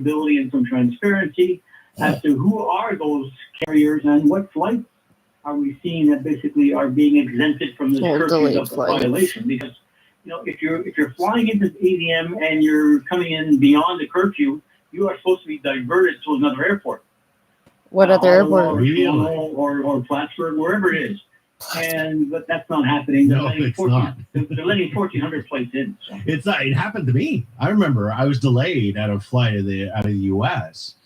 accountability and some transparency as to who are those carriers and what flights are we seeing that basically are being exempted from this curfew violation. Because if you're flying into ADM and you're coming in beyond the curfew, you are supposed to be diverted to another airport. What other airport? Or Plattsburgh, wherever it is. But that's not happening. No, it's not. They're letting 1,400 flights in. So. It's not. It happened to me. I remember I was delayed at a flight out of the U.S.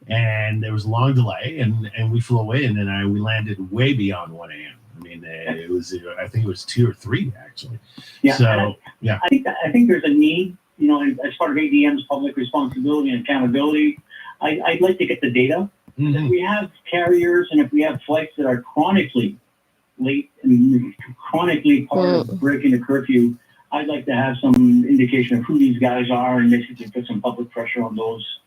and there was a long delay, and we flew in, and we landed way beyond 1 a.m. I mean, it was. I think it was 2 or 3 actually. Yeah. So yeah. I think there's a need. As part of ADM's public responsibility and accountability, I'd like to get the data. Mm-hmm. If we have carriers and if we have flights that are chronically late and chronically part of breaking the curfew, I'd like to have some indication of who these guys are and basically put some public pressure on those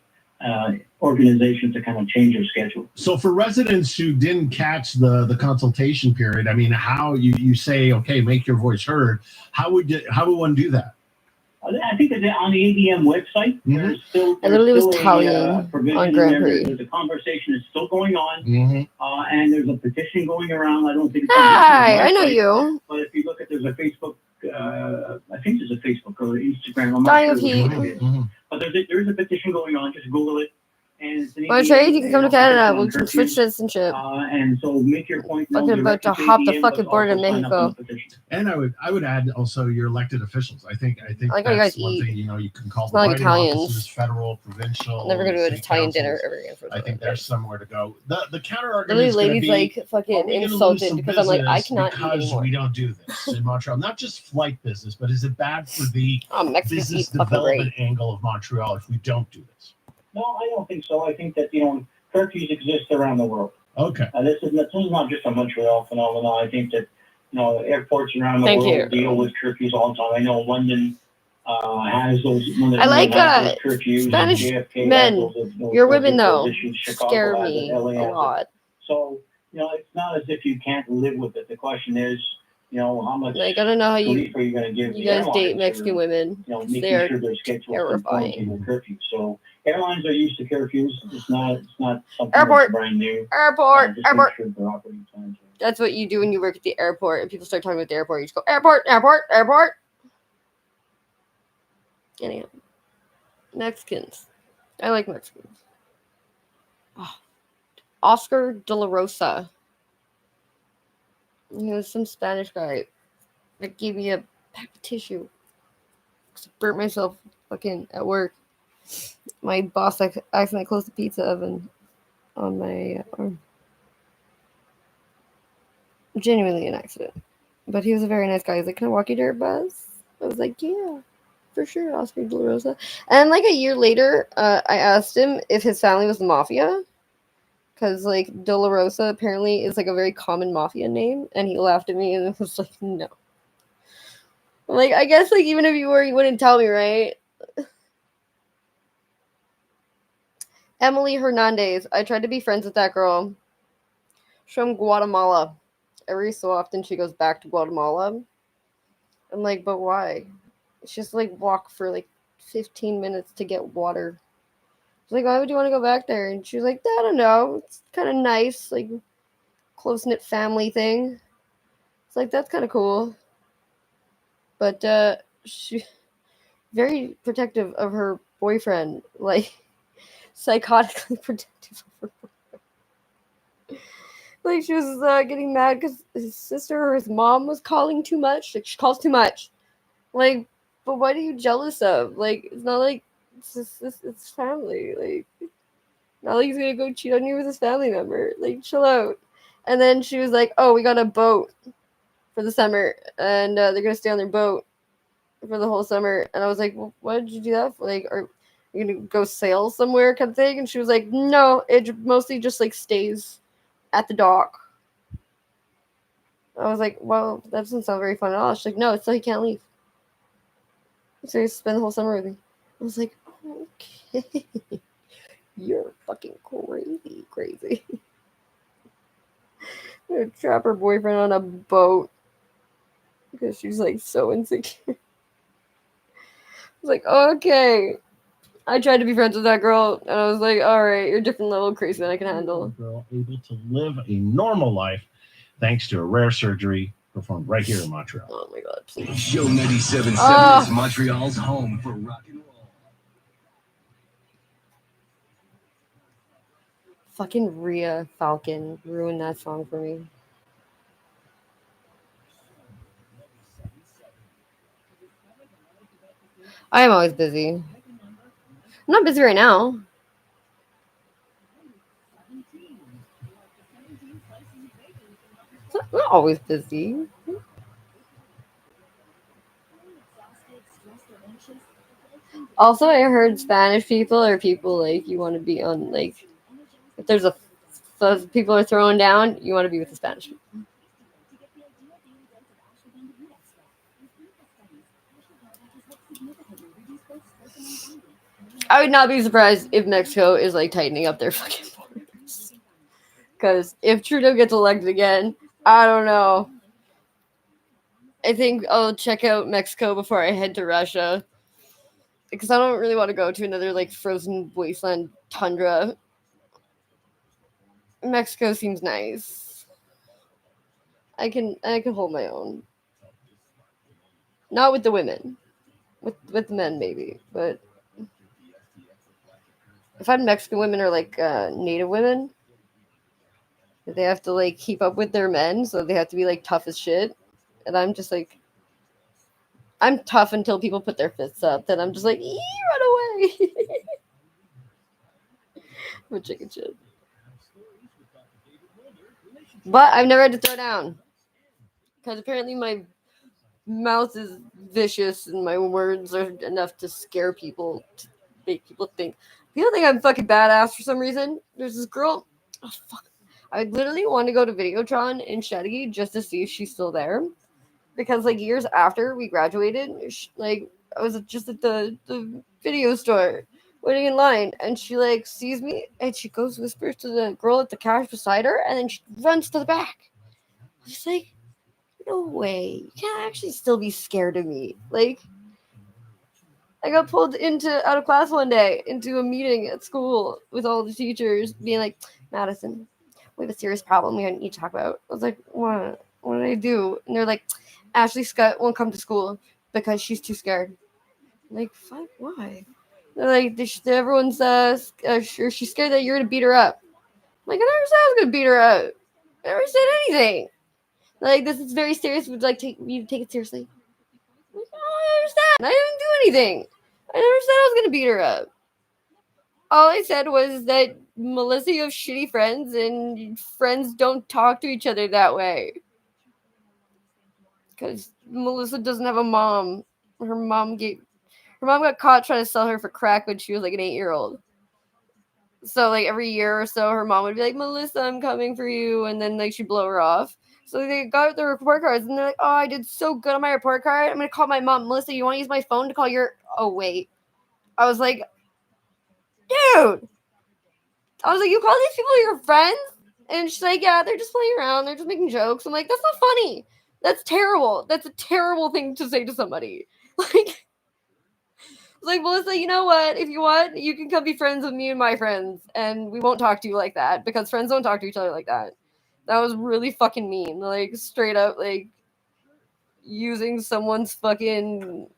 organizations to kind of change their schedule. So for residents who didn't catch the consultation period, I mean, how you say, okay, make your voice heard, how would one do that? I think that on the ADM website, there's still I literally was tallying on Grand Prix. There's a conversation that's still going on, and there's a petition going around. I don't think it's Hi, I know you. But if you look at, there's a Facebook, I think there's a Facebook or Instagram. I'm not sure. But there is a petition going on. Just Google it. And it's want to trade? You can come to Canada. We'll switch citizenship. And so make your point. Fucking about to hop the fucking border to Mexico. And I would add also your elected officials. I think like how you guys one eat. thing. You can call it's not like Italians. Offices, federal, provincial. I'm never going to do an Italian councils. dinner ever again. I think there's somewhere to go. The counter argument is ladies like fucking insulted because I'm like, I cannot eat anymore. We don't do this in Montreal. Not just flight business, but is it bad for the business development angle of Montreal if we don't do this? No, I don't think so. I think that curfews exist around the world. Okay. This is not just a Montreal phenomenon. I think that airports around the world deal with curfews all the time. I know London has those. I like curfews. Spanish men. Your women though scare me a lot. So it's not as if you can't live with it. The question is, how much. Like I don't know how you are you going to give? You guys date Mexican women. They are terrifying. Curfew. So. Airlines are used to curfews. It's not something that's brand new. Airport. That's what you do when you work at the airport and people start talking about the airport. You just go, airport. Anyhow. Mexicans. I like Mexicans. Oh. Oscar de la Rosa. He was some Spanish guy that gave me a pack of tissue. I burnt myself fucking at work. My boss accidentally closed the pizza oven on my arm. Genuinely an accident. But he was a very nice guy. He's like, can I walk you to your bus? I was like, yeah, for sure, Oscar de la Rosa. And like a year later, I asked him if his family was the mafia. Because like de la Rosa apparently is like a very common mafia name. And he laughed at me and was like, no. Like, I guess like even if you were, you wouldn't tell me, right? Emily Hernandez. I tried to be friends with that girl. She's from Guatemala. Every so often she goes back to Guatemala. I'm like, but why? It's just like walk for like 15 minutes to get water. I was like, why would you want to go back there? And she was like, I don't know. It's kind of nice, like close-knit family thing. It's like, that's kind of cool. But she very protective of her boyfriend. Like, psychotically protective of her boyfriend. Like, she was getting mad because his sister or his mom was calling too much. Like, she calls too much. Like, but what are you jealous of? Like, it's not like it's family. Like, not like he's gonna go cheat on you with his family member. Like, chill out. And then she was like, oh, we got a boat for the summer. And they're gonna stay on their boat for the whole summer. And I was like, well, what did you do that for? Like, you're gonna go sail somewhere kind of thing? And she was like, no, it mostly just like stays at the dock. I was like, well, that doesn't sound very fun at all. She's like, no, it's so he can't leave. So he spend the whole summer with me. I was like, okay. You're fucking crazy. I'm gonna trap her boyfriend on a boat because she's like so insecure. I was like, okay. I tried to be friends with that girl, and I was like, all right, you're a different level of crazy than I can handle. Girl able to live a normal life thanks to a rare surgery performed right here in Montreal. Oh my god, please. Show 97.7 is Montreal's home for rock and roll. Fucking Rhea Falcon ruined that song for me. I am always busy. I'm not busy right now. I'm not always busy. Also, I heard Spanish people are people like you want to be on like if there's a so people are throwing down, you want to be with the Spanish people. I would not be surprised if Mexico is like tightening up their fucking borders. Because if Trudeau gets elected again, I don't know. I think I'll check out Mexico before I head to Russia. Because I don't really want to go to another like frozen wasteland tundra. Mexico seems nice. I can hold my own. Not with the women. With the men maybe, but I find Mexican women are like Native women. They have to like keep up with their men, so they have to be like tough as shit. And I'm just like, I'm tough until people put their fists up. Then I'm just like, run away. I'm a chicken shit. But I've never had to throw down. Because apparently my mouth is vicious and my words are enough to scare people, to make people think. People think I'm fucking badass for some reason. There's this girl. Oh, fuck. I literally want to go to Videotron in Sheddy just to see if she's still there. Because, like, years after we graduated, like, I was just at the video store waiting in line. And she, like, sees me and she goes whispers to the girl at the cash beside her. And then she runs to the back. I was like, no way. You can't actually still be scared of me. Like, I got pulled out of class one day into a meeting at school with all the teachers being like, Madison, we have a serious problem we need to talk about. I was like, what? What did I do? And they're like, Ashley Scott won't come to school because she's too scared. I'm like, fuck, why? They're like, everyone's sure she's scared that you're going to beat her up. I'm like, I never said I was going to beat her up. I never said anything. Like, this is very serious. Would like you to take it seriously? I'm like, I understand. I didn't do anything. I never said I was going to beat her up. All I said was that, Melissa, you have shitty friends, and friends don't talk to each other that way. Because Melissa doesn't have a mom. Her mom got caught trying to sell her for crack when she was like an 8-year-old. So like every year or so, her mom would be like, Melissa, I'm coming for you, and then like she'd blow her off. So they got their report cards, and they're like, oh, I did so good on my report card. I'm gonna call my mom. Melissa, you want to use my phone to call your? Oh wait, I was like, dude. I was like, you call these people your friends? And she's like, yeah, they're just playing around. They're just making jokes. I'm like, that's not funny. That's terrible. That's a terrible thing to say to somebody. Like, Melissa, you know what? If you want, you can come be friends with me and my friends. And we won't talk to you like that. Because friends don't talk to each other like that. That was really fucking mean. Like, straight up, like, using someone's fucking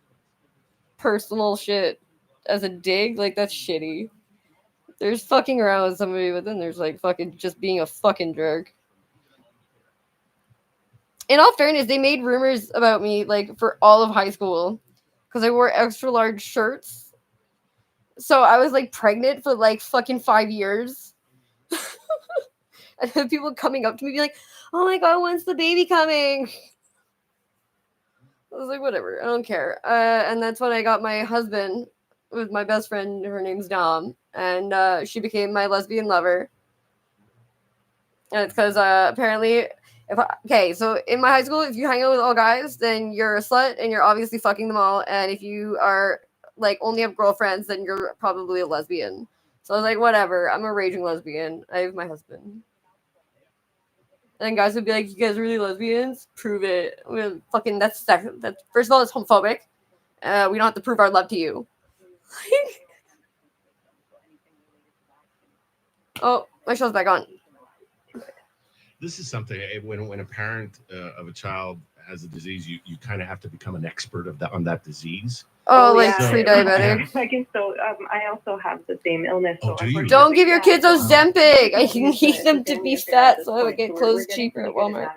personal shit as a dig. Like, that's shitty. There's fucking around with somebody, but then there's like fucking just being a fucking jerk. In all fairness, they made rumors about me like for all of high school because I wore extra large shirts. So I was like pregnant for like fucking 5 years. And then people coming up to me be like, oh my god, when's the baby coming? I was like, whatever, I don't care. And that's when I got my husband with my best friend. Her name's Dom. And she became my lesbian lover. And it's because apparently, so in my high school, if you hang out with all guys, then you're a slut and you're obviously fucking them all. And if you are like only have girlfriends, then you're probably a lesbian. So I was like, whatever, I'm a raging lesbian. I have my husband. And then guys would be like, you guys are really lesbians? Prove it. Fucking, that's first of all, it's homophobic. We don't have to prove our love to you. Oh, my show's back on. This is something when a parent of a child has a disease, you kind of have to become an expert on that disease. Oh, like yeah. pre-diabetic. I guess so. I also have the same illness. Oh, do you? Don't give your kids those Ozempic. I can need them to be fat so I would get clothes cheaper at Walmart.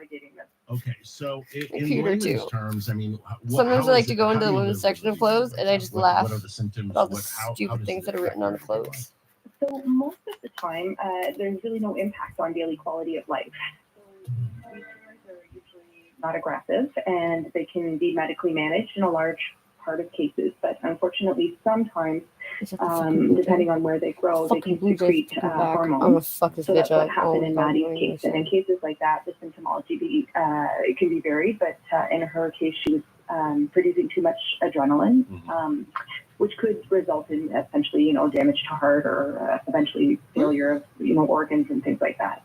Okay, so in Peter, layman's too. terms, I mean, Sometimes I like to go into how the do you women's live section with of the disease? clothes and I just laugh What are the symptoms? at all the How stupid does things it that are written on the affect your everyday clothes. So most of the time, there's really no impact on daily quality of life. So these tumors are usually not aggressive, and they can be medically managed in a large part of cases. But unfortunately, sometimes, depending on where they grow, they can secrete I'm gonna hormones. fuck this So bitch that's what up. happened in Maddie's God, case. And in cases like that, the symptomology it can be varied. But in her case, she was producing too much adrenaline. Which could result in essentially, damage to heart or eventually failure of, organs and things like that.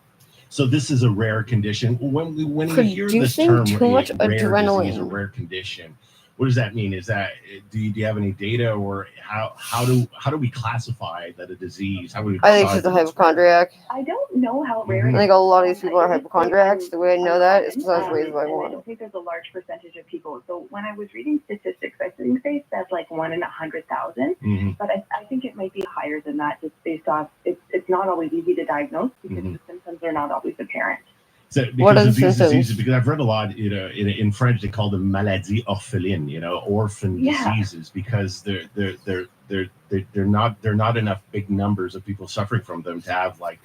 So this is a rare condition. When you hear this Producing term, too much rare adrenaline. disease or rare condition, what does that mean? Is that do you have any data, or how do we classify that a disease? How would we I think decide she's a that it's hypochondriac. I don't know how rare. I think a lot of these people are hypochondriacs. The way I know that is because I was raised by and I one. don't think there's a large percentage of people. So when I was reading statistics, I think they said like 1 in 100,000. But I think it might be higher than that, just based off it's not always easy to diagnose because the symptoms are not always apparent. So What are the of these symptoms? diseases, because I've read a lot, in French they call them maladies orphelines, orphan diseases, because they're not enough big numbers of people suffering from them to have like.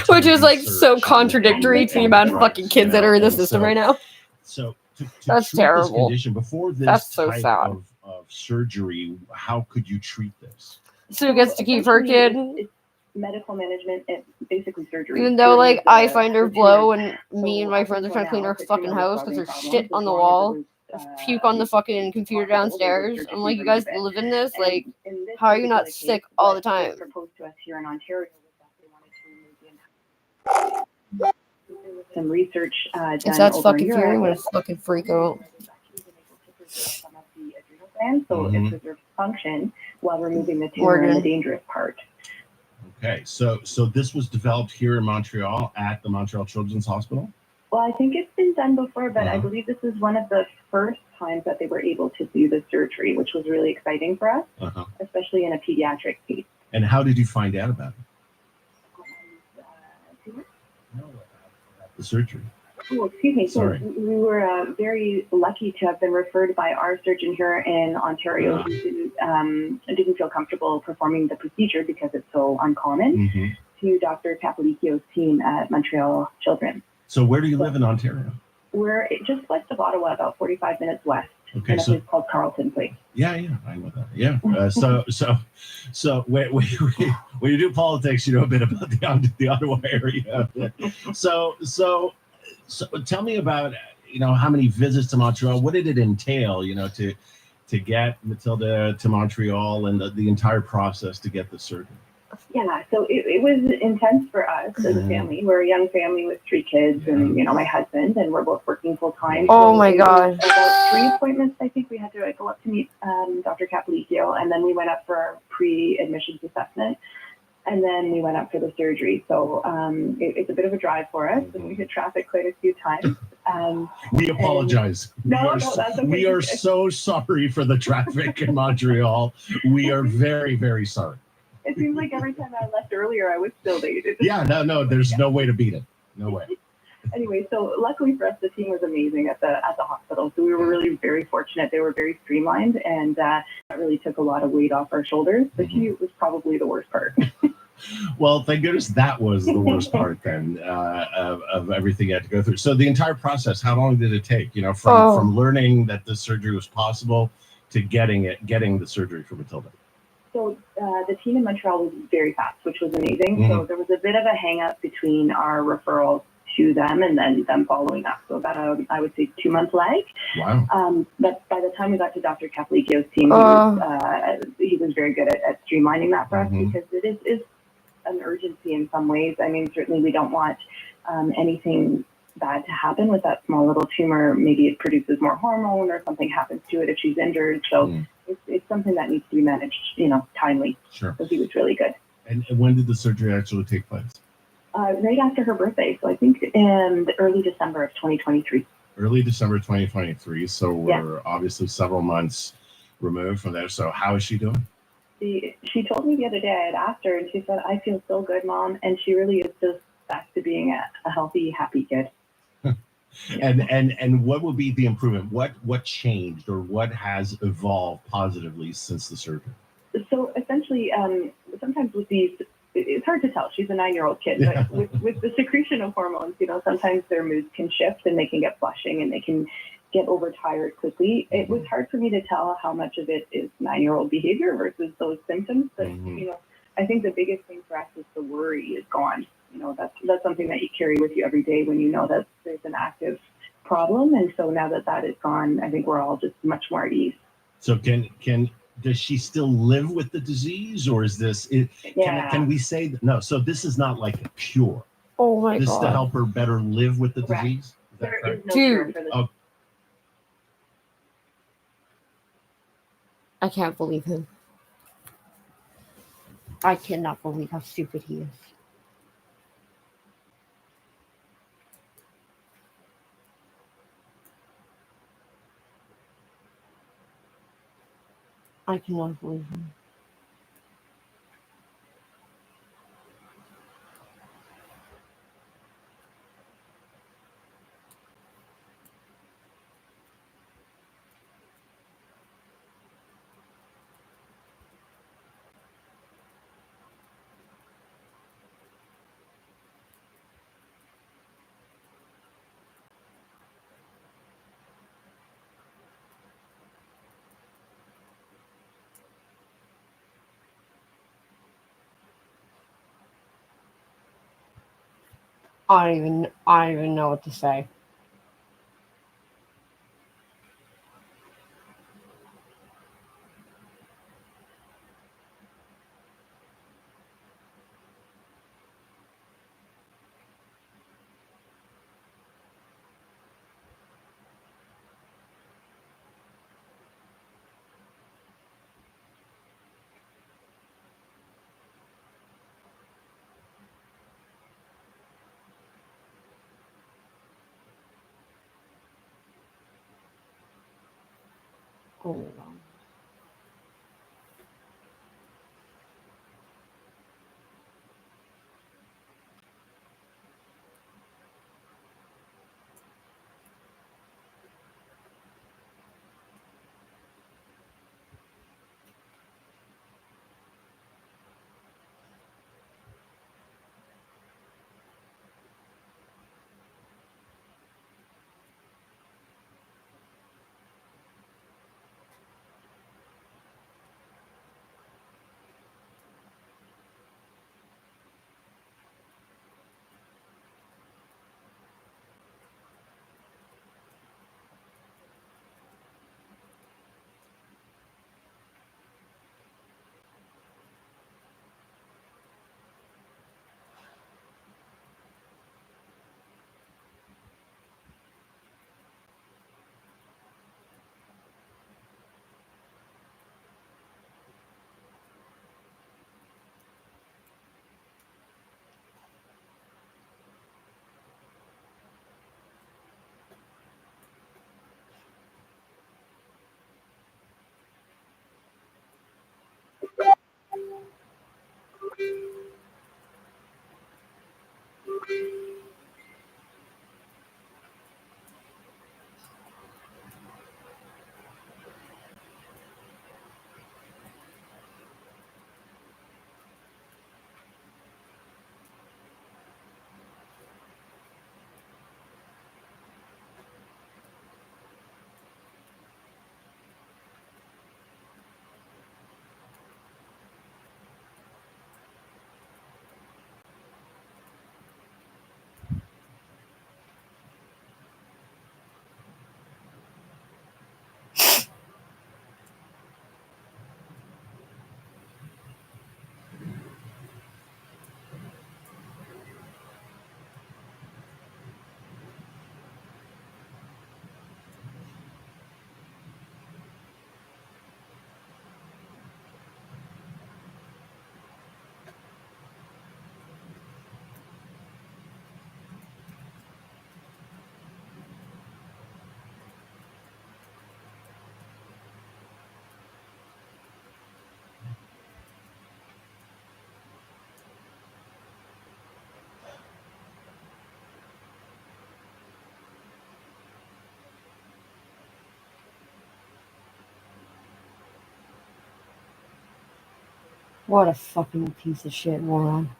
Which is like so contradictory to the amount of fucking kids that are in the system right now. So to That's treat terrible. this condition before this That's so type sad. of surgery, how could you treat this? Sue gets to keep her kid. It's medical management and basically surgery. Even though, like, I find her blow and me and my friends are trying to clean her fucking house because there's shit on the wall. There's puke on the fucking computer downstairs. I'm like, you guys live in this? Like, how are you not sick all the time? Proposed to us here in Ontario some research done If that's over fucking in fury, I'm Europe. gonna fucking freak out. Some of the adrenal glands, so it preserves function while removing the tumor and the dangerous part. Okay, so this was developed here in Montreal at the Montreal Children's Hospital? Well, I think it's been done before, but I believe this is one of the first times that they were able to do the surgery, which was really exciting for us, especially in a pediatric case. And how did you find out about it? The surgery. Oh, excuse me. Sorry. So we were very lucky to have been referred by our surgeon here in Ontario who didn't feel comfortable performing the procedure because it's so uncommon to Dr. Capolicchio's team at Montreal Children's. So where do you live in Ontario? We're just west of Ottawa, about 45 minutes west. Okay, in a place called Carleton Place. Yeah, I know that. Yeah. So when you do politics, you know a bit about the Ottawa area. So tell me about how many visits to Montreal. What did it entail? To get Matilda to Montreal and the entire process to get the surgery. Yeah, so it was intense for us as a family. We're a young family with 3 kids and, my husband, and we're both working full time. Oh my God. About 3 appointments, I think we had to go up to meet Dr. Capolicchio, and then we went up for our pre-admissions assessment, and then we went up for the surgery. So it's a bit of a drive for us, and we hit traffic quite a few times. We apologize. No, that's okay. We are so sorry for the traffic in Montreal. We are very, very sorry. It seems like every time I left earlier, I was still late. No, there's no way to beat it. No way. Anyway, so luckily for us, the team was amazing at the hospital. So we were really very fortunate. They were very streamlined, and that really took a lot of weight off our shoulders. The commute was probably the worst part. Well, thank goodness that was the worst part then of everything you had to go through. So the entire process, how long did it take? From learning that the surgery was possible to getting the surgery for Matilda. So the team in Montreal was very fast, which was amazing. So there was a bit of a hang-up between our referrals to them and then them following up. So about I would say 2-month lag. Wow. But by the time we got to Dr. Capolicchio's team, he was very good at streamlining that for us because it is an urgency in some ways. I mean, certainly we don't want anything bad to happen with that small little tumor. Maybe it produces more hormone or something happens to it if she's injured. So it's something that needs to be managed, timely. Sure. So he was really good. And when did the surgery actually take place? right after her birthday. So I think in the early December of 2023. Early December 2023. So we're obviously several months removed from there. So how is she doing? She told me the other day, I had asked her, and she said, "I feel so good, Mom." And she really is just back to being a healthy, happy kid. And what would be the improvement? What changed or what has evolved positively since the surgery? So essentially, sometimes with these, it's hard to tell. She's a 9-year-old kid, but with the secretion of hormones, sometimes their moods can shift and they can get flushing and they can get overtired quickly. It was hard for me to tell how much of it is 9-year-old behavior versus those symptoms. But I think the biggest thing for us is the worry is gone. That's something that you carry with you every day when you know that there's an active problem. And so now that is gone, I think we're all just much more at ease. So does she still live with the disease, or is this? Can we say that? No. So this is not like a cure. Oh my God! This is to help her better live with the disease. Is that There is correct? no cure for this. Oh. I can't believe him. I cannot believe how stupid he is. I cannot believe him. I don't even know what to say. Oh my God. What a fucking piece of shit moron.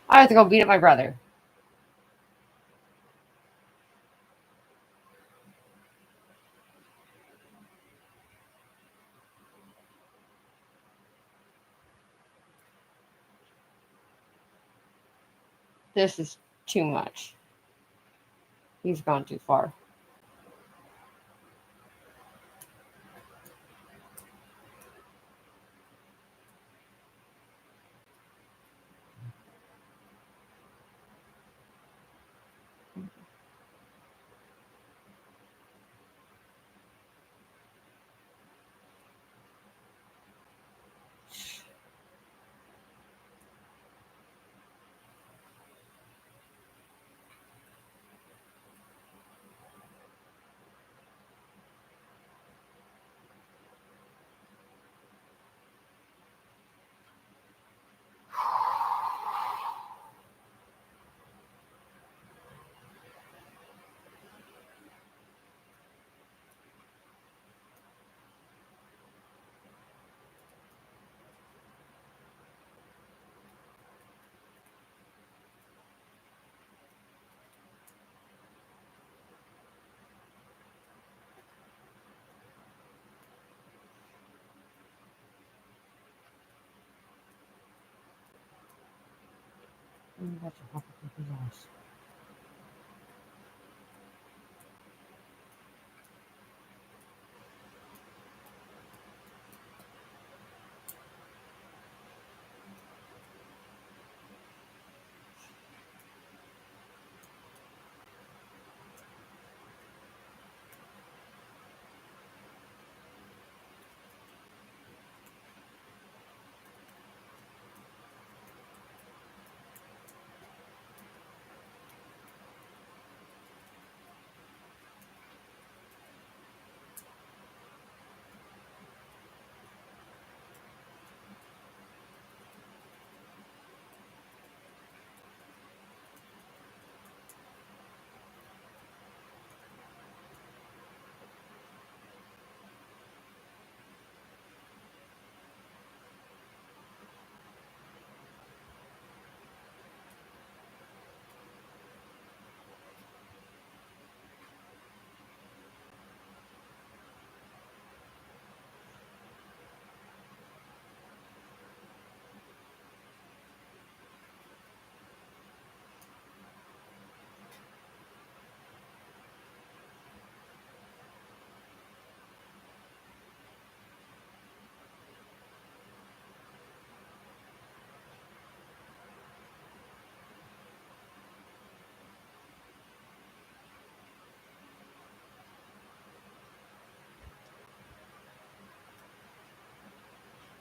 I have to go beat up my brother. This is too much. He's gone too far.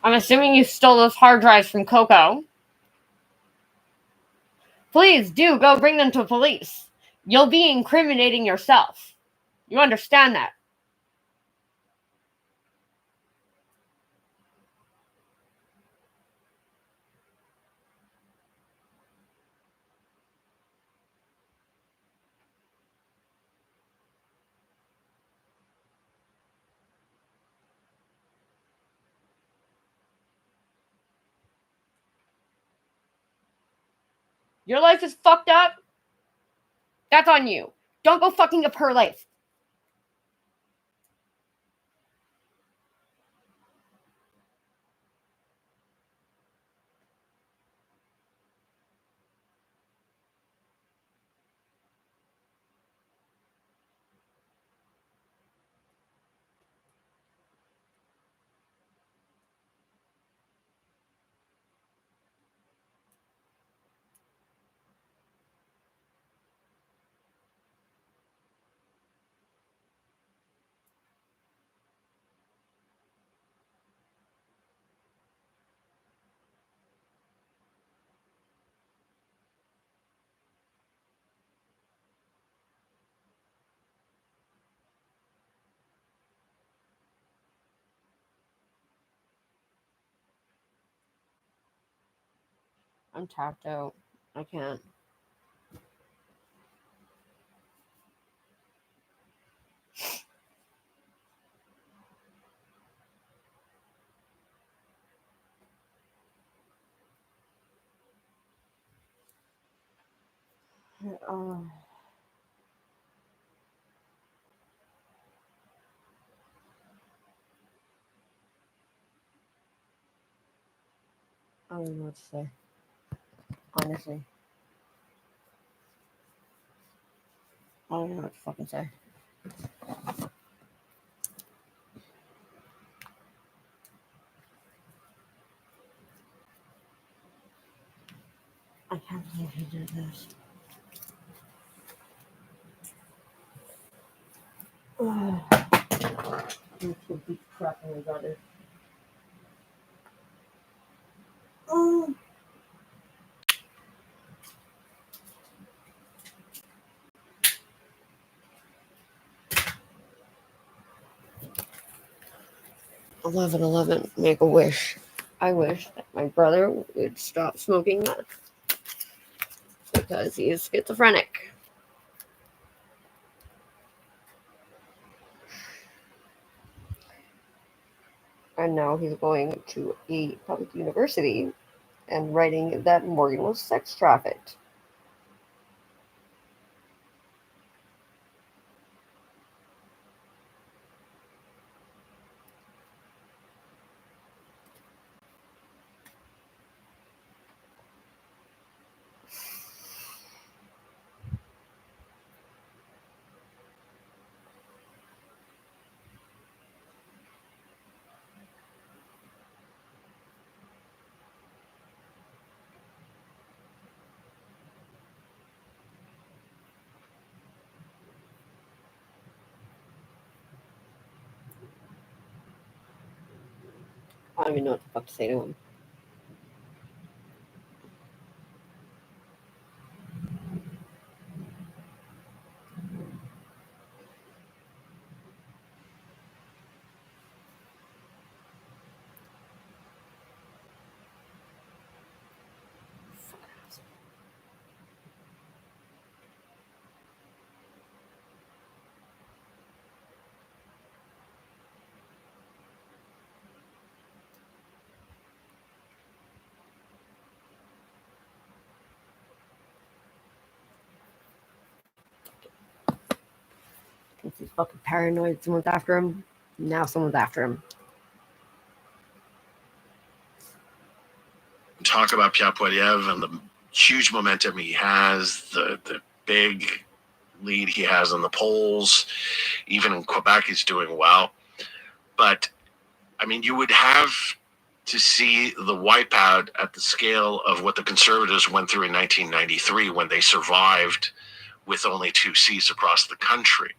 I'm assuming you stole those hard drives from Coco. Please do go bring them to police. You'll be incriminating yourself. You understand that? Your life is fucked up. That's on you. Don't go fucking up her life. I'm tapped out. I can't. I don't know what to say. Honestly. I don't know what to fucking say. I can't believe he did this. You should be cracking my brother. 11/11, make a wish. I wish that my brother would stop smoking meth because he is schizophrenic. And now he's going to a public university and writing that Morgan was sex trafficked. I don't even know what the fuck to say to him. He's fucking paranoid. Someone's after him. Now someone's after him. Talk about Pierre Poilievre and the huge momentum he has, the big lead he has in the polls. Even in Quebec, he's doing well. But, I mean, you would have to see the wipeout at the scale of what the Conservatives went through in 1993 when they survived with only 2 seats across the country,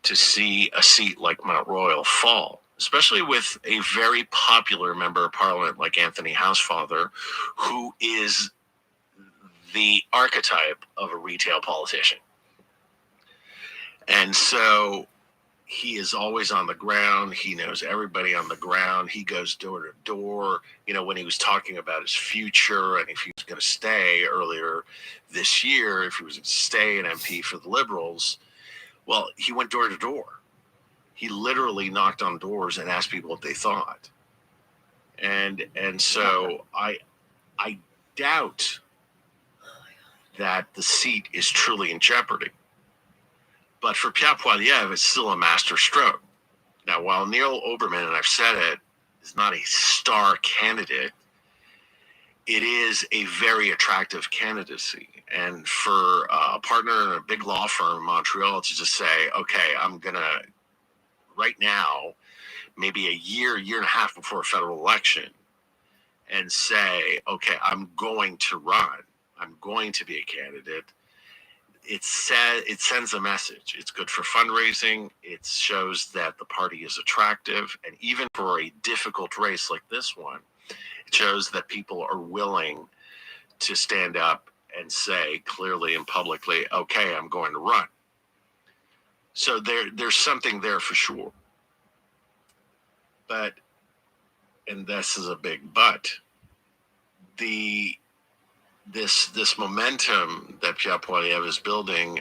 to see a seat like Mount Royal fall, especially with a very popular member of Parliament like Anthony Housefather, who is the archetype of a retail politician. And so he is always on the ground. He knows everybody on the ground. He goes door to door. You know, when he was talking about his future and if he was going to stay earlier this year, if he was going to stay an MP for the Liberals, well, he went door to door. He literally knocked on doors and asked people what they thought. And so I doubt that the seat is truly in jeopardy. But for Pierre Poilievre, it's still a master stroke. Now, while Neil Oberman, and I've said it, is not a star candidate, it is a very attractive candidacy. And for a partner in a big law firm in Montreal to just say, okay, I'm going to, right now, maybe a year and a half before a federal election, and say, okay, I'm going to run. I'm going to be a candidate. It sends a message. It's good for fundraising. It shows that the party is attractive. And even for a difficult race like this one, it shows that people are willing to stand up and say clearly and publicly, okay, I'm going to run. So there's something there for sure. But, and this is a big but, this momentum that Pierre Poilievre is building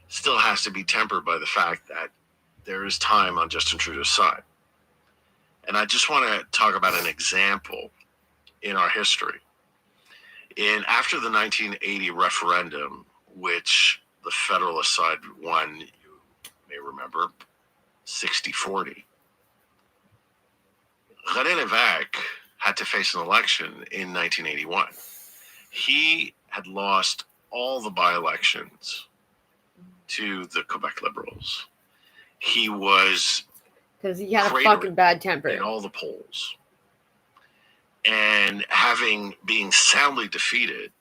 still has to be tempered by the fact that there is time on Justin Trudeau's side. And I just want to talk about an example in our history. After the 1980 referendum, which the Federalist side won, you may remember, 60-40, René Lévesque had to face an election in 1981. He had lost all the by-elections to the Quebec Liberals. He was because he had a fucking bad temper in all the polls. And being soundly defeated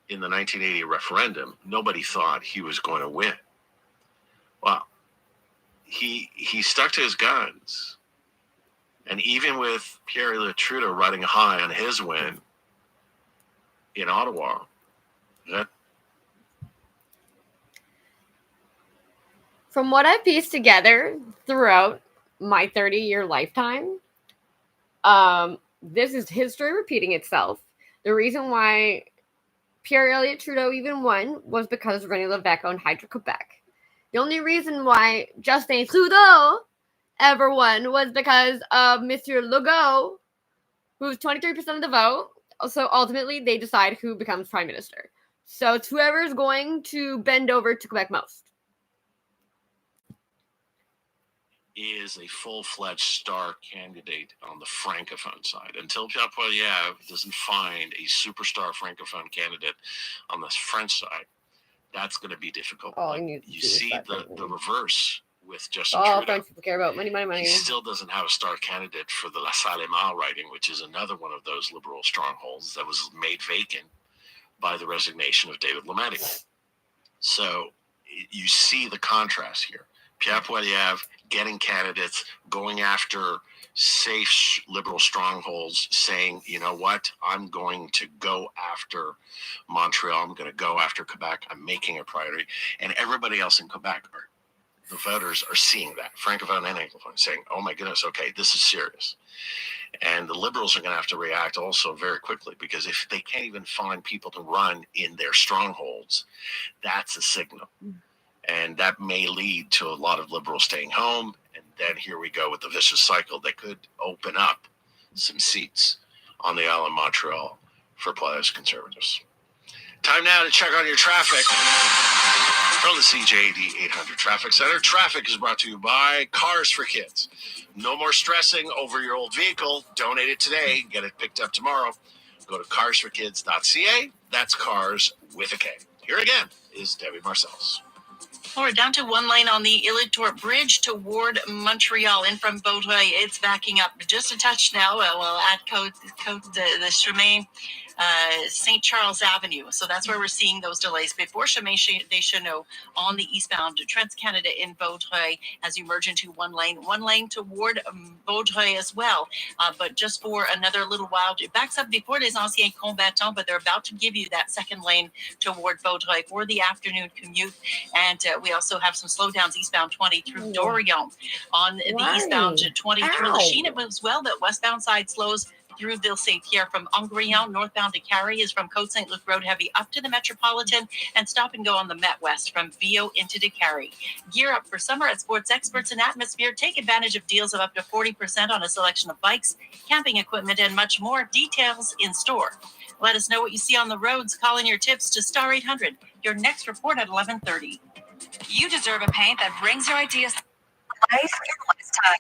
in the 1980 referendum, nobody thought he was going to win. Well, he stuck to his guns. And even with Pierre-Éliott Trudeau riding high on his win in Ottawa, from what I've pieced together throughout my 30-year lifetime, this is history repeating itself. The reason why Pierre-Éliott Trudeau even won was because René Lévesque owned Hydro-Quebec. The only reason why Justin Trudeau ever won was because of Monsieur Legault, who's 23% of the vote. So ultimately, they decide who becomes prime minister. So it's whoever's going to bend over to Quebec most. Is a full-fledged star candidate on the Francophone side. Until Pierre Poilievre doesn't find a superstar Francophone candidate on the French side, that's going to be difficult. You see the reverse with Justin Trudeau. All French people care about money. He still doesn't have a star candidate for the La Salle-Mare riding, which is another one of those liberal strongholds that was made vacant by the resignation of David Lametti. So you see the contrast here. Pierre Poilievre getting candidates, going after safe liberal strongholds, saying, you know what, I'm going to go after Montreal, I'm going to go after Quebec, I'm making a priority. And everybody else in Quebec, the voters are seeing that, Francophone and Anglophone, saying, oh my goodness, okay, this is serious. And the Liberals are going to have to react also very quickly, because if they can't even find people to run in their strongholds, that's a signal. And that may lead to a lot of Liberals staying home. And then here we go with the vicious cycle that could open up some seats on the island of Montreal for Poilievre's Conservatives. Time now to check on your traffic from the CJAD 800 Traffic Center. Traffic is brought to you by Cars for Kids. No more stressing over your old vehicle. Donate it today. Get it picked up tomorrow. Go to carsforkids.ca. That's cars with a K. Here again is Debbie Marcellus. We're down to one lane on the Illitor Bridge toward Montreal. In from Vaudreuil, it's backing up just a touch now. At Côte de Chemin, St. Charles Avenue. So that's where we're seeing those delays. Before Chemin des Chenaux on the eastbound Trans-Canada in Vaudreuil as you merge into one lane toward Vaudreuil as well. But just for another little while, it backs up before Les Anciens Combattants, but they're about to give you that second lane toward Vaudreuil for the afternoon commute. And we also have some slowdowns eastbound 20 through Dorion. On the eastbound 20 through Lachine as well, that westbound side slows through Ville Saint-Pierre from Angrillon, northbound to Carrie is from Côte Saint-Luc Road heavy up to the Metropolitan, and stop and go on the Met West from Vio into DeCarry. Gear up for summer at Sports Experts and Atmosphere. Take advantage of deals of up to 40% on a selection of bikes, camping equipment, and much more. Details in store. Let us know what you see on the roads. Call in your tips to Star 800. Your next report at 11:30. You deserve a paint that brings your ideas to life in less time.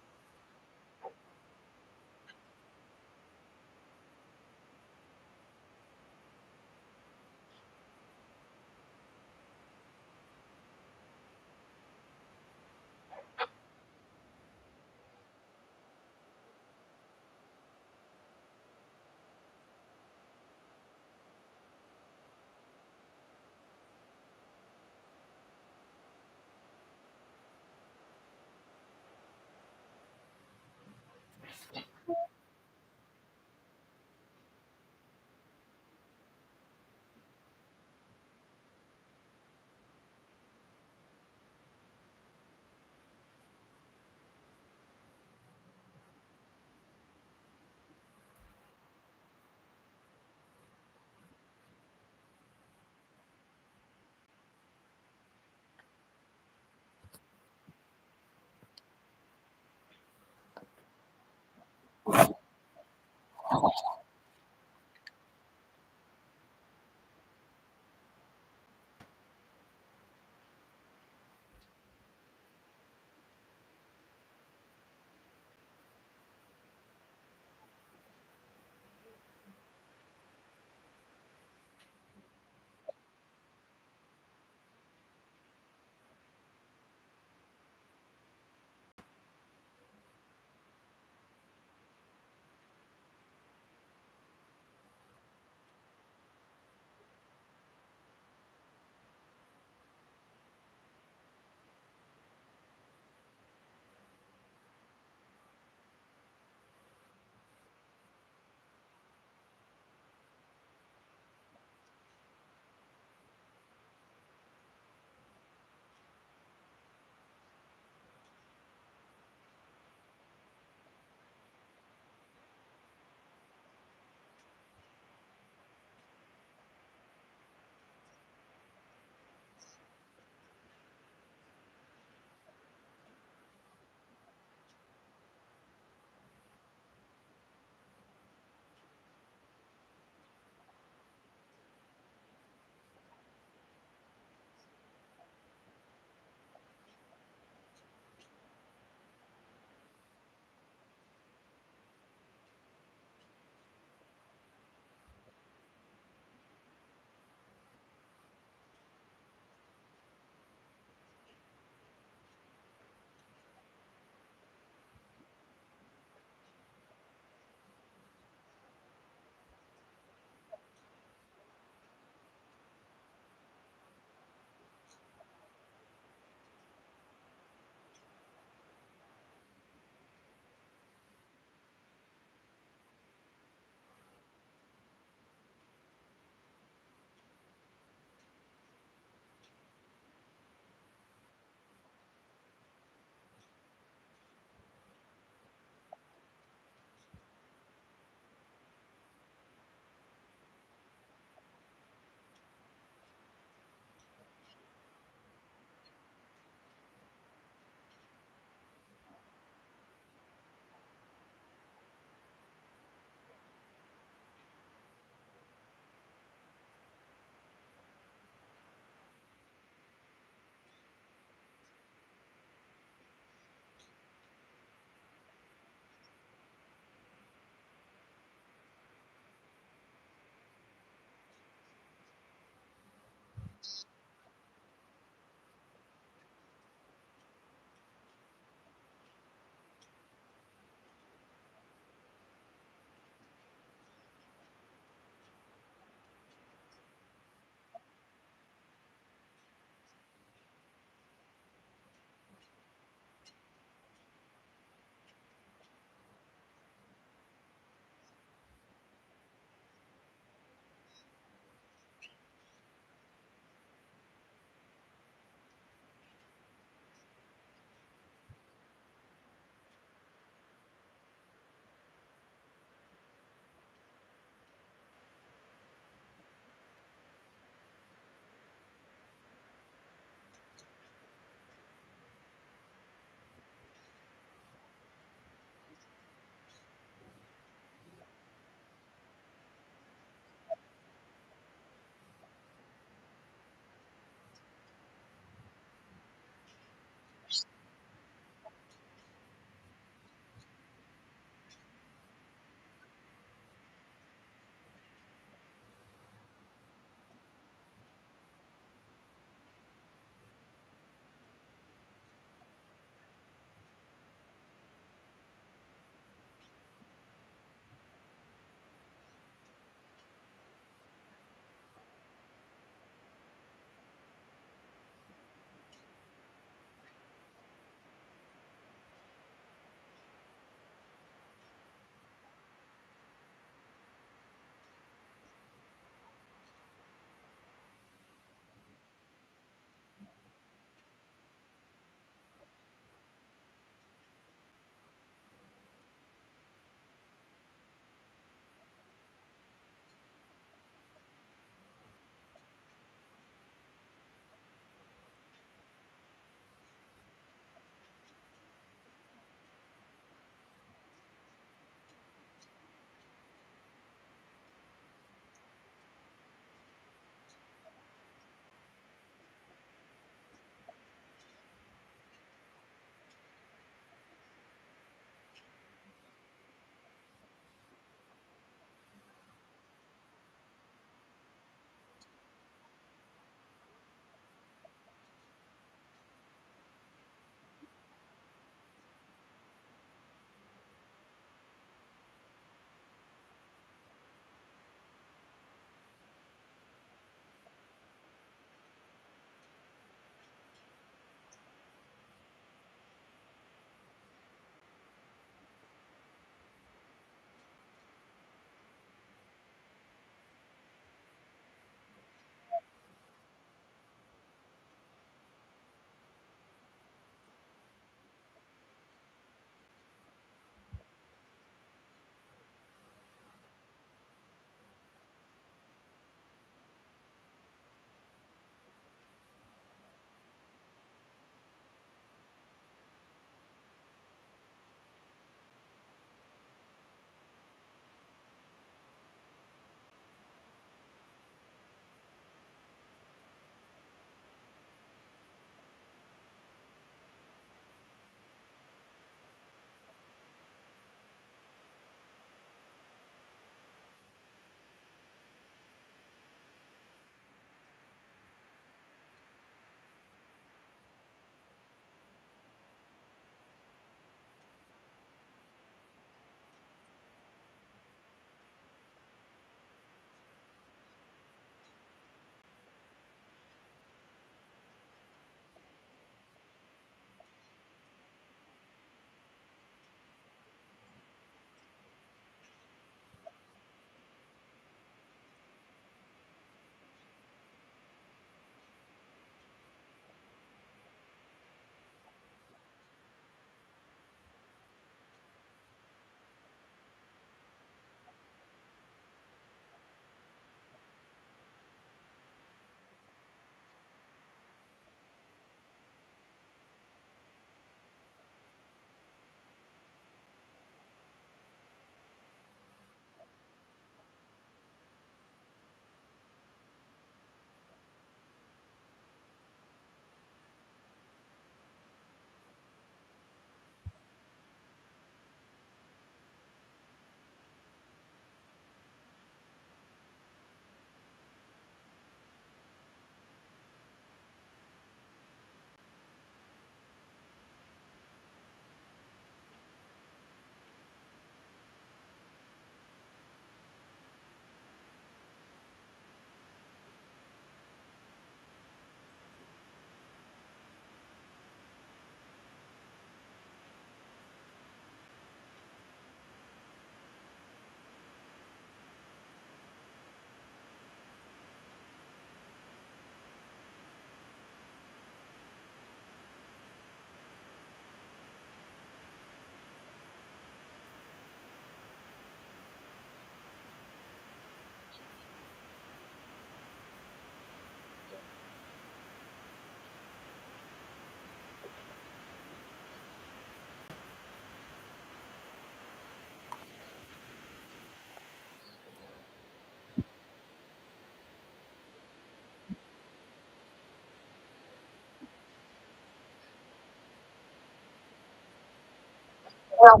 Oh.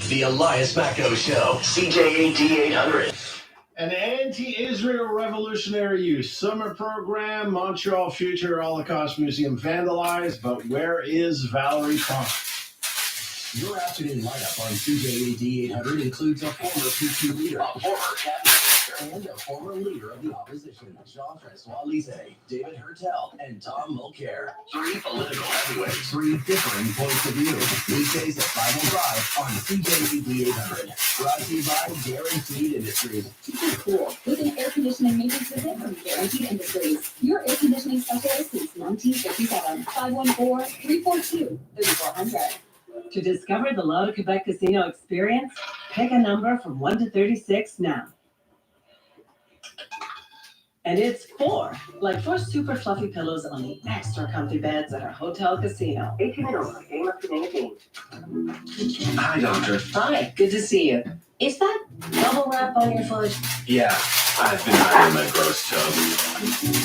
The Elias Macko Show, CJAD 800. An anti-Israel revolutionary youth summer program, Montreal Future Holocaust Museum vandalized, but where is Valerie Fong? Your afternoon lineup on CJAD 800 includes a former PT leader, a former cabinet minister, and a former leader of the opposition, Jean-Francois Lisée, David Hertel, and Tom Mulcair. Three political heavyweights, three differing points of view. Weekdays at 5:05 on CJAD 800. Brought to you by Guaranteed Industries. Keep cool with an air conditioning maintenance visit from Guaranteed Industries. Your air conditioning specialist since 1957. 514-342-3400. To discover the Loto Quebec Casino experience, pick a number from 1 to 36 now. And it's 4, like 4 super fluffy pillows on the extra comfy beds at our hotel casino. 18 and over. Game up to name a game. Hi, Doctor. Hi, good to see you. Is that bubble wrap on your foot? Yeah, I've been hiding my gross toe.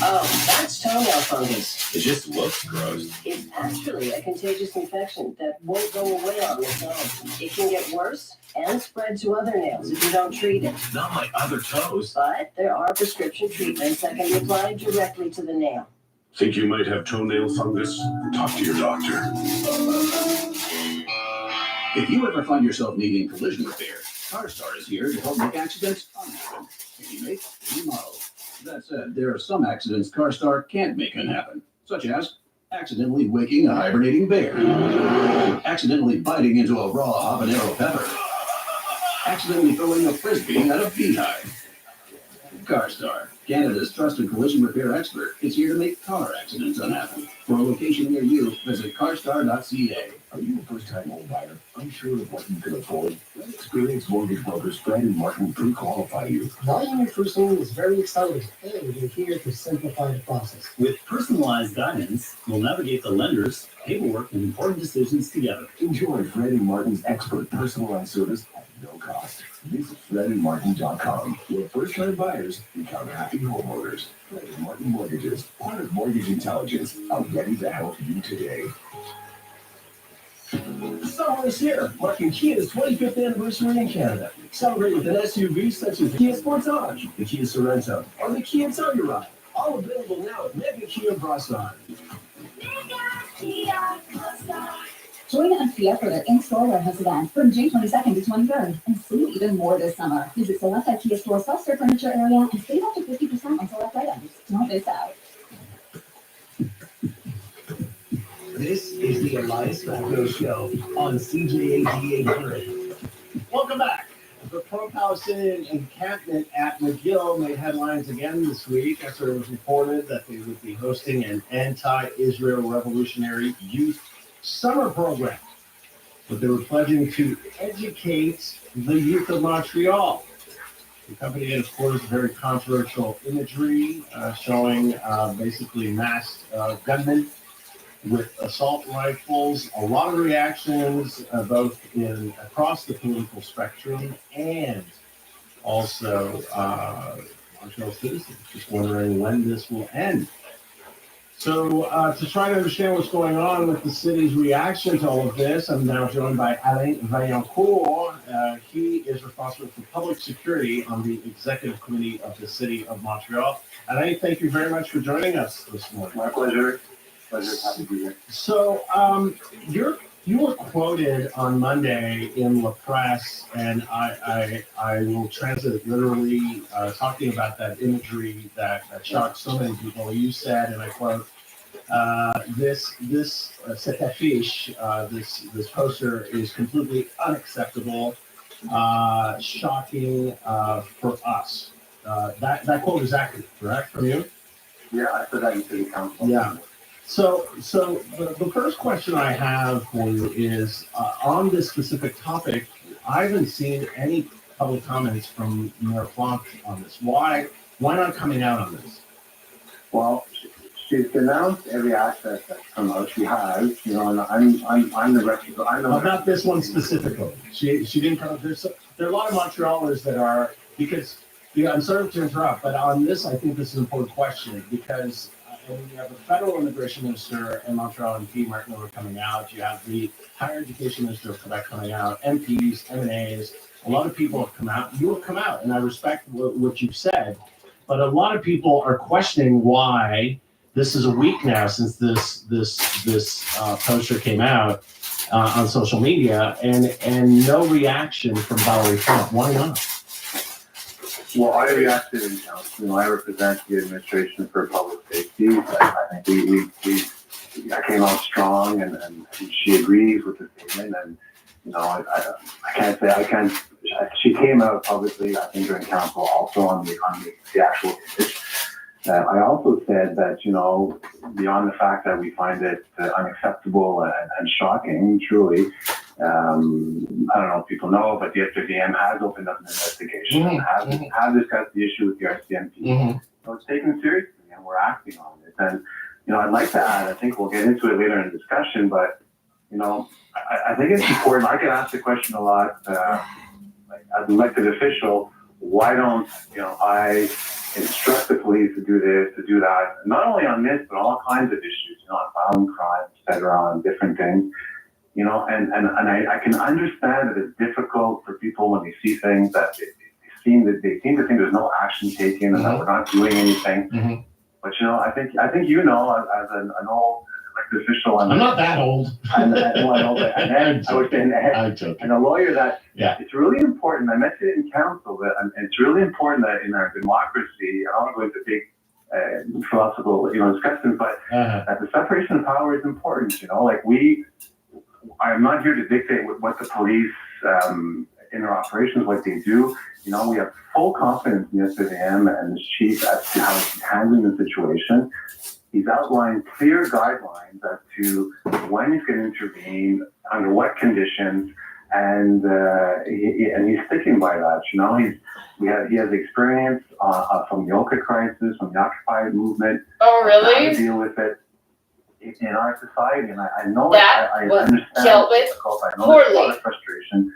Oh, that's toenail fungus. It just looks gross. It's actually a contagious infection that won't go away on its own. It can get worse and spread to other nails if you don't treat it. Not my other toes. But there are prescription treatments that can be applied directly to the nail. Think you might have toenail fungus? Talk to your doctor. If you ever find yourself needing collision repair, CarStar is here to help make accidents unhappen. Any make, any model. That said, there are some accidents CarStar can't make unhappen, such as accidentally waking a hibernating bear, accidentally biting into a raw habanero pepper, accidentally throwing a frisbee at a beehive. CarStar, Canada's trusted collision repair expert, is here to make car accidents unhappen. For a location near you, visit carstar.ca. Are you a first-time home buyer, unsure of what you can afford? Let experienced mortgage brokers Fred and Martin pre-qualify you. Buying your first home is very exciting, and we're here to simplify the process. With personalized guidance, we'll navigate the lenders, paperwork, and important decisions together. Enjoy Fred and Martin's expert personalized service at no cost. Visit fredandmartin.com, where first-time buyers become happy homeowners. Fred and Martin Mortgages, part of Mortgage Intelligence, are ready to help you today. Summer is here, marking Kia's 25th anniversary in Canada. Celebrate with an SUV such as the Kia Sportage, the Kia Sorento, or the Kia Telluride. All available now at Mega Kia Brassan. Join Kia for their in-store warehouse event from June 22nd to 23rd and save even more this summer. Visit select Kia Store's self-serve furniture area and save up to 50% on select items. Don't miss out. This is the Elias Macko Show on CJAD 800. Welcome back. The pro-Palestinian encampment at McGill made headlines again this week after it was reported that they would be hosting an anti-Israel revolutionary youth summer program. But they were pledging to educate the youth of Montreal. The company had, of course, very controversial imagery showing basically masked gunmen with assault rifles. A lot of reactions, both across the political spectrum and also Montreal citizens, just wondering when this will end. So to try to understand what's going on with the city's reaction to all of this, I'm now joined by Alain Vaillancourt. He is responsible for public security on the executive committee of the city of Montreal. Alain, thank you very much for joining us this morning. My pleasure. Happy to be here. So you were quoted on Monday in La Presse, and I will translate it literally, talking about that imagery that shocked so many people. You said, and I quote, cette affiche, this poster is completely unacceptable, shocking for us. That quote is accurate, correct, from you? Yeah, I said that in city council. Yeah. So the first question I have for you is on this specific topic. I haven't seen any public comments from Mayor Plante on this. Why not coming out on this? Well, she's denounced every aspect that come out. She has, and I'm the representative. Not this one specifically. She didn't come. There are a lot of Montrealers that are, because I'm sorry to interrupt, but on this I think this is an important question because. And you have the federal immigration minister in Montreal, MP Mark Miller, coming out. You have the higher education minister of Quebec coming out. MPs, MNAs, a lot of people have come out. You have come out, and I respect what you've said. But a lot of people are questioning why this is a week now since this poster came out on social media, and no reaction from Valerie Plante. Why not? Well, I reacted in council. I represent the administration for public safety. I think I came out strong, and she agrees with the statement. And I can't. She came out publicly, I think, during council also on the actual image. I also said that beyond the fact that we find it unacceptable and shocking, truly. I don't know if people know, but the FWM has opened up an investigation and has discussed the issue with the RCMP. So it's taken seriously, and we're acting on it. And I'd like to add, I think we'll get into it later in the discussion, but I think it's important. I get asked the question a lot, as an elected official, why don't I instruct the police to do this, to do that, not only on this, but all kinds of issues, on violent crime, etc., on different things. And I can understand that it's difficult for people when they see things that they seem to think there's no action taken and that we're not doing anything. But I think as an old elected official, I'm not that old. And I would say and a lawyer that it's really important. I mentioned it in council that it's really important that in our democracy, I don't want to go into big philosophical discussions, but that the separation of power is important. I'm not here to dictate what the police in their operations, what they do. We have full confidence in the SVM and the chief as to how he's handling the situation. He's outlined clear guidelines as to when he's going to intervene, under what conditions, and he's sticking by that. He has experience from the Oka crisis, from the Occupy movement. Oh, really? How to deal with it in our society, and I know that I was understand dealt with I know there's a lot of frustration,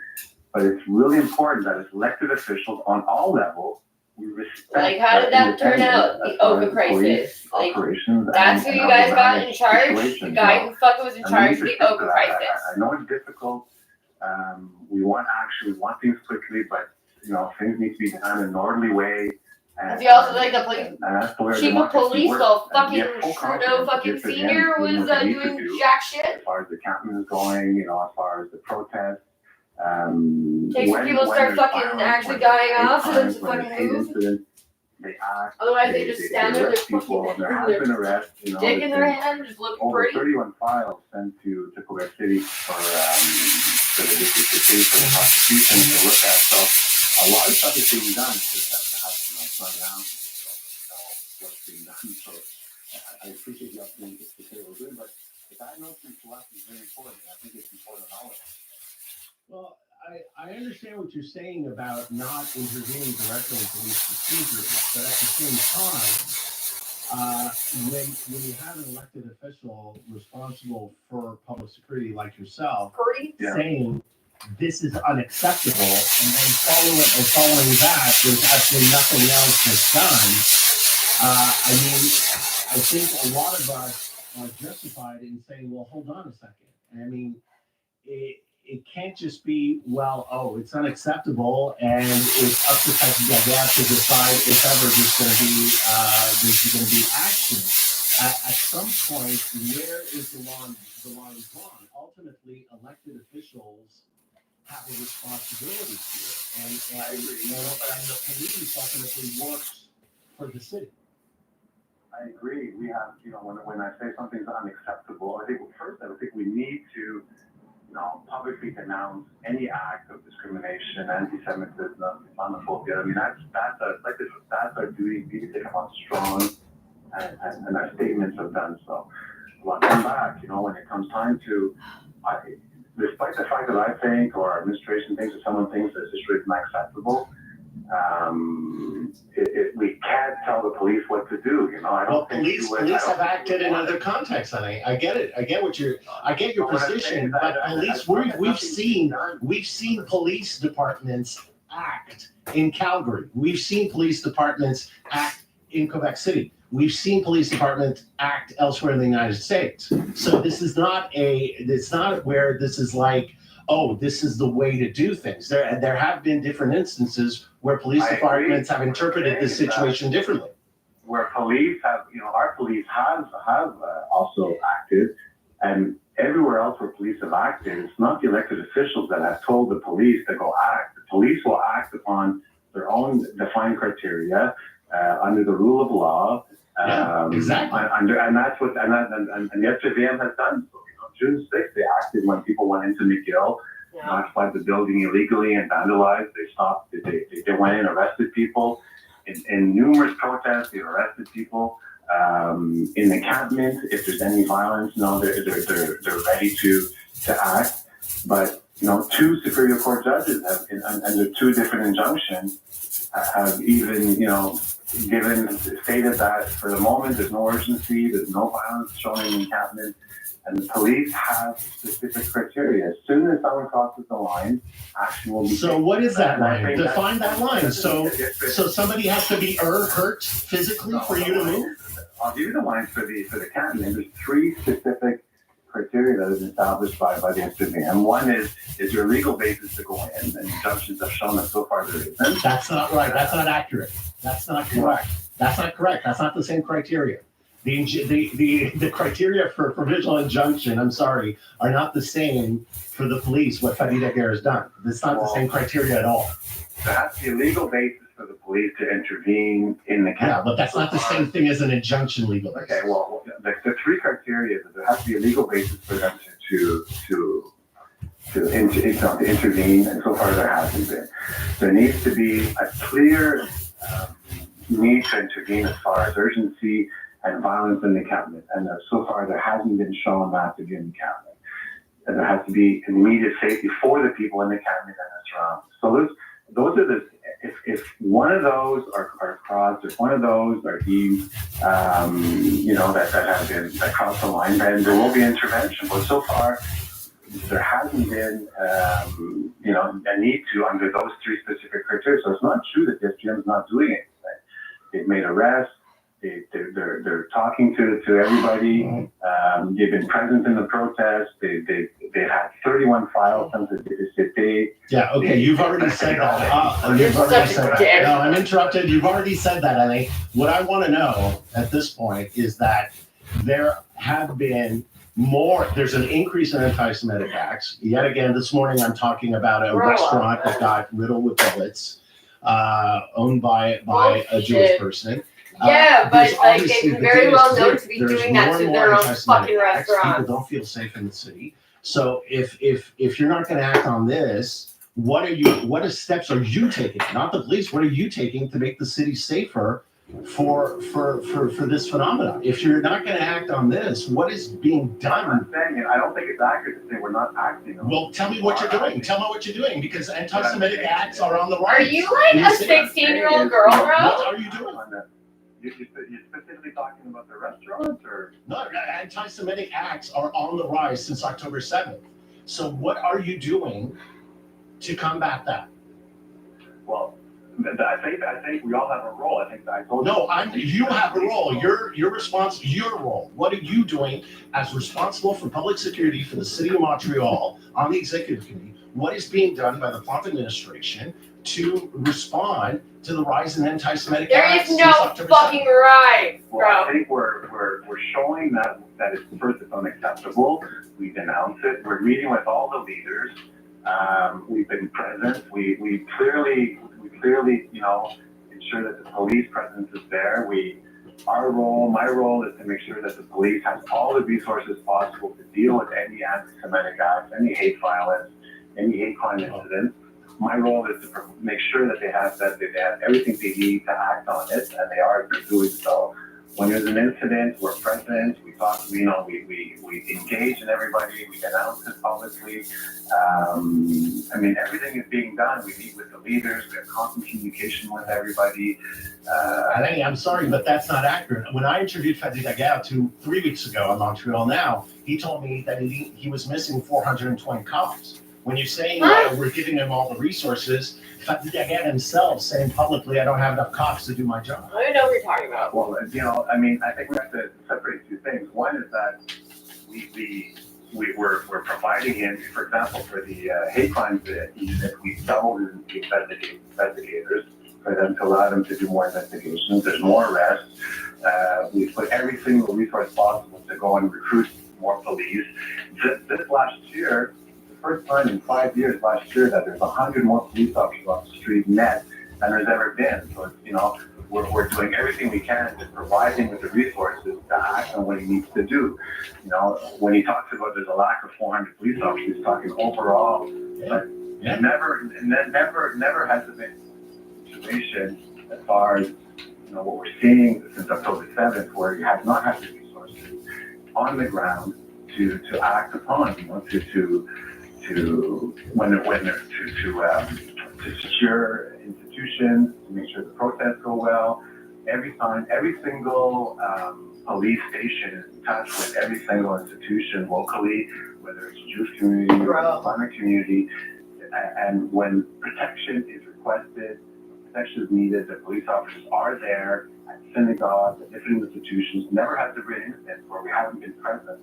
but it's really important that as elected officials on all levels, we respect. How did that turn out? The Oka crisis. That's who you guys got in charge. The guy who fucking was in charge of the Oka crisis. I know it's difficult. We want things quickly, but things need to be done in an orderly way. Is he also the chief of police while fucking Trudeau fucking senior was doing jack shit? As far as the campaign is going, as far as the protest. Takes when people start fucking actually dying off for them to fucking move. Otherwise they just stand there, they're dick in their hand, just looking pretty. 31 files sent to Quebec City for the district for the prosecution to look at. So a lot of stuff is being done. It's just that perhaps not around what's being done. So I appreciate the opportunity to say we're doing, but the diagnosis to us is very important. I think it's important on all of us. Well, I understand what you're saying about not intervening directly in police procedures, but at the same time, when you have an elected official responsible for public security like yourself, saying this is unacceptable, and then following that, there's actually nothing else that's done. I mean, I think a lot of us are justified in saying, well, hold on a second. I mean, it can't just be, well, oh, it's unacceptable, and it's up to Tatiana to decide if ever there's going to be action. At some point, where is the line drawn? Ultimately, elected officials have a responsibility here, and the police ultimately works for the city. I agree. We have, when I say something's unacceptable, I think we need to, publicly denounce any act of discrimination, anti-Semitism, Islamophobia. I mean, that's our duty. We need to come out strong, and our statements have done so. But come back, when it comes time to, despite the fact that I think, or our administration thinks, or someone thinks that this is not acceptable, we can't tell the police what to do. Police have acted in other contexts, honey. I get it. I get your position. But police, we've seen police departments act in Calgary. We've seen police departments act in Quebec City. We've seen police departments act elsewhere in the United States. So this is it's not where this is like, oh, this is the way to do things. There have been different instances where police departments have interpreted this situation differently. Where police have, our police have also acted, and everywhere else where police have acted, it's not the elected officials that have told the police to go act. The police will act upon their own defined criteria under the rule of law. Exactly. And that's what the SVM has done. So, June 6th, they acted when people went into McGill, occupied the building illegally and vandalized. They stopped. They went in, arrested people. In numerous protests, they arrested people. In the encampment, if there's any violence, they're ready to act. But two Superior Court judges have, under two different injunctions, have even stated that for the moment there's no urgency, there's no violence shown in the encampment. And the police have specific criteria. As soon as someone crosses the line, action will be taken. So what is that line? Define that line. So somebody has to be hurt physically for you to move? I'll give you the lines for the cabinet. There's three specific criteria that is established by the SVM. One is your legal basis to go in, and injunctions have shown that so far there isn't. That's not right. That's not accurate. That's not correct. That's not correct. That's not the same criteria. The criteria for provisional injunction, I'm sorry, are not the same for the police, what Farid Aguirre has done. It's not the same criteria at all. There has to be a legal basis for the police to intervene in the case. Yeah, but that's not the same thing as an injunction legal basis. Okay, well, the three criteria is that there has to be a legal basis for them to intervene, and so far there hasn't been. There needs to be a clear need to intervene as far as urgency and violence in the cabinet, and so far there hasn't been shown that to be in the cabinet. And there has to be immediate safety for the people in the cabinet and the surroundings. So those are if one of those are crossed, if one of those are deemed, that cross the line, then there will be intervention. But so far, there hasn't been, a need to under those three specific criteria. So it's not true that the SGM is not doing anything. They've made arrests. They're talking to everybody. They've been present in the protest. They had 31 files since the date. Yeah. Okay. You've already said that. You've already said that. No, I'm interrupted. You've already said that, Ellie. What I want to know at this point is that there have been there's an increase in anti-Semitic acts. Yet again, this morning I'm talking about a restaurant that got riddled with bullets, owned by a Jewish person. Yeah, but they've been very well known to be doing that to their own fucking restaurants. People don't feel safe in the city. So if you're not going to act on this, what steps are you taking? Not the police. What are you taking to make the city safer for this phenomenon? If you're not going to act on this, what is being done? I'm saying I don't think it's accurate to say we're not acting on it. Well, tell me what you're doing. Tell me what you're doing, because anti-Semitic acts are on the rise. Are you like a 16-year-old girl, bro? What are you doing? You're specifically talking about the restaurants, or? No, anti-Semitic acts are on the rise since October 7th. So what are you doing to combat that? Well, I think we all have a role. I think I told you. No, you have a role. Your role. What are you doing as responsible for public security for the city of Montreal on the executive committee? What is being done by the Plante administration to respond to the rise in anti-Semitic acts? There is no fucking rise, bro. Well, I think we're showing that it's first it's unacceptable. We denounce it. We're meeting with all the leaders. We've been present. We clearly, ensure that the police presence is there. My role is to make sure that the police have all the resources possible to deal with any anti-Semitic acts, any hate violence, any hate crime incidents. My role is to make sure that they have everything they need to act on it, and they are doing so. When there's an incident, we're present. We talk. We engage in everybody. We announce it publicly. Everything is being done. We meet with the leaders. We have constant communication with everybody. I'm sorry, but that's not accurate. When I interviewed Fadi Daguerre 3 weeks ago in Montreal Now, he told me that he was missing 420 cops. When you're saying that we're giving him all the resources, Fadi Daguerre himself saying publicly, I don't have enough cops to do my job. I don't know what you're talking about. Well, I think we have to separate two things. One is that we're providing him, for example, for the hate crimes unit, we doubled the investigators for them to allow them to do more investigations. There's more arrests. We've put every single resource possible to go and recruit more police. This last year, first time in 5 years last year that there's 100 more police officers on the street net than there's ever been. So, we're doing everything we can to provide him with the resources to act on what he needs to do. When he talks about there's a lack of 400 police officers, he's talking overall. But never has there been a situation as far as, what we're seeing since October 7th, where you have not had the resources on the ground to act upon, to secure institutions, to make sure the protests go well. Every single police station is in touch with every single institution locally, whether it's Jewish community or Islamic community. And when protection is requested, protection is needed, the police officers are there at synagogues, at different institutions. Never has there been incidents where we haven't been present,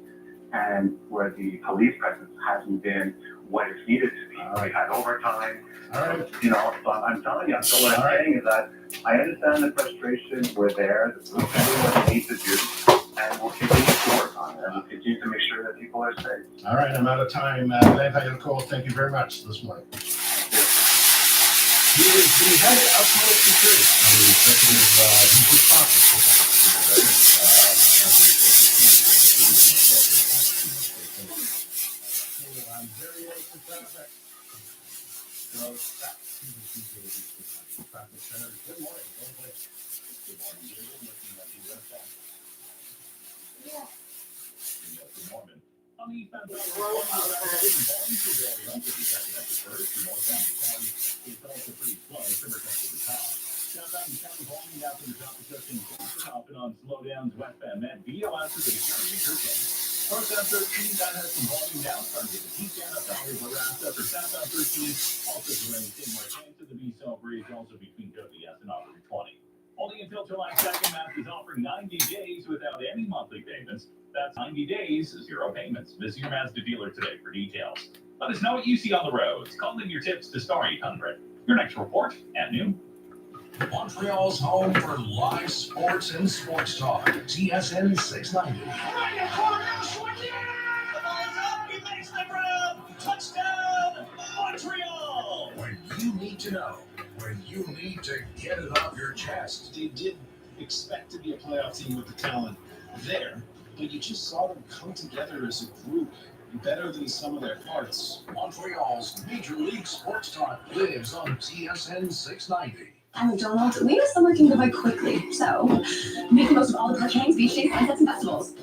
and where the police presence hasn't been what it's needed to be. We had overtime. So I'm telling you, what I'm saying is that I understand the frustration. We're there. We're doing what we need to do, and we'll continue to work on it. And we'll continue to make sure that people are safe. All right, I'm out of time. Thank you very much this morning. He is the head of public security. The executive, he's responsible for I'm very late to traffic. So that's traffic center. Good morning. Good morning. Good morning. Yeah. Good morning. On the eastbound volumes are very up to the second at the first. The northbound county is also pretty slow. Timber to the top. Southbound county volume down to the top of Justin Crawford, often on slowdowns westbound Met VOS to the county interchange. Northbound 13, that has some volume now, starting to get the peak down up boundary Verasta for southbound 13, also to running St. Martin to the B-Cell Bridge, also between Cody S and Opry 20. Only until July 2nd, Mass is offering 90 days without any monthly payments. That's 90 days, zero payments. Visit your Mazda dealer today for details. Let us know what you see on the roads. Call in your tips to Star 800. Your next report at noon. Montreal's home for live sports and sports talk. TSN 690. Touchdown, Montreal! When you need to know, when you need to get it off your chest. They did expect to be a playoff team with the talent there, but you just saw them come together as a group, better than some of their parts. Montreal's Major League Sports Talk lives on TSN 690. At McDonald's, we know summer can go by quickly, so make the most of all the hurricanes, beach days, sunsets, and festivals.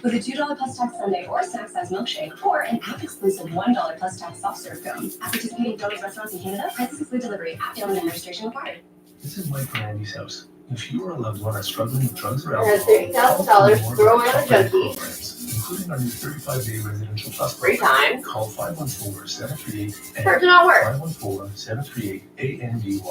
With a $2 plus tax sundae or snack size milkshake, or an app-exclusive $1 plus tax soft serve cone. At participating McDonald's restaurants in Canada, prices include delivery, app download and registration required. This is Mike from Andy's house. If you or a loved one are struggling with drugs or It alcohol, has $30,000 to throw away on a junkie. including our new 35-day residential plus Free program, time. call 514-738 For it to not work. 514-738-ANDY.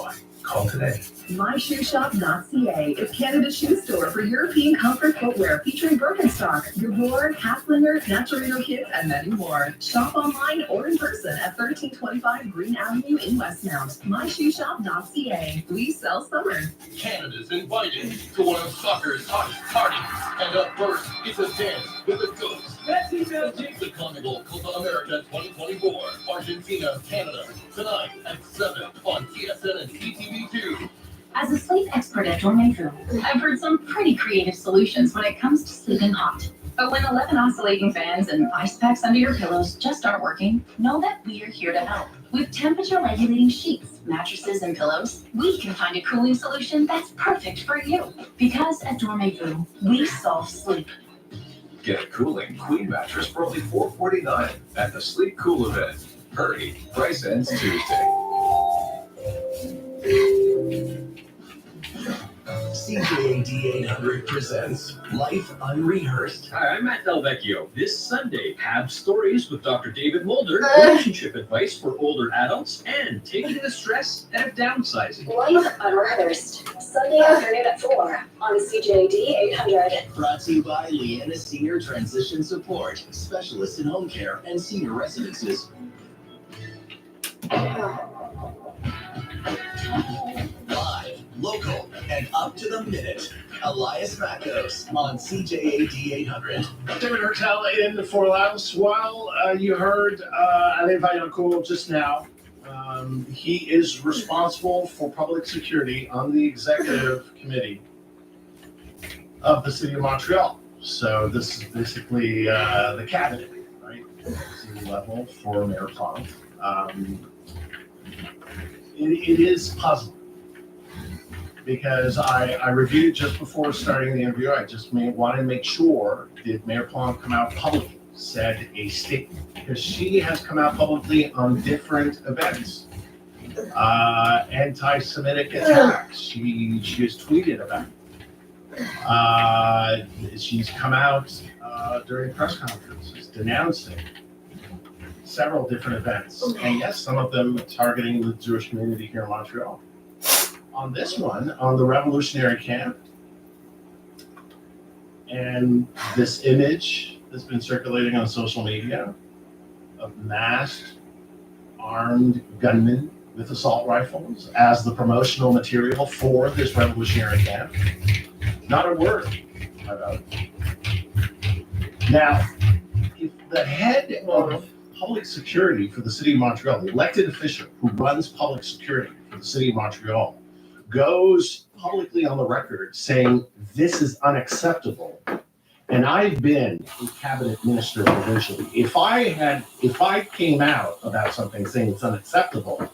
Call today. MyShoeShop.ca is Canada's shoe store for European comfort footwear featuring Birkenstock, Gabor, Hasslinger, Naturino Kids, and many more. Shop online or in person at 1325 Green Avenue in Westmount. MyShoeShop.ca. We sell summer. Canada's invited to one of soccer's hottest parties. And up first, it's a dance with the Goats. The Carnival Copa America 2024. Argentina, Canada. Tonight at 7 on TSN and CTV2. As a sleep expert at Dormez, I've heard some pretty creative solutions when it comes to sleeping hot. But when 11 oscillating fans and ice packs under your pillows just aren't working, know that we are here to help. With temperature-regulating sheets, mattresses, and pillows, we can find a cooling solution that's perfect for you. Because at Dormez, we solve sleep. Get a cooling queen mattress for only $449 at the Sleep Cool event. Hurry, price ends Tuesday. CJAD 800 presents Life Unrehearsed. Hi, I'm Matt Delvecchio. This Sunday, have stories with Dr. David Mulder, relationship advice for older adults, and taking the stress out of downsizing. Life Unrehearsed, Sunday afternoon at 4 on CJAD 800. Brought to you by Leanna Senior Transition Support, specialist in home care and senior residences. Live, local, and up to the minute. Elias Mackos on CJAD 800. David Hertel in for Laos. Well, you heard Alevio Cool just now. He is responsible for public security on the executive committee of the city of Montreal. So this is basically the cabinet, right? City level for Mayor Plante. It is puzzling because I reviewed it just before starting the interview. I just wanted to make sure that Mayor Plante come out publicly, said a statement, because she has come out publicly on different events. Anti-Semitic attacks. She has tweeted about it. She's come out during press conferences denouncing several different events. And yes, some of them targeting the Jewish community here in Montreal. On this one, on the Revolutionary Camp, and this image that's been circulating on social media of masked, armed gunmen with assault rifles as the promotional material for this Revolutionary Camp. Not a word about it. Now, if the head of public security for the city of Montreal, the elected official who runs public security for the city of Montreal, goes publicly on the record saying this is unacceptable, and I've been a cabinet minister provincially. If I came out about something saying it's unacceptable,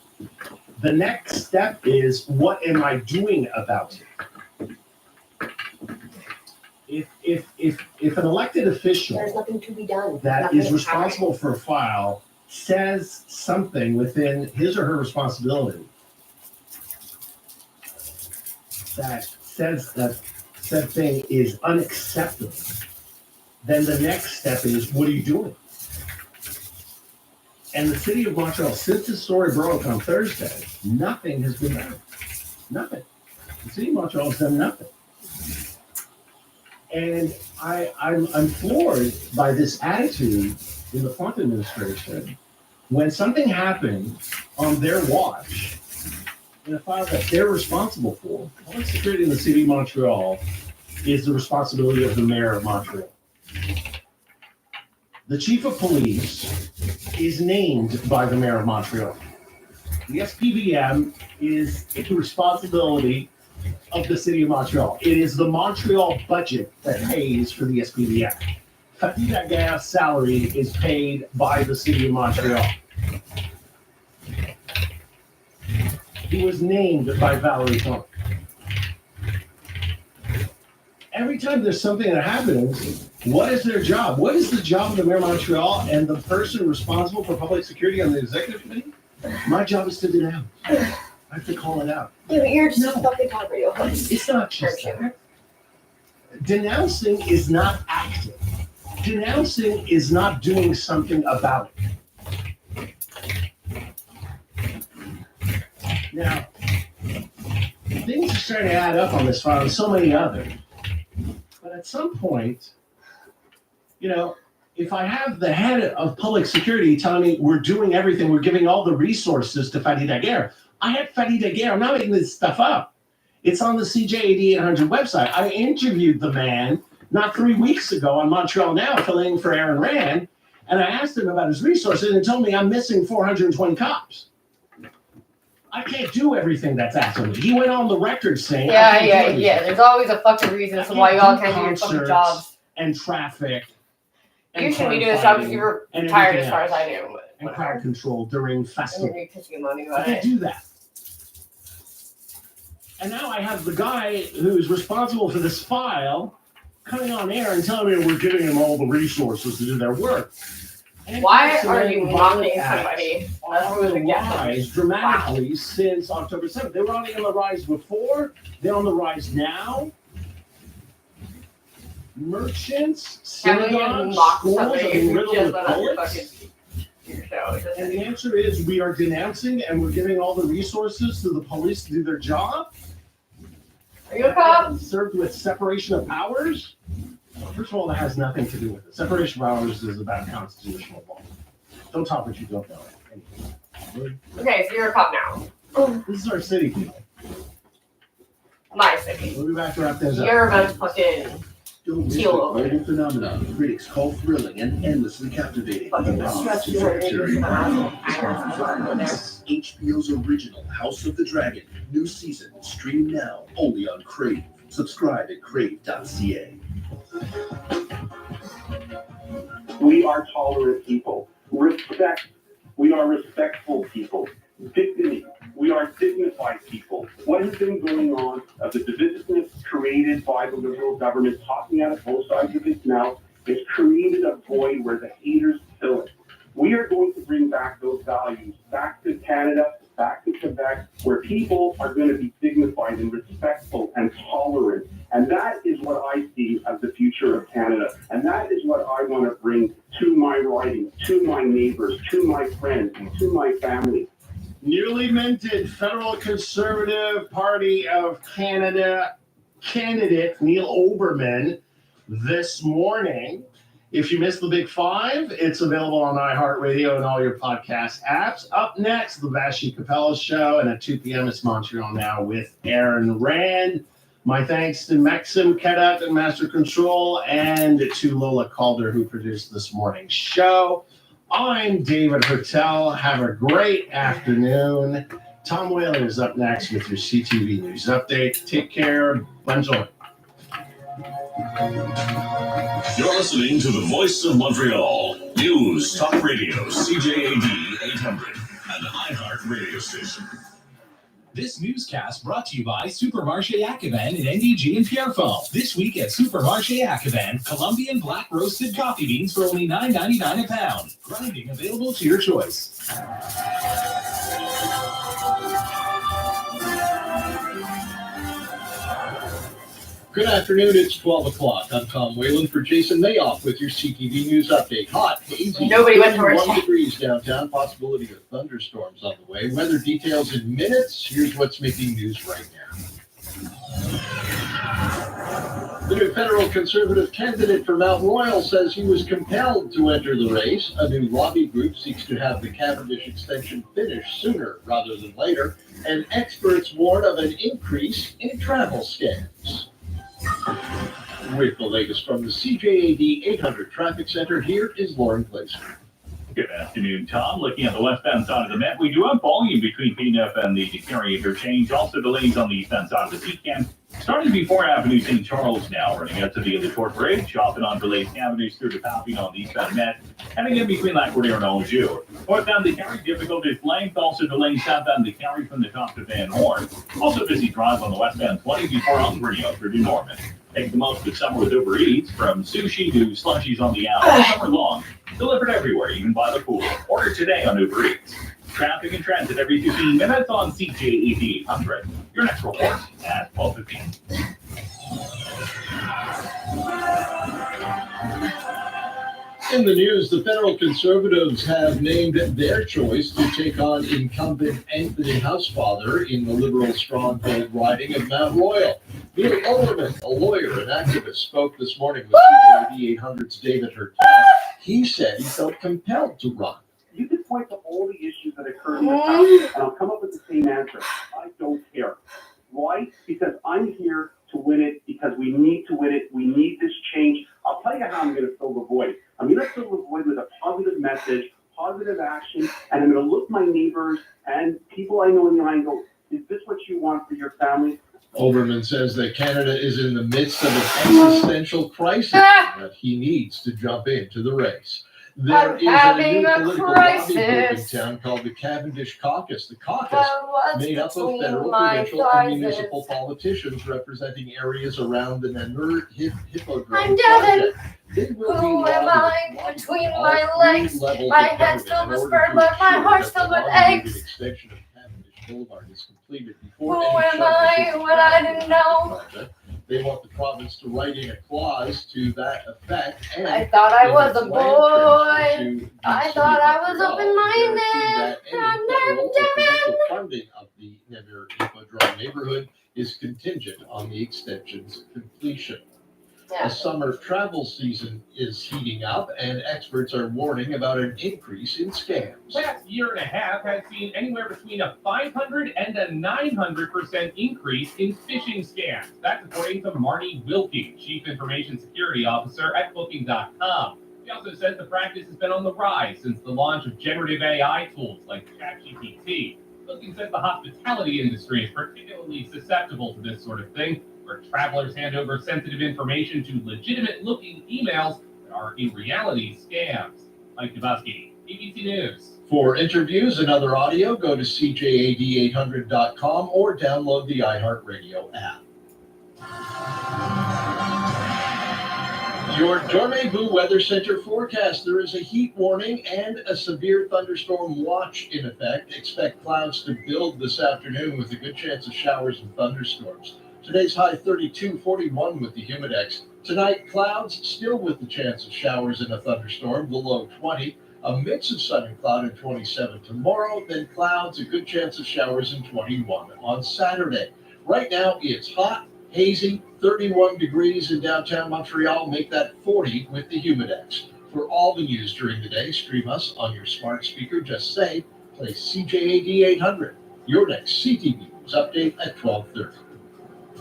the next step is, what am I doing about it? If an elected official There's nothing to be done. that Nothing is responsible for a file says something within his or her responsibility that says that said thing is unacceptable, then the next step is, what are you doing? And the city of Montreal, since this story broke on Thursday, nothing has been done. Nothing. The city of Montreal has done nothing. And I'm floored by this attitude in the Plante administration. When something happens on their watch, in a file that they're responsible for, public security in the city of Montreal is the responsibility of the mayor of Montreal. The chief of police is named by the mayor of Montreal. The SPVM is a responsibility of the city of Montreal. It is the Montreal budget that pays for the SPVM. Fatih Daguerre's salary is paid by the city of Montreal. He was named by Valerie Plante. Every time there's something that happens, what is their job? What is the job of the mayor of Montreal and the person responsible for public security on the executive committee? My job is to denounce. My have to call it out. Yeah, but you're just fucking talk radio. It's not just that. Denouncing is not acting. Denouncing is not doing something about it. Now, things are starting to add up on this file and so many others. But at some point, if I have the head of public security telling me we're doing everything, we're giving all the resources to Farid Daguerre, I had Farid Daguerre. I'm not making this stuff up. It's on the CJ8800 website. I interviewed the man not 3 weeks ago on Montreal Now, filling in for Aaron Rand, and I asked him about his resources, and he told me I'm missing 420 cops. I can't do everything that's asked of me. He went on the record saying, Yeah. There's always a fucking reason as to why y'all can't do your fucking jobs. And traffic. You shouldn't be doing this job because you were tired as far as I knew. And crowd control during festivals. I can't do that. And now I have the guy who's responsible for this file coming on air and telling me we're giving them all the resources to do their work. And why are you mocking somebody? Rise dramatically since October 7th. They were on the rise before. They're on the rise now. Merchants, synagogues, schools are being riddled with bullets. And the answer is we are denouncing and we're giving all the resources to the police to do their job. Are you a cop? Served with separation of powers. First of all, that has nothing to do with it. Separation of powers is about constitutional law. Don't talk what you don't know. Okay, so you're a cop now. This is our city, people. My city. We'll be back to wrap things up. You're about to fucking teal over. Global phenomenon critics call thrilling and endlessly captivating. HBO's original House of the Dragon. New season stream now only on Crave. Subscribe at crave.ca. We are tolerant people. Respect. We are respectful people. Dignity. We are dignified people. What has been going on of the divisiveness created by the Liberal government talking out of both sides of its mouth has created a void where the haters fill it. We are going to bring back those values back to Canada, back to Quebec, where people are going to be dignified and respectful and tolerant. And that is what I see as the future of Canada. And that is what I want to bring to my riding, to my neighbors, to my friends, and to my family. Newly minted Federal Conservative Party of Canada candidate Neil Oberman this morning. If you missed the Big Five, it's available on iHeartRadio and all your podcast apps. Up next, the Vashi Capella Show, and at 2 p.m. it's Montreal Now with Aaron Rand. My thanks to Maxim Kedat and Master Control, and to Lola Calder, who produced this morning's show. I'm David Hertel. Have a great afternoon. Tom Whaler is up next with your CTV News Update. Take care. Bonjour. You're listening to the Voice of Montreal. News Talk Radio, CJAD 800, an iHeart radio station. This newscast brought to you by Supermarché Ackevan in NDG and Pierrefonds. This week at Supermarché Ackevan, Colombian black roasted coffee beans for only $9.99 a pound. Grinding available to your choice. Good afternoon, it's 12 o'clock. I'm Tom Whalen for Jason Mayoff with your CTV News Update. Hot, hazy, Nobody went to our 1 degrees downtown, possibility of thunderstorms on the way. Weather details in minutes. Here's what's making news right now. The new federal conservative candidate for Mount Royal says he was compelled to enter the race. A new lobby group seeks to have the Cavendish extension finished sooner rather than later, and experts warn of an increase in travel scams. With the latest from the CJAD 800 Traffic Center, here is Lauren Glaser. Good afternoon, Tom. Looking at the westbound side of the map, we do have volume between P&F and the DeCarry interchange. Also delays on the eastbound side of the Pecan. Starting before Avenue St. Charles now, running out to the Elitour Bridge, off and on delays Cavendish through to Papillon on the eastbound Met, and again between Lac-Courtier and Anjou. Northbound DeCarry, difficulties length, also delaying southbound DeCarry from the top to Van Horn. Also busy drive on the westbound 20 before Hungary through to Norman. Take the most of summer with Uber Eats, from sushi to slushies on the hour, summer long. Delivered everywhere, even by the pool. Order today on Uber Eats. traffic and transit every 15 minutes on CJAD 800. Your next report at 12:15. In the news, the federal conservatives have named their choice to take on incumbent Anthony Housefather in the liberal stronghold riding of Mount Royal. Neil Overman, a lawyer and activist, spoke this morning with CJAD 800's David Hertel. He said he felt compelled to run. You can point to all the issues that occur in the town, and I'll come up with the same answer. I don't care. Why? Because I'm here to win it, because we need to win it. We need this change. I'll tell you how I'm going to fill the void. I'm going to fill the void with a positive message, positive action, and I'm going to look my neighbors and people I know in the eye and go, is this what you want for your family? Overman says that Canada is in the midst of an existential crisis and that he needs to jump into the race. There is a new political lobby group in town called the Cavendish Caucus. The caucus, made up of federal, provincial, and municipal politicians representing areas around the Namur Hippodrome project. They will be Who am lobbying I between all my three legs? levels My of head's government filled with in order sperm, to but my ensure heart's that filled the with long-awaited eggs. extension of Cavendish Boulevard is completed Who before any am I when I didn't know? project. They want the province to write in a clause to that effect. And I thought I in was its a land transfer boy. to I the thought city I of was Montreal, open-minded. guarantee that any federal or provincial funding of the Namur Hippodrome neighborhood is contingent on the extension's completion. A summer travel season is heating up, and experts are warning about an increase in scams. Last year and a half has seen anywhere between a 500 and a 900% increase in phishing scams. That's according to Marty Wilkie, Chief Information Security Officer at Booking.com. He also says the practice has been on the rise since the launch of generative AI tools like ChatGPT. Wilkie says the hospitality industry is particularly susceptible to this sort of thing, where travelers hand over sensitive information to legitimate-looking emails that are in reality scams. Mike Dubowski, ABC News. For interviews and other audio, go to CJAD800.com or download the iHeartRadio app. Your Dormez-vous Weather Center forecast. There is a heat warning and a severe thunderstorm watch in effect. Expect clouds to build this afternoon with a good chance of showers and thunderstorms. Today's high 32, 41 with the humidex. Tonight, clouds still with the chance of showers and a thunderstorm, the low 20. A mix of sun and cloud at 27 tomorrow, then clouds, a good chance of showers and 21 on Saturday. Right now, it's hot, hazy, 31 degrees in downtown Montreal. Make that 40 with the humidex. For all the news during the day, stream us on your smart speaker. Just say, play CJAD 800. Your next CTV News update at 12:30.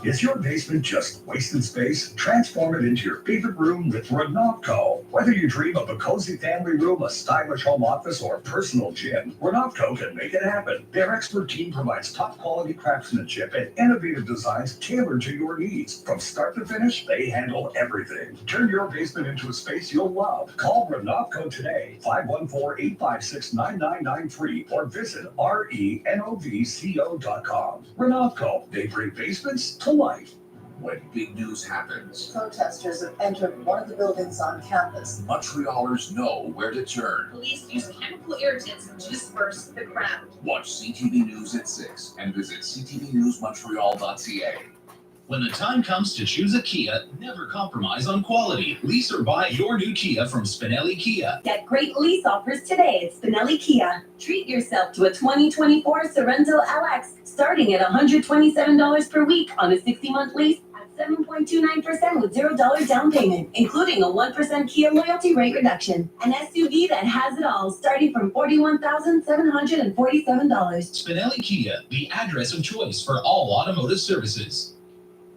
Is your basement just wasted space? Transform it into your favorite room with Renovco. Whether you dream of a cozy family room, a stylish home office, or personal gym, Renovco can make it happen. Their expert team provides top quality craftsmanship and innovative designs tailored to your needs. From start to finish, they handle everything. Turn your basement into a space you'll love. Call Renovco today, 514-856-9993, or visit renovco.com. Renovco, they bring basements to life. When big news happens, Protesters have entered one of the buildings on campus. Montrealers know where to turn. Police use chemical irritants to disperse the crowd. Watch CTV News at 6 and visit ctvnewsmontreal.ca. When the time comes to choose a Kia, never compromise on quality. Lease or buy your new Kia from Spinelli Kia. Get great lease offers today at Spinelli Kia. Treat yourself to a 2024 Sorento LX starting at $127 per week on a 60-month lease at 7.29% with $0 down payment, including a 1% Kia loyalty rate reduction. An SUV that has it all, starting from $41,747. Spinelli Kia, the address of choice for all automotive services.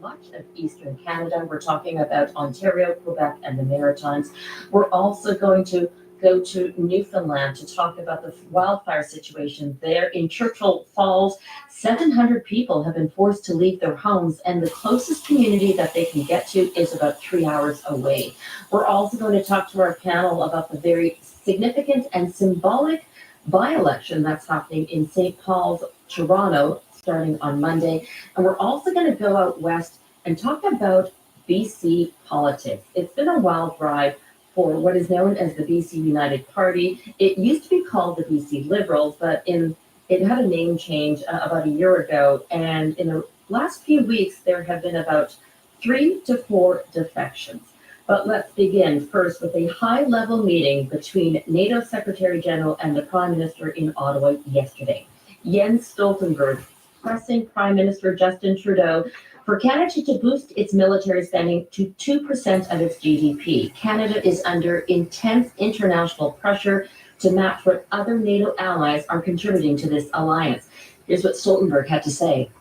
Much of Eastern Canada. We're talking about Ontario, Quebec, and the Maritimes. We're also going to go to Newfoundland to talk about the wildfire situation there in Churchill Falls. 700 people have been forced to leave their homes, and the closest community that they can get to is about 3 hours away. We're also going to talk to our panel about the very significant and symbolic by-election that's happening in St. Paul's, Toronto, starting on Monday. And we're also going to go out west and talk about BC politics. It's been a wild ride for for what is known as the BC United Party. It used to be called the BC Liberals, but it had a name change about a year ago. And in the last few weeks, there have been about 3 to 4 defections. But let's begin first with a high-level meeting between NATO Secretary General and the Prime Minister in Ottawa yesterday. Jens Stoltenberg pressing Prime Minister Justin Trudeau for Canada to boost its military spending to 2% of its GDP. Canada is under intense international pressure to match what other NATO allies are contributing to this alliance. Here's what Stoltenberg had to say.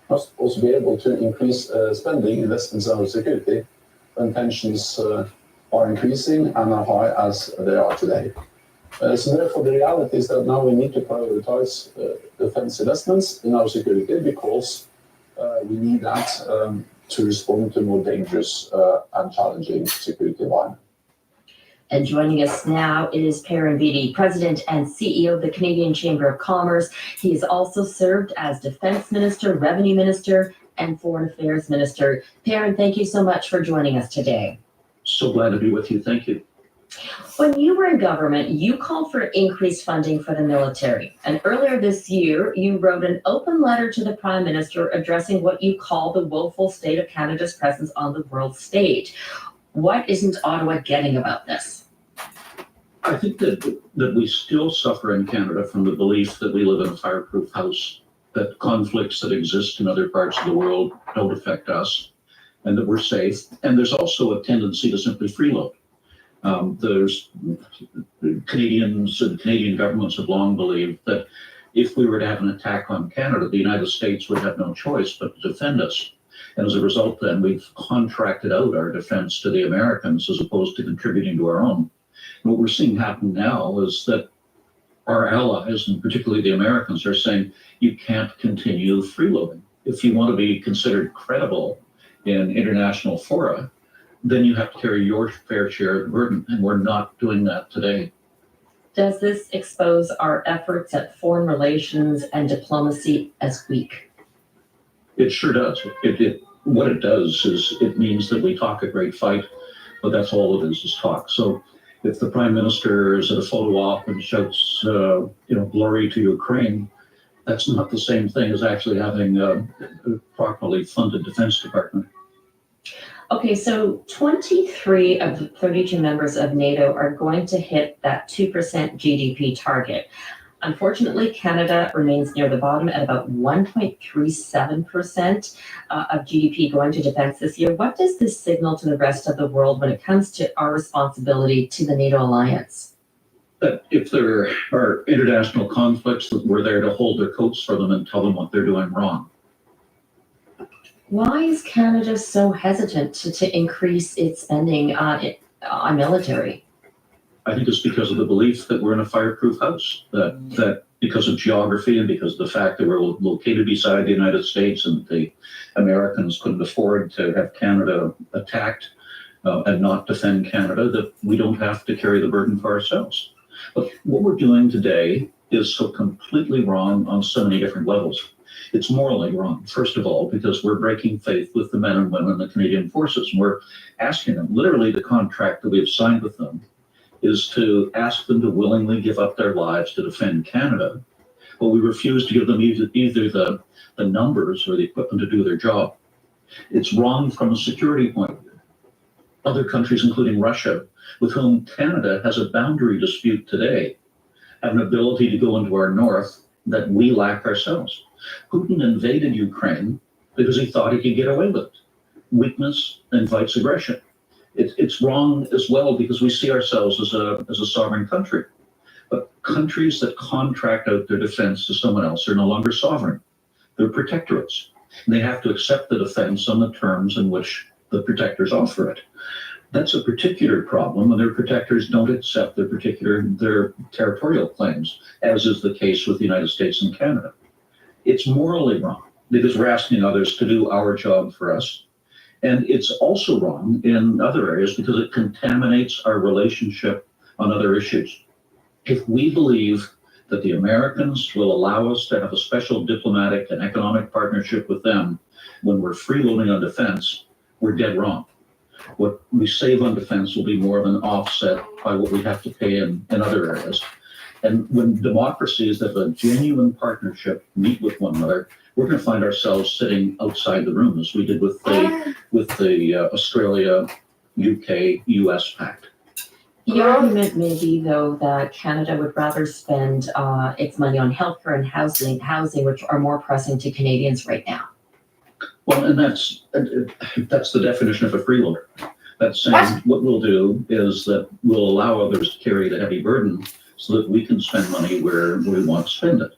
Must also be able to increase spending investments in our security when tensions are increasing and are high as they are today. So therefore the reality is that now we need to prioritize defense investments in our security because we need that to respond to more dangerous and challenging security environment. And joining us now is Perrin Beatty, President and CEO of the Canadian Chamber of Commerce. He has also served as Defense Minister, Revenue Minister, and Foreign Affairs Minister. Perrin, thank you so much for joining us today. So glad to be with you. Thank you. When you were in government, you called for increased funding for the military. And earlier this year, you wrote an open letter to the Prime Minister addressing what you call the woeful state of Canada's presence on the world stage. What isn't Ottawa getting about this? I think that we still suffer in Canada from the belief that we live in a fireproof house, that conflicts that exist in other parts of the world don't affect us, and that we're safe. And there's also a tendency to simply freeload. There's Canadians and Canadian governments have long believed that if we were to have an attack on Canada, the United States would have no choice but to defend us. And as a result, then we've contracted out our defense to the Americans as opposed to contributing to our own. And what we're seeing happen now is that our allies, and particularly the Americans, are saying you can't continue freeloading. If you want to be considered credible in international fora, then you have to carry your fair share of the burden, and we're not doing that today. Does this expose our efforts at foreign relations and diplomacy as weak? It sure does. What it does is it means that we talk a great fight, but that's all it is talk. So if the Prime Minister is at a photo op and shouts, glory to Ukraine, that's not the same thing as actually having a properly funded defense department. Okay, so 23 of the 32 members of NATO are going to hit that 2% GDP target. Unfortunately, Canada remains near the bottom at about 1.37% of GDP going to defense this year. What does this signal to the rest of the world when it comes to our responsibility to the NATO alliance? That if there are international conflicts, that we're there to hold their coats for them and tell them what they're doing wrong. Why is Canada so hesitant to increase its spending on military? I think it's because of the belief that we're in a fireproof house, that because of geography and because of the fact that we're located beside the United States and the Americans couldn't afford to have Canada attacked and not defend Canada, that we don't have to carry the burden for ourselves. But what we're doing today is so completely wrong on so many different levels. It's morally wrong, first of all, because we're breaking faith with the men and women in the Canadian Forces. And we're asking them, literally the contract that we've signed with them is to ask them to willingly give up their lives to defend Canada, but we refuse to give them either the numbers or the equipment to do their job. It's wrong from a security point of view. Other countries, including Russia, with whom Canada has a boundary dispute today, have an ability to go into our north that we lack ourselves. Putin invaded Ukraine because he thought he could get away with it. Weakness invites aggression. It's wrong as well because we see ourselves as a sovereign country. But countries that contract out their defense to someone else are no longer sovereign. They're protectorates. And they have to accept the defense on the terms in which the protectors offer it. That's a particular problem when their protectors don't accept their territorial claims, as is the case with the United States and Canada. It's morally wrong because we're asking others to do our job for us. And it's also wrong in other areas because it contaminates our relationship on other issues. If we believe that the Americans will allow us to have a special diplomatic and economic partnership with them when we're freeloading on defense, we're dead wrong. what we save on defense will be more than offset by what we have to pay in other areas. And when democracies that have a genuine partnership meet with one another, we're going to find ourselves sitting outside the room, as we did with the Australia, UK, US pact. The argument may be, though, that Canada would rather spend its money on healthcare and housing, which are more pressing to Canadians right now. Well, and that's the definition of a freeloader. That's saying what we'll do is that we'll allow others to carry the heavy burden so that we can spend money where we want to spend it.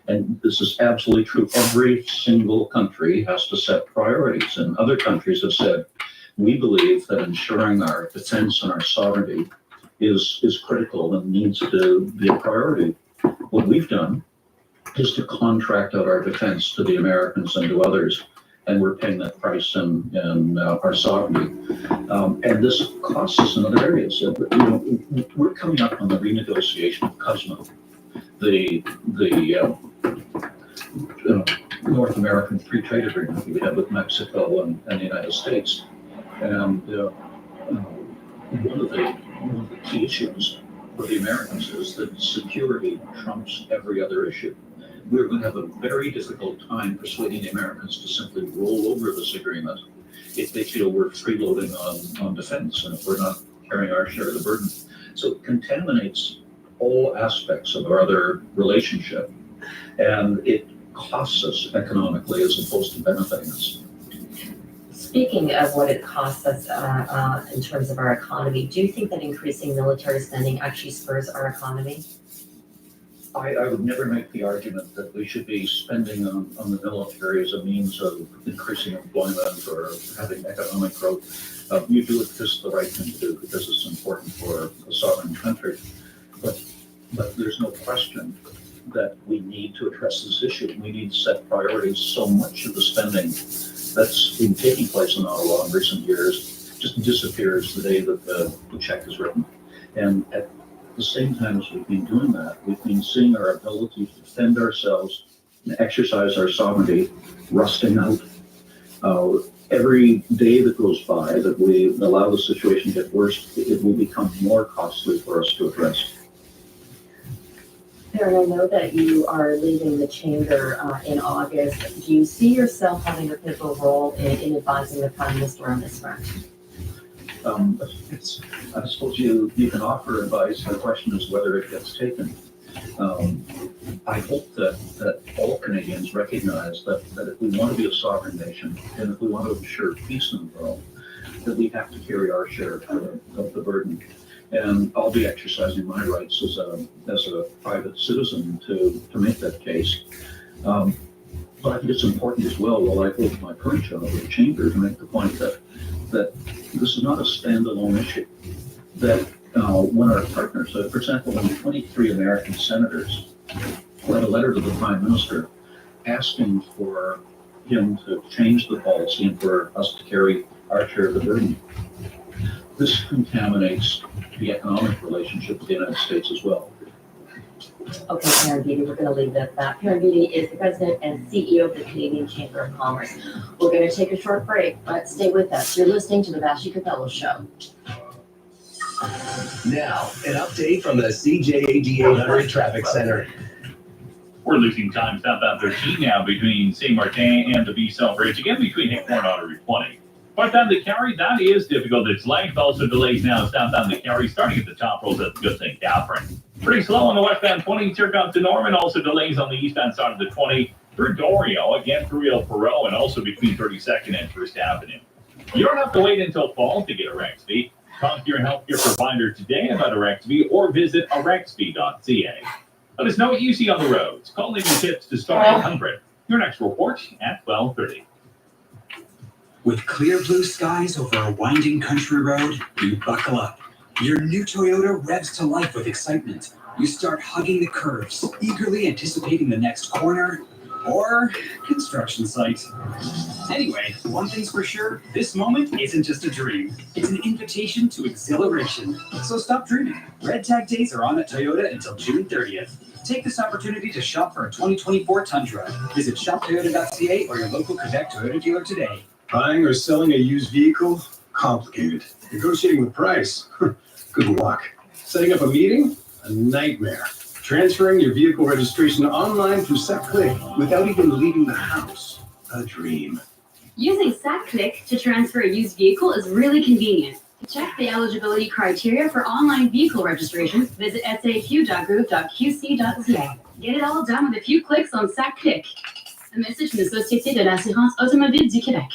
And this is absolutely true. Every single country has to set priorities, and other countries have said, we believe that ensuring our defense and our sovereignty is critical and needs to be a priority. What we've done is to contract out our defense to the Americans and to others, and we're paying that price in our sovereignty. And this costs us in other areas. We're coming up on the renegotiation of CUSMA, the North American Free Trade Agreement that we have with Mexico and the United States. And one of the key issues for the Americans is that security trumps every other issue. We're going to have a very difficult time persuading the Americans to simply roll over this agreement if they feel we're freeloading on defense and if we're not carrying our share of the burden. So it contaminates all aspects of our other relationship, and it costs us economically as opposed to benefiting us. Speaking of what it costs us in terms of our economy, do you think that increasing military spending actually spurs our economy? I would never make the argument that we should be spending on the military as a means of increasing employment or having economic growth. You do it because it's the right thing to do, because it's important for a sovereign country. But there's no question that we need to address this issue. We need to set priorities. So much of the spending that's been taking place in Ottawa in recent years just disappears the day that the check is written. And at the same time as we've been doing that, we've been seeing our ability to defend ourselves and exercise our sovereignty rusting out. Every day that goes by that we allow the situation to get worse, it will become more costly for us to address. Perrin, I know that you are leaving the chamber in August. Do you see yourself having a pivotal role in advising the Prime Minister on this front? I suppose you can offer advice. The question is whether it gets taken. I hope that all Canadians recognize that if we want to be a sovereign nation and if we want to ensure peace in the world, that we have to carry our share of the burden. And I'll be exercising my rights as a private citizen to make that case. But I think it's important as well, while I hold my current job in the chamber, to make the point that this is not a standalone issue. That when our partners, for example, when 23 American senators wrote a letter to the Prime Minister asking for him to change the policy and for us to carry our share of the burden, this contaminates the economic relationship with the United States as well. Okay, Perrin Beatty, we're going to leave it at that. Perrin Beatty is the President and CEO of the Canadian Chamber of Commerce. We're going to take a short break, but stay with us. You're listening to The Vassy Capello Show. Now, an update from the CJAD 800 Traffic Center. We're losing time southbound 13 now between St. Martin and the B-Cell Bridge, again between Hickmore and Artery 20. Northbound the Carry, that is difficult. It's length, also delays now southbound the Carry, starting at the top rolls at the Good St. Catherine. Pretty slow on the westbound 20, Tyrcott to Norman, also delays on the eastbound side of the 20 through Dorio, again through El Perot, and also between 32nd and 1st Avenue. You don't have to wait until fall to get a RexV. Talk to your healthcare provider today about a RexV or visit arexv.ca. Let us know what you see on the roads. Call in your tips to star 800. Your next report at 12:30. With clear blue skies over a winding country road, you buckle up. Your new Toyota revs to life with excitement. You start hugging the curves, eagerly anticipating the next corner or construction site. Anyway, one thing's for sure, this moment isn't just a dream. It's an invitation to exhilaration. So stop dreaming. Red Tag Days are on at Toyota until June 30th. Take this opportunity to shop for a 2024 Tundra. Visit shoptoyota.ca or your local Quebec Toyota dealer today. Buying or selling a used vehicle? complicated. Negotiating the price, good luck. Setting up a meeting, a nightmare. Transferring your vehicle registration online through SetClick without even leaving the house, a dream. Using SatClick to transfer a used vehicle is really convenient. To check the eligibility criteria for online vehicle registrations, visit saq.gouv.qc.ca. Get it all done with a few clicks on SatClick. A message from the Société de l'Assurance Automobile du Québec.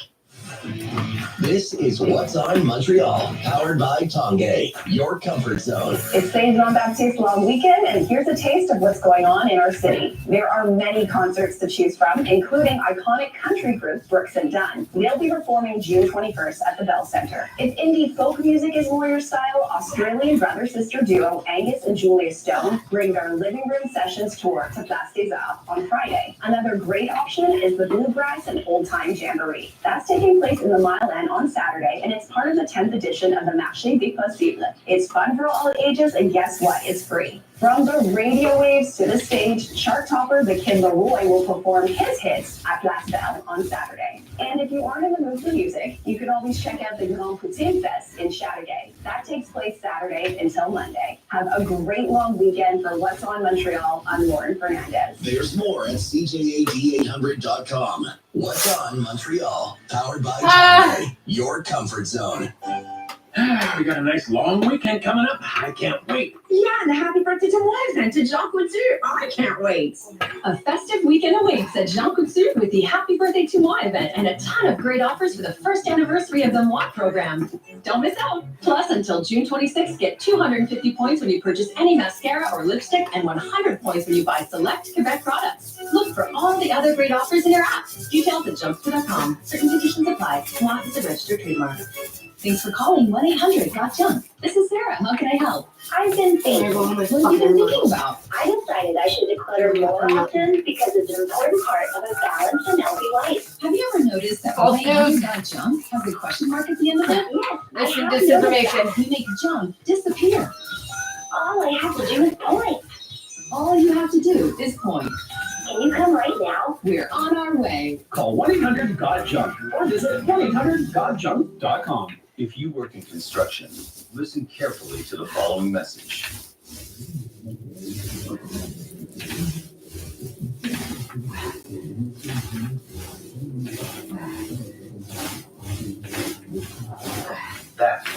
This is What's on Montreal, powered by Tongay, your comfort zone. It's St. Jean-Baptiste long weekend, and here's a taste of what's going on in our city. There are many concerts to choose from, including iconic country group Brooks and Dunn. They'll be performing June 21st at the Bell Centre. If indie folk music is more your style, Australian brother-sister duo Angus and Julia Stone bring their living room sessions tour to Place des Arts on Friday. Another great option is the Bluegrass and Old Time Jamboree. That's taking place in the Mile End on Saturday, and it's part of the 10th edition of the Marché des Possibles. It's fun for all ages, and guess what? It's free. From the radio waves to the stage, chart topper The Kid Leroy will perform his hits at Place Belle on Saturday. And if you aren't in the mood for music, you can always check out the Grand Poutine Fest in Chateauguay. That takes place Saturday until Monday. Have a great long weekend for What's on Montreal. I'm Lauren Fernandez. There's more at CJAD800.com. What's on Montreal, powered by Tongay, your comfort zone. We got a nice long weekend coming up. I can't wait. Yeah, and a happy birthday to moi event to Jean Couture. I can't wait. A festive weekend awaits at Jean Couture with the Happy Birthday to Moi event and a ton of great offers for the first anniversary of the Moi program. Don't miss out. Plus, until June 26th, get 250 points when you purchase any mascara or lipstick and 100 points when you buy select Quebec products. Look for all the other great offers in your app. Details at junkfood.com. Certain conditions apply. Moi is a registered trademark. Thanks for calling 1-800-GOT-JUNK. This is Sarah. How can I help? I've been thinking. What have you been thinking about? I decided I should declutter more often because it's an important part of a balanced and healthy life. Have you ever noticed that 1-800-GOT-JUNK has a question mark at the end of it? Yes, This I have disinformation. noticed We make junk disappear. that. All I have to do is point. All you have to do is point. Can you come right now? We're on our way. Call 1-800-GOT-JUNK or visit 1-800-GOT-JUNK.com. If you work in construction, listen carefully to the following message. That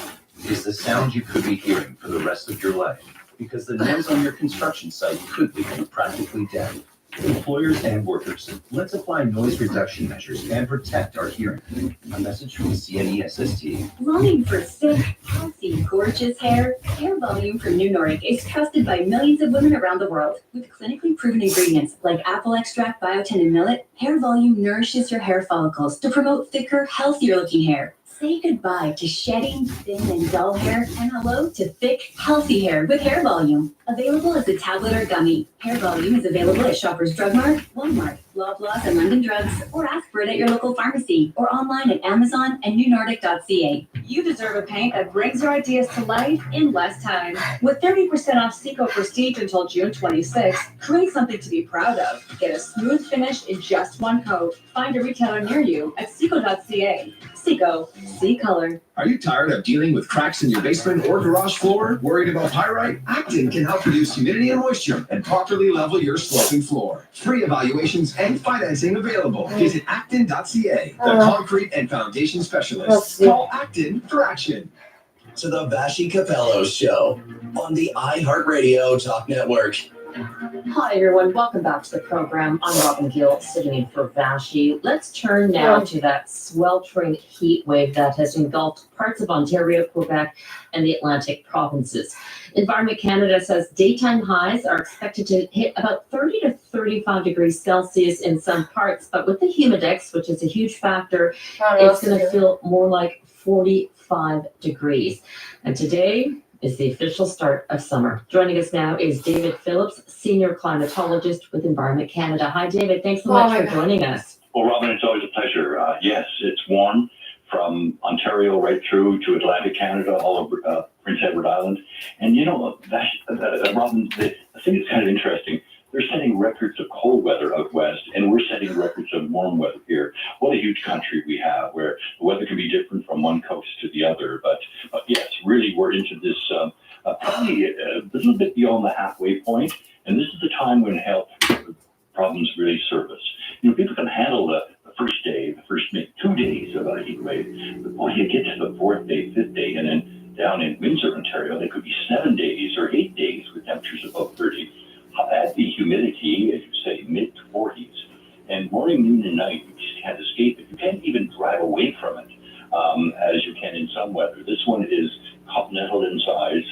is the sound you could be hearing for the rest of your life, because the noise on your construction site could become practically dead. Employers and workers, let's apply noise reduction measures and protect our hearing. A message from CNESST. Longing for thick, healthy, gorgeous hair? Hair Volume from New Nordic is trusted by millions of women around the world. With clinically proven ingredients like apple extract, biotin, and millet, Hair Volume nourishes your hair follicles to promote thicker, healthier looking hair. Say goodbye to shedding, thin, and dull hair, and hello to thick, healthy hair with Hair Volume. Available as a tablet or gummy. Hair Volume is available at Shoppers Drug Mart, Walmart, Loblaws, and London Drugs, or ask for it at your local pharmacy, or online at Amazon and newnordic.ca. You deserve a paint that brings your ideas to life in less time. With 30% off Seco Prestige until June 26th, create something to be proud of. Get a smooth finish in just one coat. Find a retailer near you at seco.ca. Seco, see color. Are you tired of dealing with cracks in your basement or garage floor? Worried about pyrite? Acton can help reduce humidity and moisture and properly level your sloping floor. Free evaluations and financing available. Visit acton.ca, the concrete and foundation specialist. Call Acton for action. To the Vashi Capello Show on the iHeartRadio Talk Network. Hi, everyone. Welcome back to the program. I'm Robin Gill, sitting in for Vashi. Let's turn now to that sweltering heat wave that has engulfed parts of Ontario, Quebec, and the Atlantic provinces. Environment Canada says daytime highs are expected to hit about 30 to 35 degrees Celsius in some parts, but with the humidex, which is a huge factor, it's going to feel more like 45 degrees. And today is the official start of summer. Joining us now is David Phillips, Senior Climatologist with Environment Canada. Hi, David. Thanks so much for joining us. Well, Robin, it's always a pleasure. Yes, it's warm from Ontario right through to Atlantic Canada, all over Prince Edward Island. And you know, Robin, the thing that's kind of interesting, they're setting records of cold weather out west, and we're setting records of warm weather here. what a huge country we have, where the weather can be different from one coast to the other. But yes, really, we're into this probably a little bit beyond the halfway point, and this is the time when health problems really surface. People can handle the first day, the first maybe 2 days of a heat wave, but boy, you get to the fourth day, fifth day, and then down in Windsor, Ontario, they could be 7 days or 8 days with temperatures above 30. Add the humidity, as you say, mid-40s, and morning, noon, and night, you just can't escape it. You can't even drive away from it, as you can in some weather. This one is continental in size,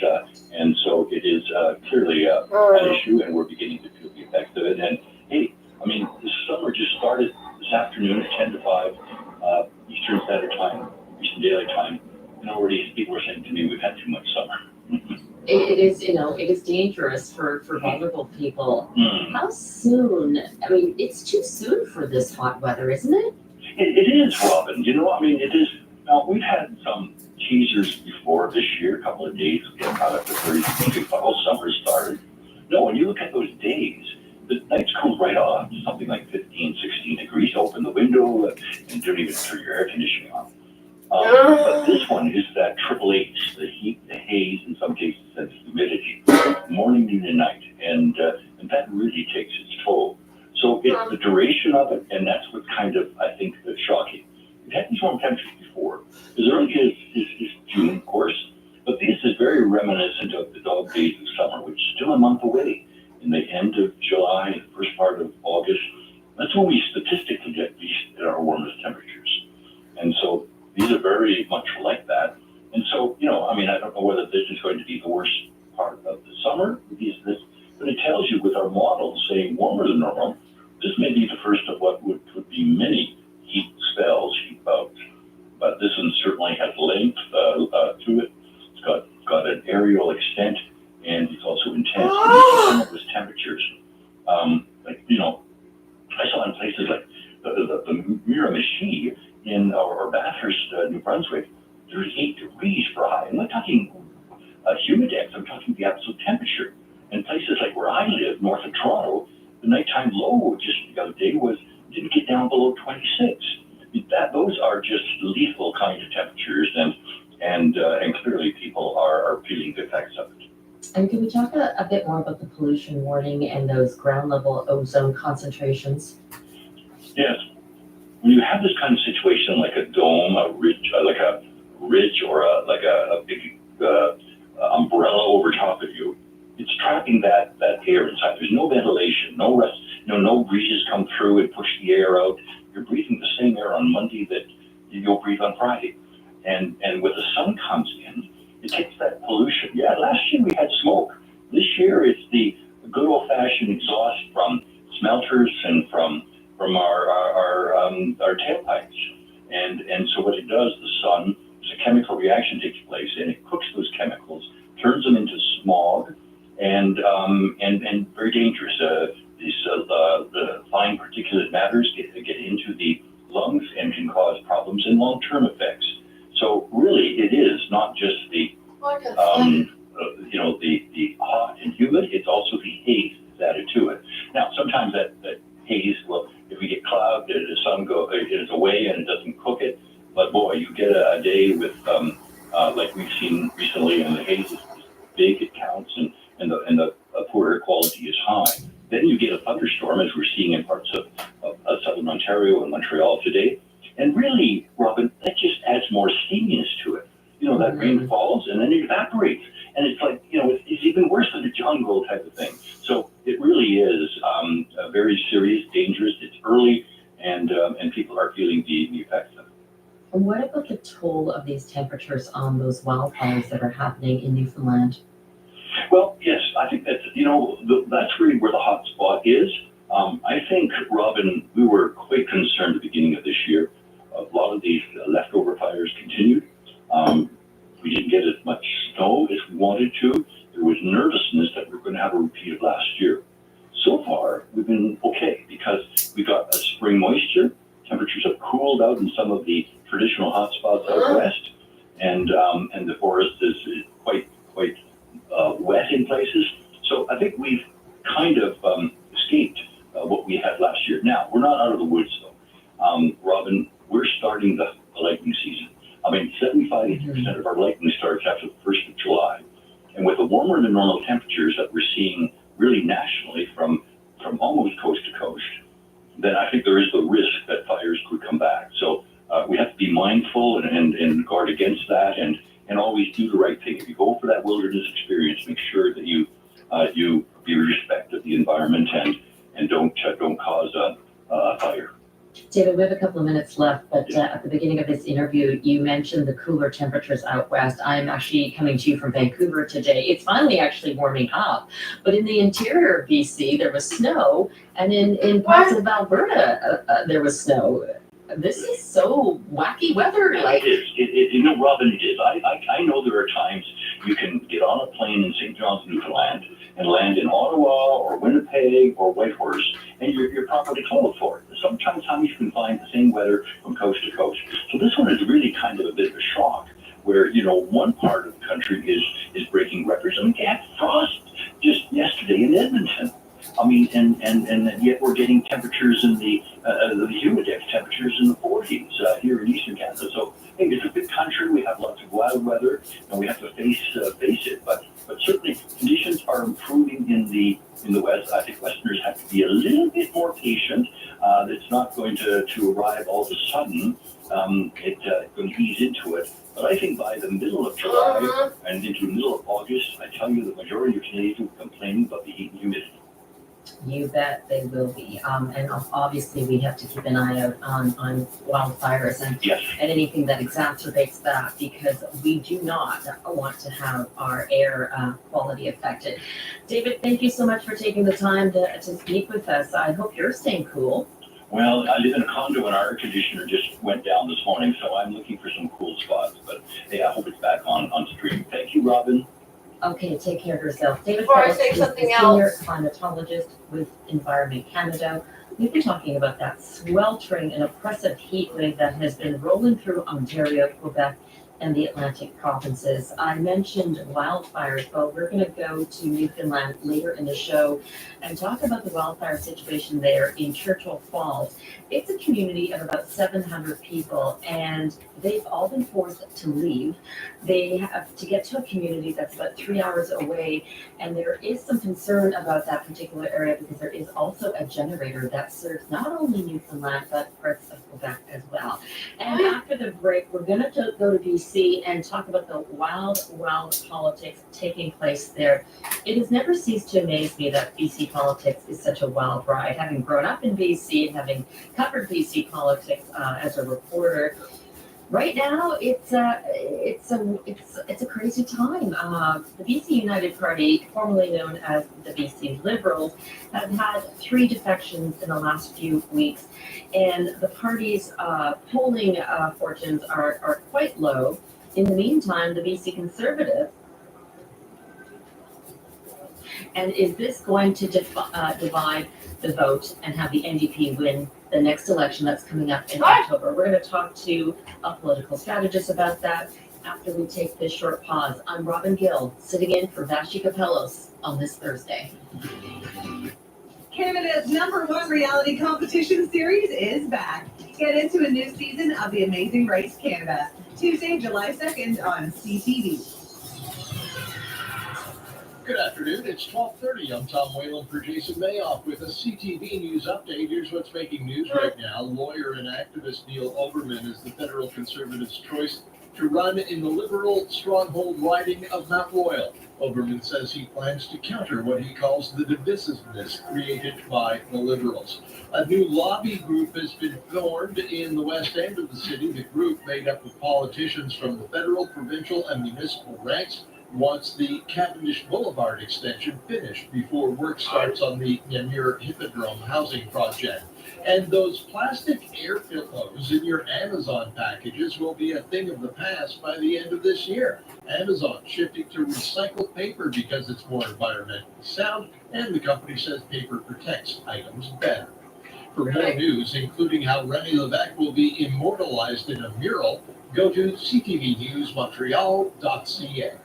and so it is clearly an issue, and we're beginning to feel the effects of it. And hey, I mean, the summer just started this afternoon at 10 to 5 Eastern Standard Time, Eastern Daylight Time, and already people are saying to me we've had too much summer. It is, it is dangerous for vulnerable people. How soon? I mean, it's too soon for this hot weather, isn't it? It is, Robin. I mean, it is. Now, we've had some teasers before this year, a couple of days, we got up to 30 before summer started. No, when you look at those days, the nights cool right off, something like 15, 16 degrees. Open the window and don't even turn your air conditioning on. But this one is that triple H, the heat, the haze, in some cases, and the humidity, morning, noon, and night. And that really takes its toll. So it's the duration of it, and that's what kind of, I think, that's shocking. We've had these warm temperatures before, as early as June, of course, but this is very reminiscent of the dog days of summer, which is still a month away. In the end of July, first part of August, that's when we statistically get these our warmest temperatures. And so these are very much like that. And so, I mean, I don't know whether this is going to be the worst part of the summer, but it tells you with our models saying warmer than normal, this may be the first of what could be many heat spells, heat bouts. But this one certainly has length to it. It's got an aerial extent, and it's also intense. Some of those temperatures, I saw in places like the Miramichi or Bathurst, New Brunswick, 38 degrees for high. I'm not talking humidex, I'm talking the absolute temperature. And places like where I live, north of Toronto, the nighttime low just the other day didn't get down below 26. Those are just lethal kind of temperatures, and clearly people are feeling the effects of it. And can we talk a bit more about the pollution warning and those ground level ozone concentrations? Yes. When you have this kind of situation, like a dome, a ridge, or a big umbrella over top of you, it's trapping that air inside. There's no ventilation, no rest, no breezes come through and push the air out. You're breathing the same air on Monday that you'll breathe on Friday. And when the sun comes in, it takes that pollution. Yeah, last year we had smoke. This year it's the good old-fashioned exhaust from smelters and from our tailpipes. And so what it does, the sun, a chemical reaction takes place, and it cooks those chemicals, turns them into smog, and very dangerous. The fine particulate matters get into the lungs and can cause problems and long-term effects. So really, it is not just the the hot and humid. It's also the haze that's added to it. Now, sometimes that haze, well, if we get cloud, the sun is away and it doesn't cook it. But boy, you get a day with like we've seen recently, and the haze is big. It counts, and the poor air quality is high. Then you get a thunderstorm, as we're seeing in parts of southern Ontario and Montreal today. And really, Robin, that just adds more steaminess to it. That rain falls and then it evaporates. And it's like, it's even worse than a jungle type of thing. So it really is very serious, dangerous. It's early, and people are feeling the effects of it. And what about the toll of these temperatures on those wildfires that are happening in Newfoundland? Well, yes, I think that's really where the hot spot is. I think, Robin, we were quite concerned at the beginning of this year. A lot of these leftover fires continued. We didn't get as much snow as we wanted to. There was nervousness that we were going to have a repeat of last year. So far, we've been okay because we got a spring moisture. Temperatures have cooled out in some of the traditional hotspots out west, and the forest is quite wet in places. So I think we've kind of escaped what we had last year. Now, we're not out of the woods, though. Robin, we're starting the lightning season. I mean, 75% of our lightning starts after the 1st of July. And with the warmer than normal temperatures that we're seeing really nationally from almost coast to coast, then I think there is the risk that fires could come back. So we have to be mindful and guard against that and always do the right thing. If you go for that wilderness experience, make sure that you be respect of the environment and don't cause a fire. David, we have a couple of minutes left, but at the beginning of this interview, you mentioned the cooler temperatures out west. I'm actually coming to you from Vancouver today. It's finally actually warming up, but in the interior of BC, there was snow, and in parts of Alberta, there was snow. This is so wacky weather. It is. You know, Robin, it is. I know there are times you can get on a plane in St. John's, Newfoundland, and land in Ottawa or Winnipeg or Whitehorse, and you're properly clothed for it. Sometimes you can find the same weather from coast to coast. So this one is really kind of a bit of a shock, where one part of the country is breaking records. I mean, they had frost just yesterday in Edmonton. I mean, and yet we're getting temperatures in the humidex temperatures in the 40s here in eastern Canada. So hey, it's a big country. We have lots of wild weather, and we have to face it. But certainly conditions are improving in the west. I think Westerners have to be a little bit more patient. It's not going to arrive all of a sudden. It's going to ease into it. But I think by the middle of July and into the middle of August, I tell you the majority of Canadians will complain about the heat and humidity. You bet they will be. And obviously we have to keep an eye out on wildfires and anything that exacerbates that, because we do not want to have our air quality affected. David, thank you so much for taking the time to speak with us. I hope you're staying cool. Well, I live in a condo and our air conditioner just went down this morning, so I'm looking for some cool spots. But hey, I hope it's back on stream. Thank you, Robin. Okay, take care of yourself. David Before I Phillips say is something the senior climatologist with Environment Canada. We've been talking about that sweltering and oppressive heat wave that has been rolling through Ontario, Quebec, and the Atlantic provinces. I mentioned wildfires. Well, we're going to go to Newfoundland later in the show and talk about the wildfire situation there in Churchill Falls. It's a community of about 700 people, and they've all been forced to leave. They have to get to a community that's about 3 hours away, and there is some concern about that particular area because there is also a generator that serves not only Newfoundland but parts of Quebec as well. And after the break, we're going to go to BC and talk about the wild politics taking place there. It has never ceased to amaze me that BC politics is such a wild ride. Having grown up in BC and having covered BC politics as a reporter, right now it's a crazy time. The BC United Party, formerly known as the BC Liberals, have had 3 defections in the last few weeks, and the party's polling fortunes are quite low. In the meantime, the BC Conservative, and is this going to divide the vote and have the NDP win the next election that's coming up in October? We're going to talk to a political strategist about that after we take this short pause. I'm Robin Gill, sitting in for Vashi Kapelos on this Thursday. Canada's #1 reality competition series is back. Get into a new season of The Amazing Race Canada, Tuesday, July 2nd on CTV. Good afternoon. It's 12:30. I'm Tom Whalen for Jason Mayoff with a CTV News update. Here's what's making news right now. Lawyer and activist Neil Overman is the federal Conservatives' choice to run in the Liberal stronghold riding of Mount Royal. Overman says he plans to counter what he calls the divisiveness created by the Liberals. A new lobby group has been formed in the west end of the city. The group, made up of politicians from the federal, provincial, and municipal ranks, wants the Cavendish Boulevard extension finished before work starts on the Namur Hippodrome housing project. And those plastic air pillows in your Amazon packages will be a thing of the past by the end of this year. Amazon shifting to recycled paper because it's more environmentally sound, and the company says paper protects items better. For more news, including how René Lévesque will be immortalized in a mural, go to ctvnewsmontreal.ca.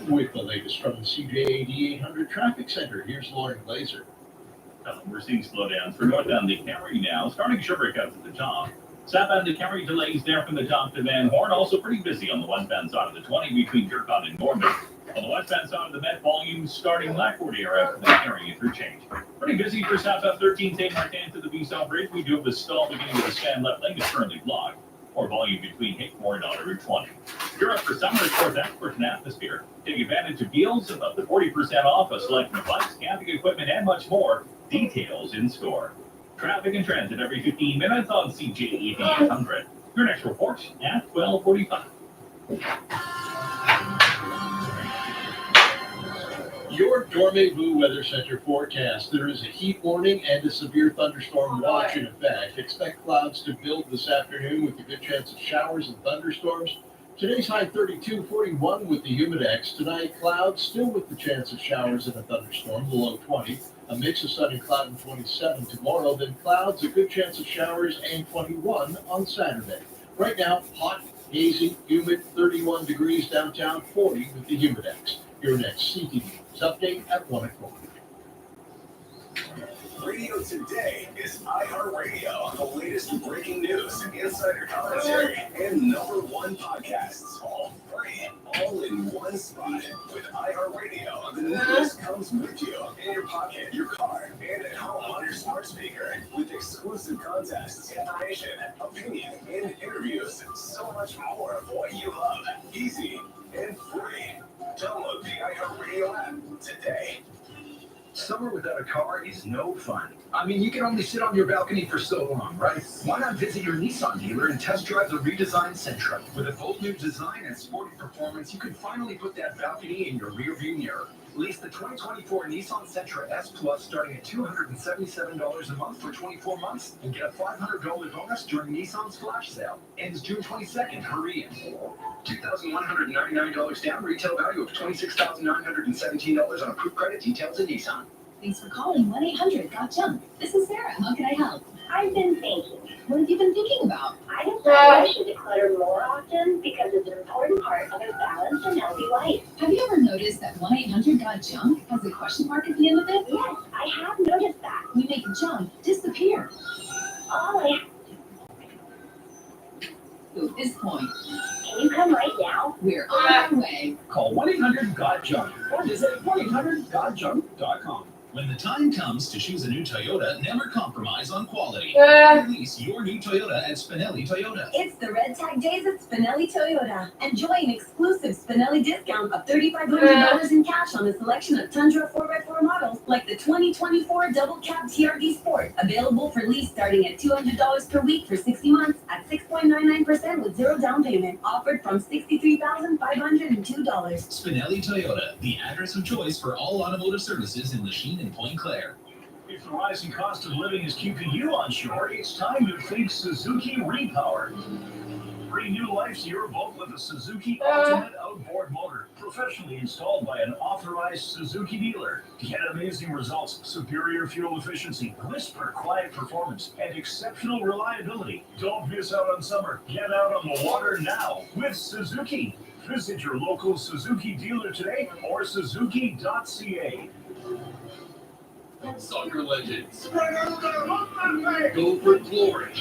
With the latest from the CJAD 800 Traffic Center, here's Lauren Glazer. We're seeing slowdowns for northbound to Cary now, starting shorter cuts at the top. Southbound to Cary delays there from the top to Van Horn, also pretty busy on the westbound side of the 20 between Kirkcon and Norman. On the westbound side of the Met, volumes starting Blackboard area after the Cary interchange. Pretty busy for southbound 13 St. Martin to the V-South Bridge. We do have a stall beginning with the span left lane is currently blocked. Or volume between Hickmore and Route 20. Europe for summer is towards expert and atmosphere. Take advantage of deals of up to 40% off a selection of bikes, camping equipment, and much more. Details in store. Traffic and transit every 15 minutes on CJ 8800. Your next report at 12:45. Your Dormez-vous Weather Center forecast. There is a heat warning and a severe thunderstorm watch in effect. Expect clouds to build this afternoon with a good chance of showers and thunderstorms. Today's high 32, 41 with the humidex. Tonight, clouds still with the chance of showers and a thunderstorm, below 20. A mix of sun and cloud and 27 tomorrow. Then clouds, a good chance of showers, and 21 on Saturday. Right now, hot, hazy, humid, 31 degrees downtown, 40 with the humidex. Your next CTV News update at 1 o'clock. Radio Today is iHeartRadio. The latest breaking news, insider commentary, and #1 podcasts. All free, all in one spot. With iHeartRadio, the news comes with you in your pocket, your car, and at home on your smart speaker. With exclusive contests, information, opinion, and interviews. So much more of what you love. Easy and free. Download the iHeartRadio app today. Summer without a car is no fun. I mean, you can only sit on your balcony for so long, right? Why not visit your Nissan dealer and test drive the redesigned Sentra? With a bold new design and sporty performance, you can finally put that balcony in your rearview mirror. Lease the 2024 Nissan Sentra S Plus starting at $277 a month for 24 months and get a $500 bonus during Nissan's flash sale. Ends June 22nd. Hurry in. $2,199 down, retail value of $26,917 on approved credit. Details in Nissan. Thanks for calling 1-800-GOT-JUNK. This is Sarah. How can I help? I've been thinking. What have you been thinking about? I decided I should declutter more often because it's an important part of a balanced and healthy life. Have you ever noticed that 1-800-GOT-JUNK has a question mark at the end of it? Yes, I have noticed that. We make junk disappear. All I So at this point, Can you come right now? we're on our way. Call 1-800-GOT-JUNK or visit 1-800-GOT-JUNK.com. When the time comes to choose a new Toyota, never compromise on quality. Release your new Toyota at Spinelli Toyota. It's the Red Tag Days at Spinelli Toyota. Enjoy an exclusive Spinelli discount of $3,500 in cash on a selection of Tundra 4x4 models like the 2024 Double Cab TRD Sport. Available for lease starting at $200 per week for 60 months at 6.99% with zero down payment. Offered from $63,502. Spinelli Toyota, the address of choice for all automotive services in Lachine and Point Claire. If the rising cost of living is keeping you on shore, it's time to think Suzuki Repower. Bring new life to your boat with a Suzuki Ultimate Outboard Motor, professionally installed by an authorized Suzuki dealer. Get amazing results, superior fuel efficiency, crisper, quiet performance, and exceptional reliability. Don't miss out on summer. Get out on the water now with Suzuki. Visit your local Suzuki dealer today or suzuki.ca. Soccer legends. Go for glory.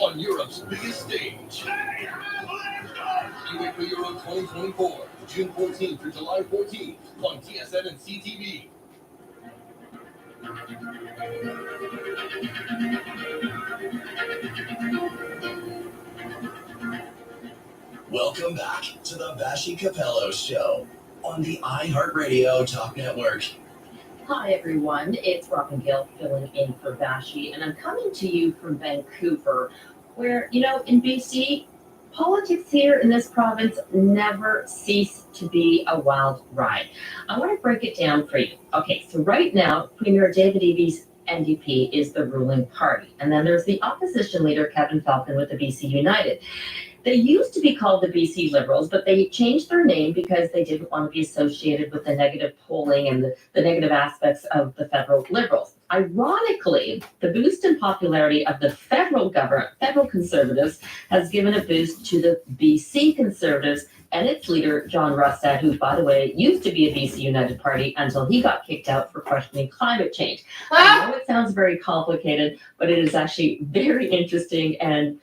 On Europe's biggest stage. UEFA Euro 2024, June 14th through July 14th on TSN and CTV. Welcome back to the Bashi Capello Show on the iHeartRadio Talk Network. Hi everyone, it's Robin Gill filling in for Vashi, and I'm coming to you from Vancouver, where, in BC, politics here in this province never cease to be a wild ride. I want to break it down for you. Okay, so right now, Premier David Eby's NDP is the ruling party, and then there's the opposition leader, Kevin Falcon, with the BC United. They used to be called the BC Liberals, but they changed their name because they didn't want to be associated with the negative polling and the negative aspects of the federal Liberals. Ironically, the boost in popularity of the federal Conservatives has given a boost to the BC Conservatives and its leader, John Rustad, who, by the way, used to be a BC United Party until he got kicked out for questioning climate change. I know it sounds very complicated, but it is actually very interesting. And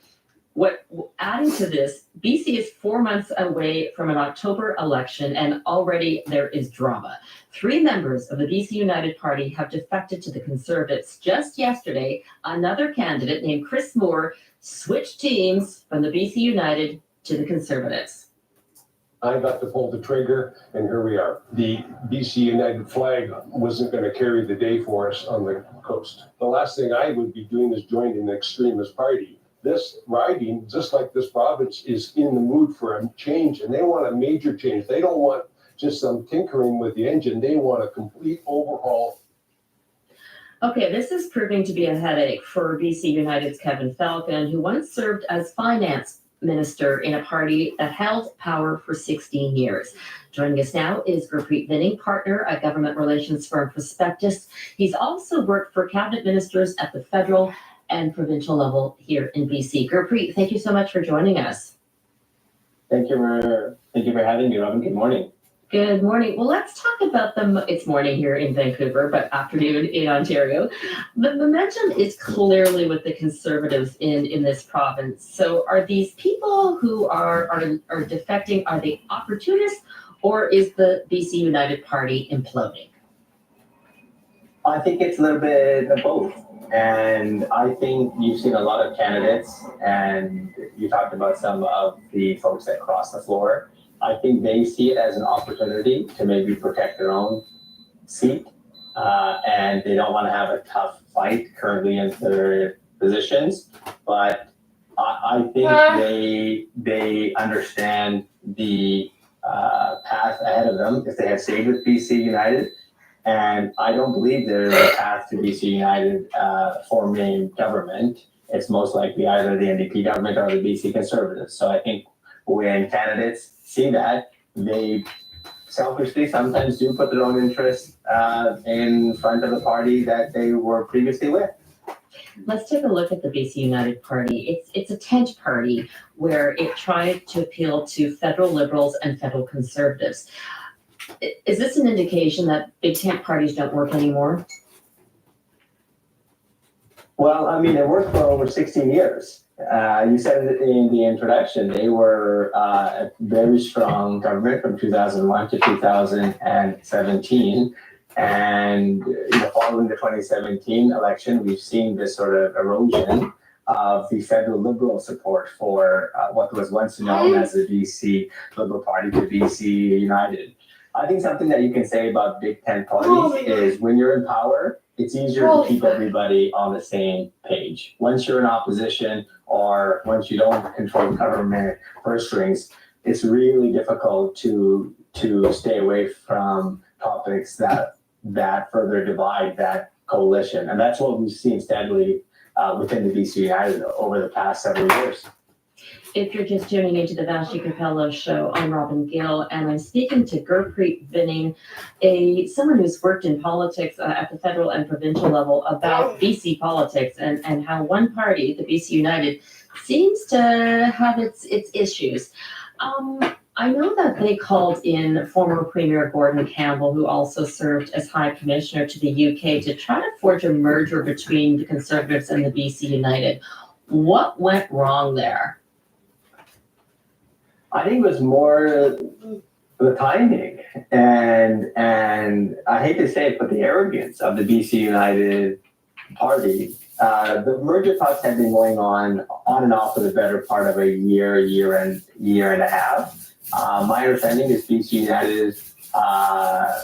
adding to this, BC is 4 months away from an October election, and already there is drama. 3 members of the BC United Party have defected to the Conservatives. Just yesterday, another candidate named Chris Moore switched teams from the BC United to the Conservatives. I got to pull the trigger, and here we are. The BC United flag wasn't going to carry the day for us on the coast. The last thing I would be doing is joining an extremist party. This riding, just like this province, is in the mood for a change, and they want a major change. They don't want just some tinkering with the engine. They want a complete overhaul. Okay, this is proving to be a headache for BC United's Kevin Falcon, who once served as finance minister in a party that held power for 16 years. Joining us now is Gurpreet Vinning, partner at government relations firm Prospectus. He's also worked for cabinet ministers at the federal and provincial level here in BC. Gurpreet, thank you so much for joining us. Thank you for having me, Robin. Good morning. Good morning. Well, let's talk about it's morning here in Vancouver, but afternoon in Ontario. The momentum is clearly with the Conservatives in this province. So are these people who are defecting, are they opportunists, or is the BC United Party imploding? I think it's a little bit of both. And I think you've seen a lot of candidates, and you talked about some of the folks that crossed the floor. I think they see it as an opportunity to maybe protect their own seat, and they don't want to have a tough fight currently in their positions. But I think they understand the path ahead of them if they have stayed with BC United. And I don't believe there's a path to BC United forming government. It's most likely either the NDP government or the BC Conservatives. So I think when candidates see that, they selfishly sometimes do put their own interests in front of the party that they were previously with. Let's take a look at the BC United Party. It's a tent party where it tried to appeal to federal Liberals and federal Conservatives. Is this an indication that big tent parties don't work anymore? Well, I mean, it worked for over 16 years. You said it in the introduction. They were a very strong government from 2001 to 2017. And following the 2017 election, we've seen this sort of erosion of the federal Liberal support for what was once known as the BC Liberal Party to BC United. I think something that you can say about big tent parties is when you're in power, it's easier to keep everybody on the same page. Once you're in opposition or once you don't control government purse strings, it's really difficult to stay away from topics that further divide that coalition. And that's what we've seen steadily within the BC United over the past several years. If you're just tuning into the Vashti Capello show, I'm Robin Gill, and I'm speaking to Gurpreet Vinning, someone who's worked in politics at the federal and provincial level about BC politics and how one party, the BC United, seems to have its issues. I know that they called in former Premier Gordon Campbell, who also served as High Commissioner to the UK, to try to forge a merger between the Conservatives and the BC United. What went wrong there? I think it was more the timing and I hate to say it, but the arrogance of the BC United Party. The merger talks have been going on and off for the better part of a year and a half. My understanding is BC United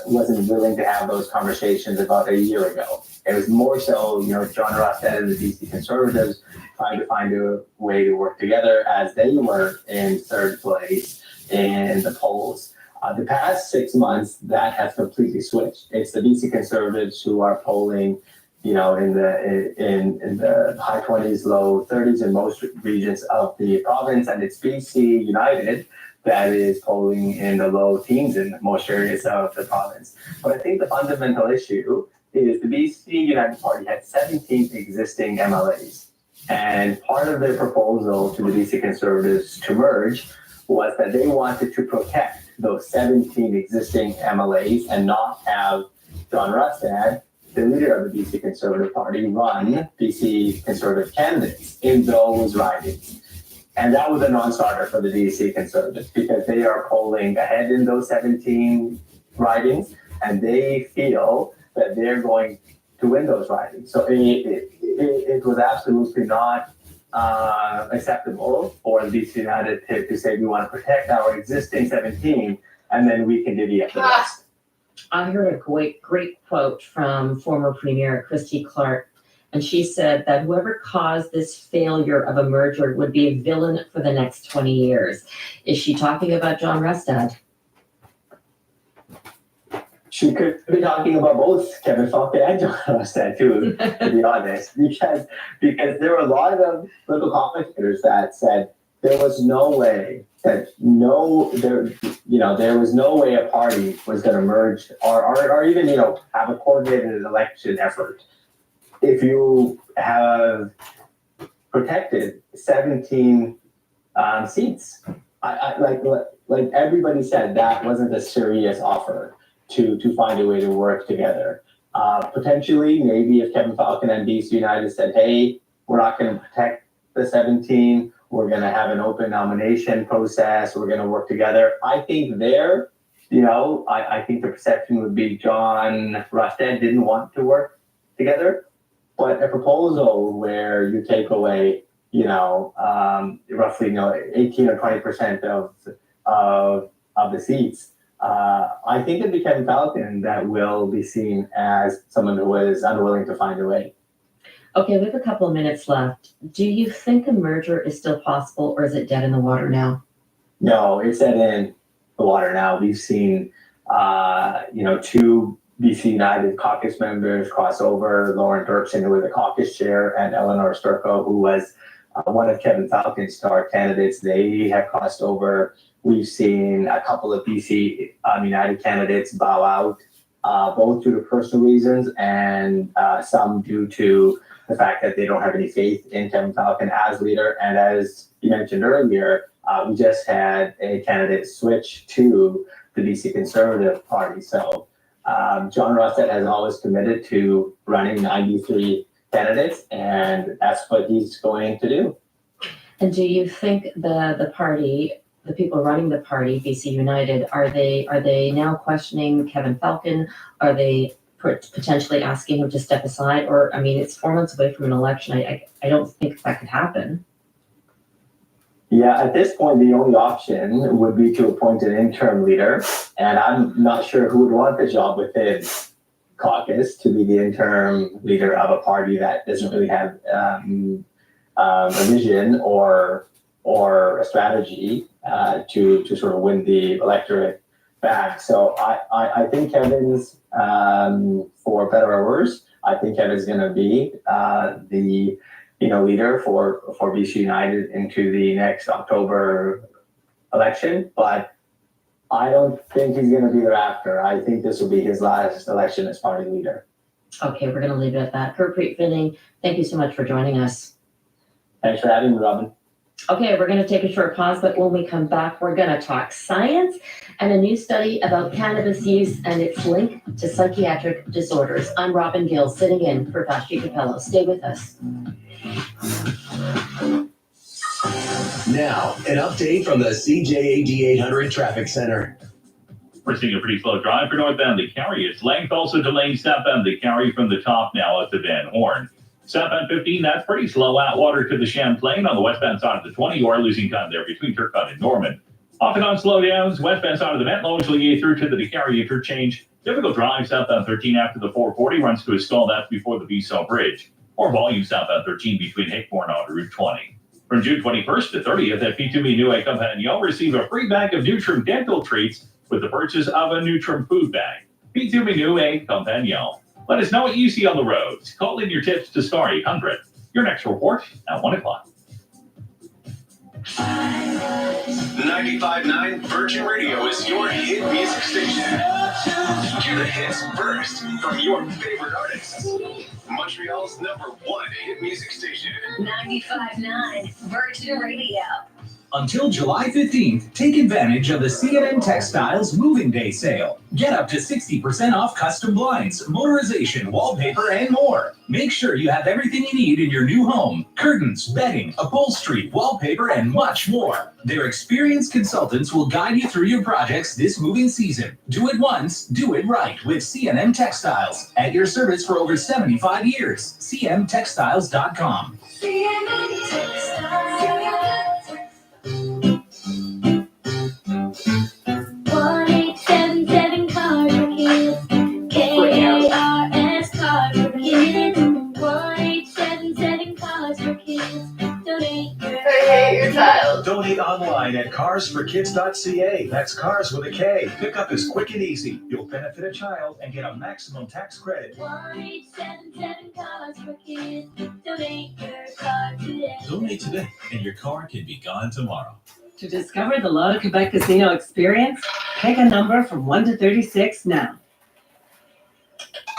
wasn't willing to have those conversations about a year ago. It was more so, John Rustad and the BC Conservatives trying to find a way to work together as they were in third place in the polls. The past 6 months, that has completely switched. It's the BC Conservatives who are polling, in the high 20s, low 30s in most regions of the province, and it's BC United that is polling in the low teens in most areas of the province. But I think the fundamental issue is the BC United Party had 17 existing MLAs. And part of their proposal to the BC Conservatives to merge was that they wanted to protect those 17 existing MLAs and not have John Rustad, the leader of the BC Conservative Party, run BC Conservative candidates in those ridings. And that was a non-starter for the BC Conservatives because they are polling ahead in those 17 ridings, and they feel that they're going to win those ridings. So it was absolutely not acceptable for the BC United to say we want to protect our existing 17 and then we can divvy up the rest. I heard a great quote from former Premier Christy Clark, and she said that whoever caused this failure of a merger would be a villain for the next 20 years. Is she talking about John Rustad? She could be talking about both Kevin Falcon and John Rustad too, to be honest, because there were a lot of political commentators that said there was no way that there was no way a party was going to merge or even have a coordinated election effort if you have protected 17 seats. Like everybody said, that wasn't a serious offer to find a way to work together. Potentially, maybe if Kevin Falcon and BC United said, hey, we're not going to protect the 17, we're going to have an open nomination process, we're going to work together. I think I think the perception would be John Rustad didn't want to work together, but a proposal where you take away, roughly 18 or 20% of the seats, I think it'd be Kevin Falcon that will be seen as someone who is unwilling to find a way. Okay, we have a couple of minutes left. Do you think a merger is still possible, or is it dead in the water now? No, it's dead in the water now. We've seen, two BC United caucus members cross over, Lauren Dirksen, who was the caucus chair, and Eleanor Sturko, who was one of Kevin Falcon's star candidates. They have crossed over. We've seen a couple of BC United candidates bow out, both due to personal reasons and some due to the fact that they don't have any faith in Kevin Falcon as leader. And as you mentioned earlier, we just had a candidate switch to the BC Conservative Party. So John Rustad has always committed to running 93 candidates, and that's what he's going to do. And do you think the party, the people running the party, BC United, are they now questioning Kevin Falcon? Are they potentially asking him to step aside? Or, it's 4 months away from an election. I don't think that could happen. Yeah, at this point, the only option would be to appoint an interim leader. And I'm not sure who would want the job within caucus to be the interim leader of a party that doesn't really have a vision or a strategy to sort of win the electorate back. So I think Kevin's, for better or worse, I think Kevin's going to be the leader for BC United into the next October election. But I don't think he's going to be thereafter. I think this will be his last election as party leader. Okay, we're going to leave it at that. Gurpreet Vinning, thank you so much for joining us. Thanks for having me, Robin. Okay, we're going to take a short pause, but when we come back, we're going to talk science and a new study about cannabis use and its link to psychiatric disorders. I'm Robin Gill, sitting in for Vashti Capello. Stay with us. Now, an update from the CJAD 800 Traffic Center. We're seeing a pretty slow drive for northbound to Cary. Its length also delaying southbound to Cary from the top now at the Van Horn. Southbound 15, that's pretty slow. Atwater to the Champlain on the westbound side of the 20. You are losing time there between Turcotte and Norman. Off and on slowdowns, westbound side of the Metlo, Joliet through to the DeCary interchange. Difficult drive southbound 13 after the 440 runs to a stall. That's before the Viso Bridge. More volume southbound 13 between Hickmore on Route 20. From June 21st to 30th at P2Me New Compagnon, receive a free bag of Nutrim dental treats with the purchase of a Nutrim food bag. P2Me New Compagnon. Let us know what you see on the roads. Call in your tips to Star 800. Your next report at 1 o'clock. 95.9 Virgin Radio is your hit music station. Hear the hits first from your favorite artists. Montreal's #1 hit music station. 95.9 Virgin Radio. Until July 15th, take advantage of the CNN Textiles Moving Day sale. Get up to 60% off custom blinds, motorization, wallpaper, and more. Make sure you have everything you need in your new home. Curtains, bedding, upholstery, wallpaper, and much more. Their experienced consultants will guide you through your projects this moving season. Do it once, do it right with CNN Textiles. At your service for over 75 years. cmtextiles.com. CNN Textiles. 1877 cars for kids. KARS cars for kids. 1877 cars for kids. Donate your child. Donate online at carsforkids.ca. That's cars with a K. Pickup is quick and easy. You'll benefit a child and get a maximum tax credit. 1877 cars for kids. Donate your car today. Donate today, and your car can be gone tomorrow. To discover the Lotte Quebec Casino experience, pick a number from 1 to 36 now.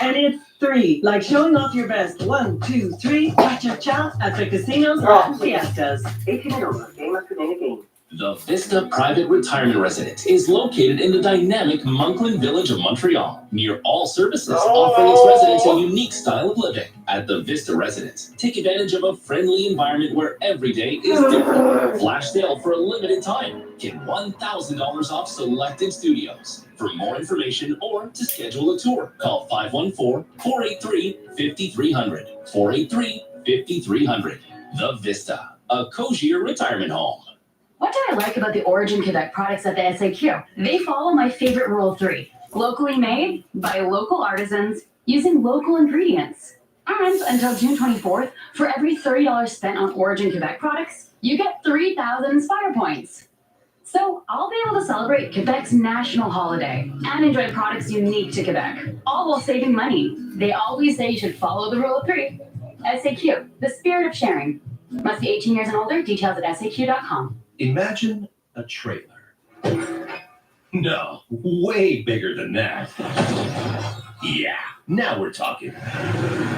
And it's 3, like showing off your best. 1, 2, 3, cha-cha-cha at the casinos and fiestas. 18 and over, game after game. The Vista Private Retirement Residence is located in the dynamic Monkland Village of Montreal, near all services, offering its residents a unique style of living. At the Vista Residence, take advantage of a friendly environment where every day is different. Flash sale for a limited time. Get $1,000 off selected studios. For more information or to schedule a tour, call 514-483-5300. 483-5300. The Vista, a cozier retirement home. What do I like about the Origin Quebec products at the SAQ? They follow my favorite rule 3. Locally made by local artisans using local ingredients. And until June 24th, for every $30 spent on Origin Quebec products, you get 3,000 Inspire points. So I'll be able to celebrate Quebec's national holiday and enjoy products unique to Quebec, all while saving money. They always say you should follow the rule of 3. SAQ, the spirit of sharing. Must be 18 years and older. Details at SAQ.com. Imagine a trailer. No, way bigger than that. Yeah, now we're talking.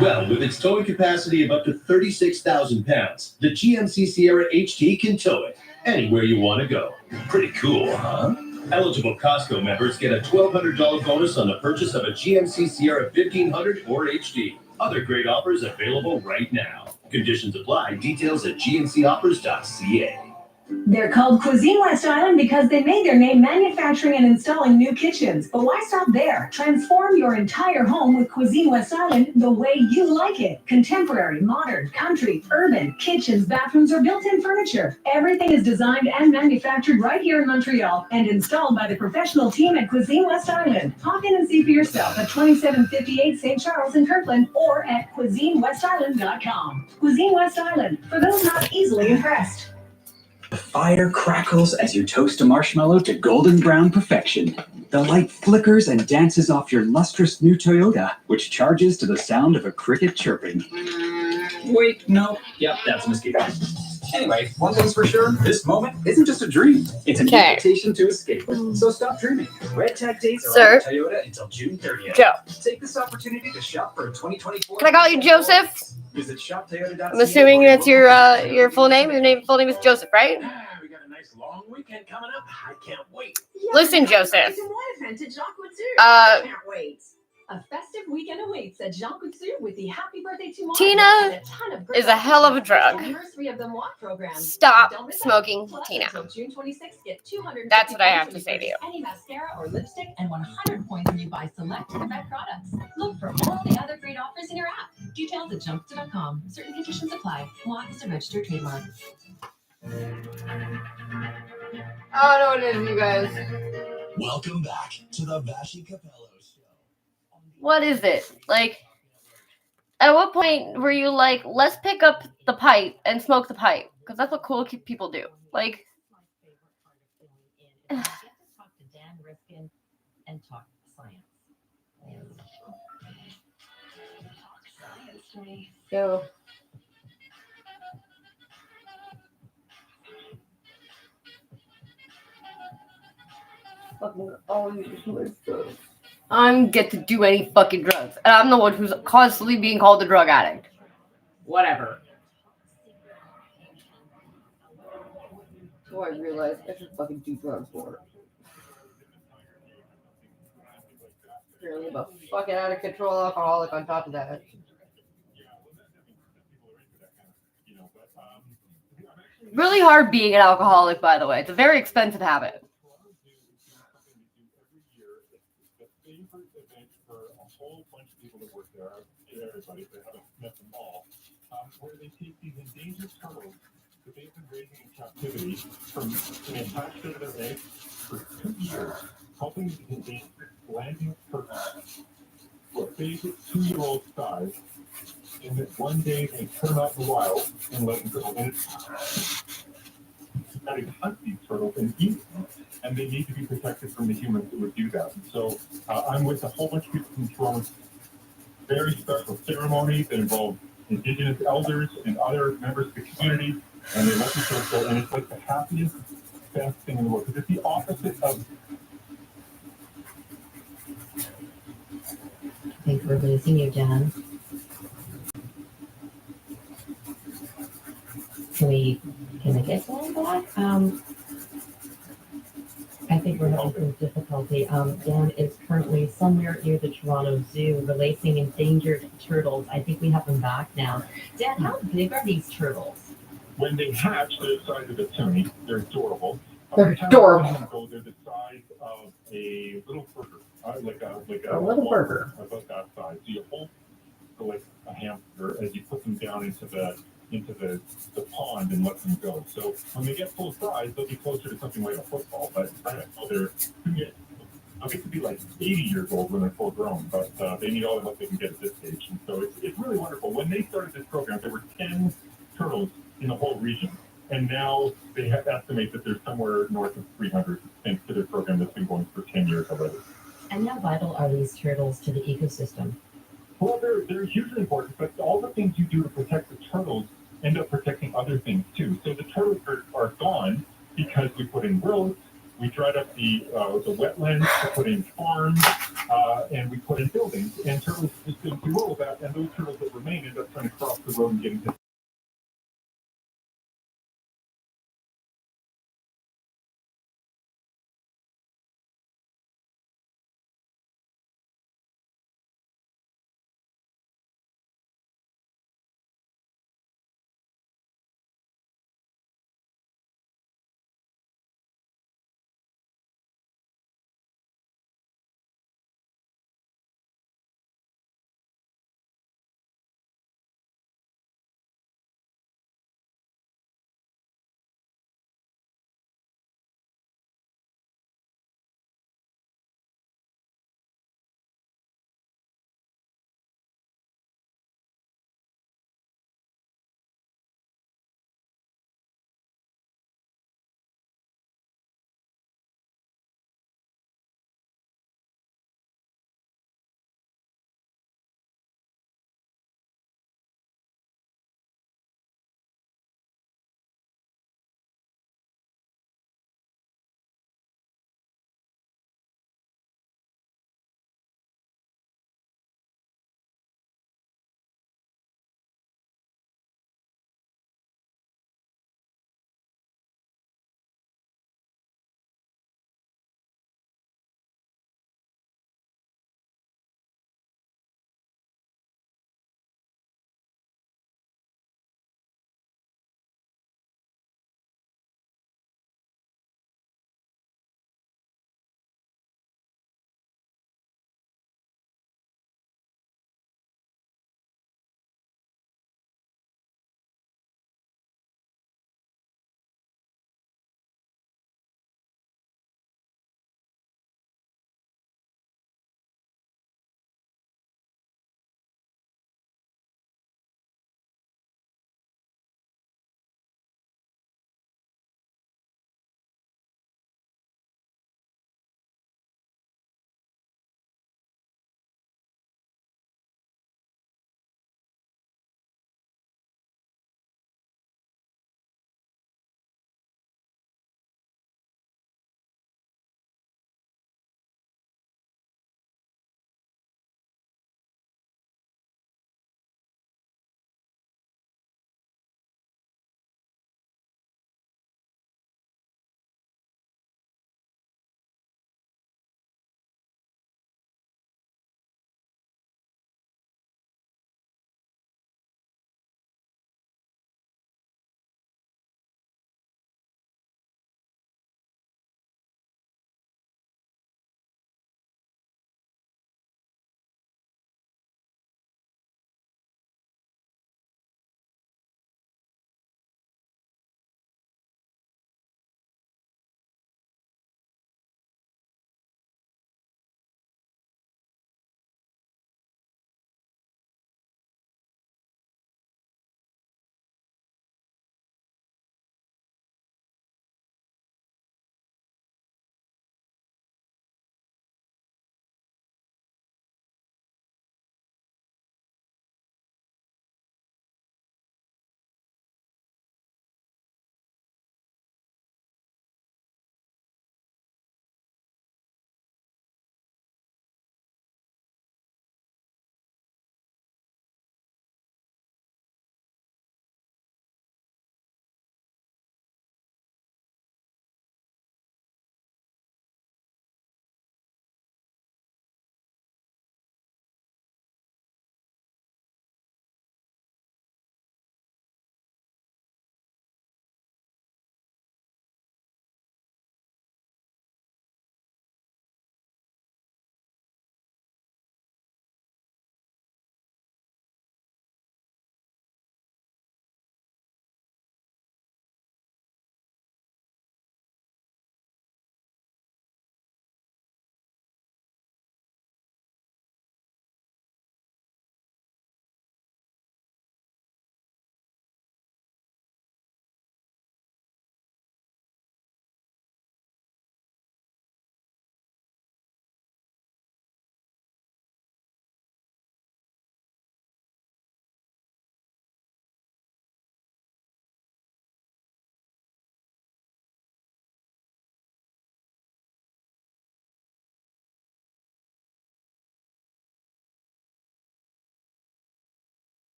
Well, with its towing capacity of up to 36,000 pounds, the GMC Sierra HT can tow it anywhere you want to go. Pretty cool, huh? Eligible Costco members get a $1,200 bonus on the purchase of a GMC Sierra 1500 or HT. Other great offers available right now. Conditions apply. Details at gmcoffers.ca. They're called Cuisine West Island because they made their name manufacturing and installing new kitchens. But why stop there? Transform your entire home with Cuisine West Island the way you like it. Contemporary, modern, country, urban, kitchens, bathrooms, or built-in furniture. Everything is designed and manufactured right here in Montreal and installed by the professional team at Cuisine West Island. Pop in and see for yourself at 2758 St. Charles in Kirkland or at cuisinewestisland.com. Cuisine West Island, for those not easily impressed. The fire crackles as you toast a marshmallow to golden brown perfection. The light flickers and dances off your lustrous new Toyota, which charges to the sound of a cricket chirping. Wait, no. Yep, that's a mosquito. Anyway, one thing's for sure, this moment isn't just a dream. It's an invitation to escape. So stop dreaming. Red Tag Days are on Toyota until June 30th. Joe. Take this opportunity to shop for a 2024. Can I call you Joseph? Visit shoptoyota.ca. I'm assuming that's your full name. Your full name is Joseph, right? We got a nice long weekend coming up. I can't wait. Listen, Joseph. I can't wait. A festive weekend awaits at Jean Coutu with the Happy Birthday to Moi Tina and a ton of great is a hell of a drug. anniversary of the Moi program. Stop Don't miss out. smoking Plus, Tina. until June 26th, get 250 That's what I have points to when say to you. purchase Any mascara or lipstick and 100 points when you buy select Quebec products. Look for all the other great offers in your app. Details at junkto.com. Certain conditions apply. Moi is a registered trademark. I don't know what it is, you guys. Welcome back to the Vashi Capello Show. What is it? Like, at what point were you like, let's pick up the pipe and smoke the pipe? Because that's what cool people do. Like, And talk science. so. I'm get to do any fucking drugs. And I'm the one who's constantly being called a drug addict. Whatever. So I realized I should fucking do drugs more. Apparently I'm a fucking out of control alcoholic on top of that. Really hard being an alcoholic, by the way. It's a very expensive habit. Whole bunch of people that work there, everybody, they haven't met them all, where they take these endangered turtles that they've been raising in captivity from being attached to their eggs for 2 years, helping these endangered landing turtles to a big 2-year-old size, and then one day they turn them out in the wild and let them go. And it's got to hunt these turtles and eat them, and they need to be protected from the humans that would do that. And so I'm with a whole bunch of people from Toronto. Very special ceremonies that involve Indigenous elders and other members of the community, and they let the turtles go, and it's like the happiest, best thing in the world, because it's the opposite of. I think we're losing you, Jen. Can we get Jen back? I think we're having some difficulty. Dan is currently somewhere near the Toronto Zoo releasing endangered turtles. I think we have them back now. Dan, how big are these turtles? When they hatch, they're the size of a toonie. They're adorable. They're adorable. They're the size of a little burger, like A little burger. About that size. So you hold like a hamster as you put them down into the pond and let them go. So when they get full size, they'll be closer to something like a football. But they'll get to be like 80 years old when they're full grown, but they need all the help they can get at this stage. And so it's really wonderful. When they started this program, there were 10 turtles in the whole region. And now they have estimate that there's somewhere north of 300 thanks to their program that's been going for 10 years already. And how vital are these turtles to the ecosystem? Well, they're hugely important, but all the things you do to protect the turtles end up protecting other things too. So the turtles are gone because we put in roads, we dried up the wetlands to put in farms, and we put in buildings. And turtles just do all of that, and those turtles that remain end up trying to cross the road and get into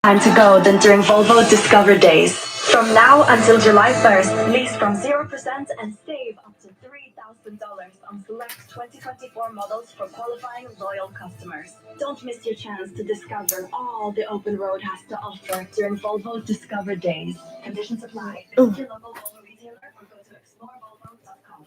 time to go than during Volvo Discover Days. From now until July 1st, lease from 0% and save up to $3,000 on select 2024 models for qualifying loyal customers. Don't miss your chance to discover all the open road has to offer during Volvo Discover Days. Conditions apply. Visit your local Volvo retailer or go to explorevolvo.com.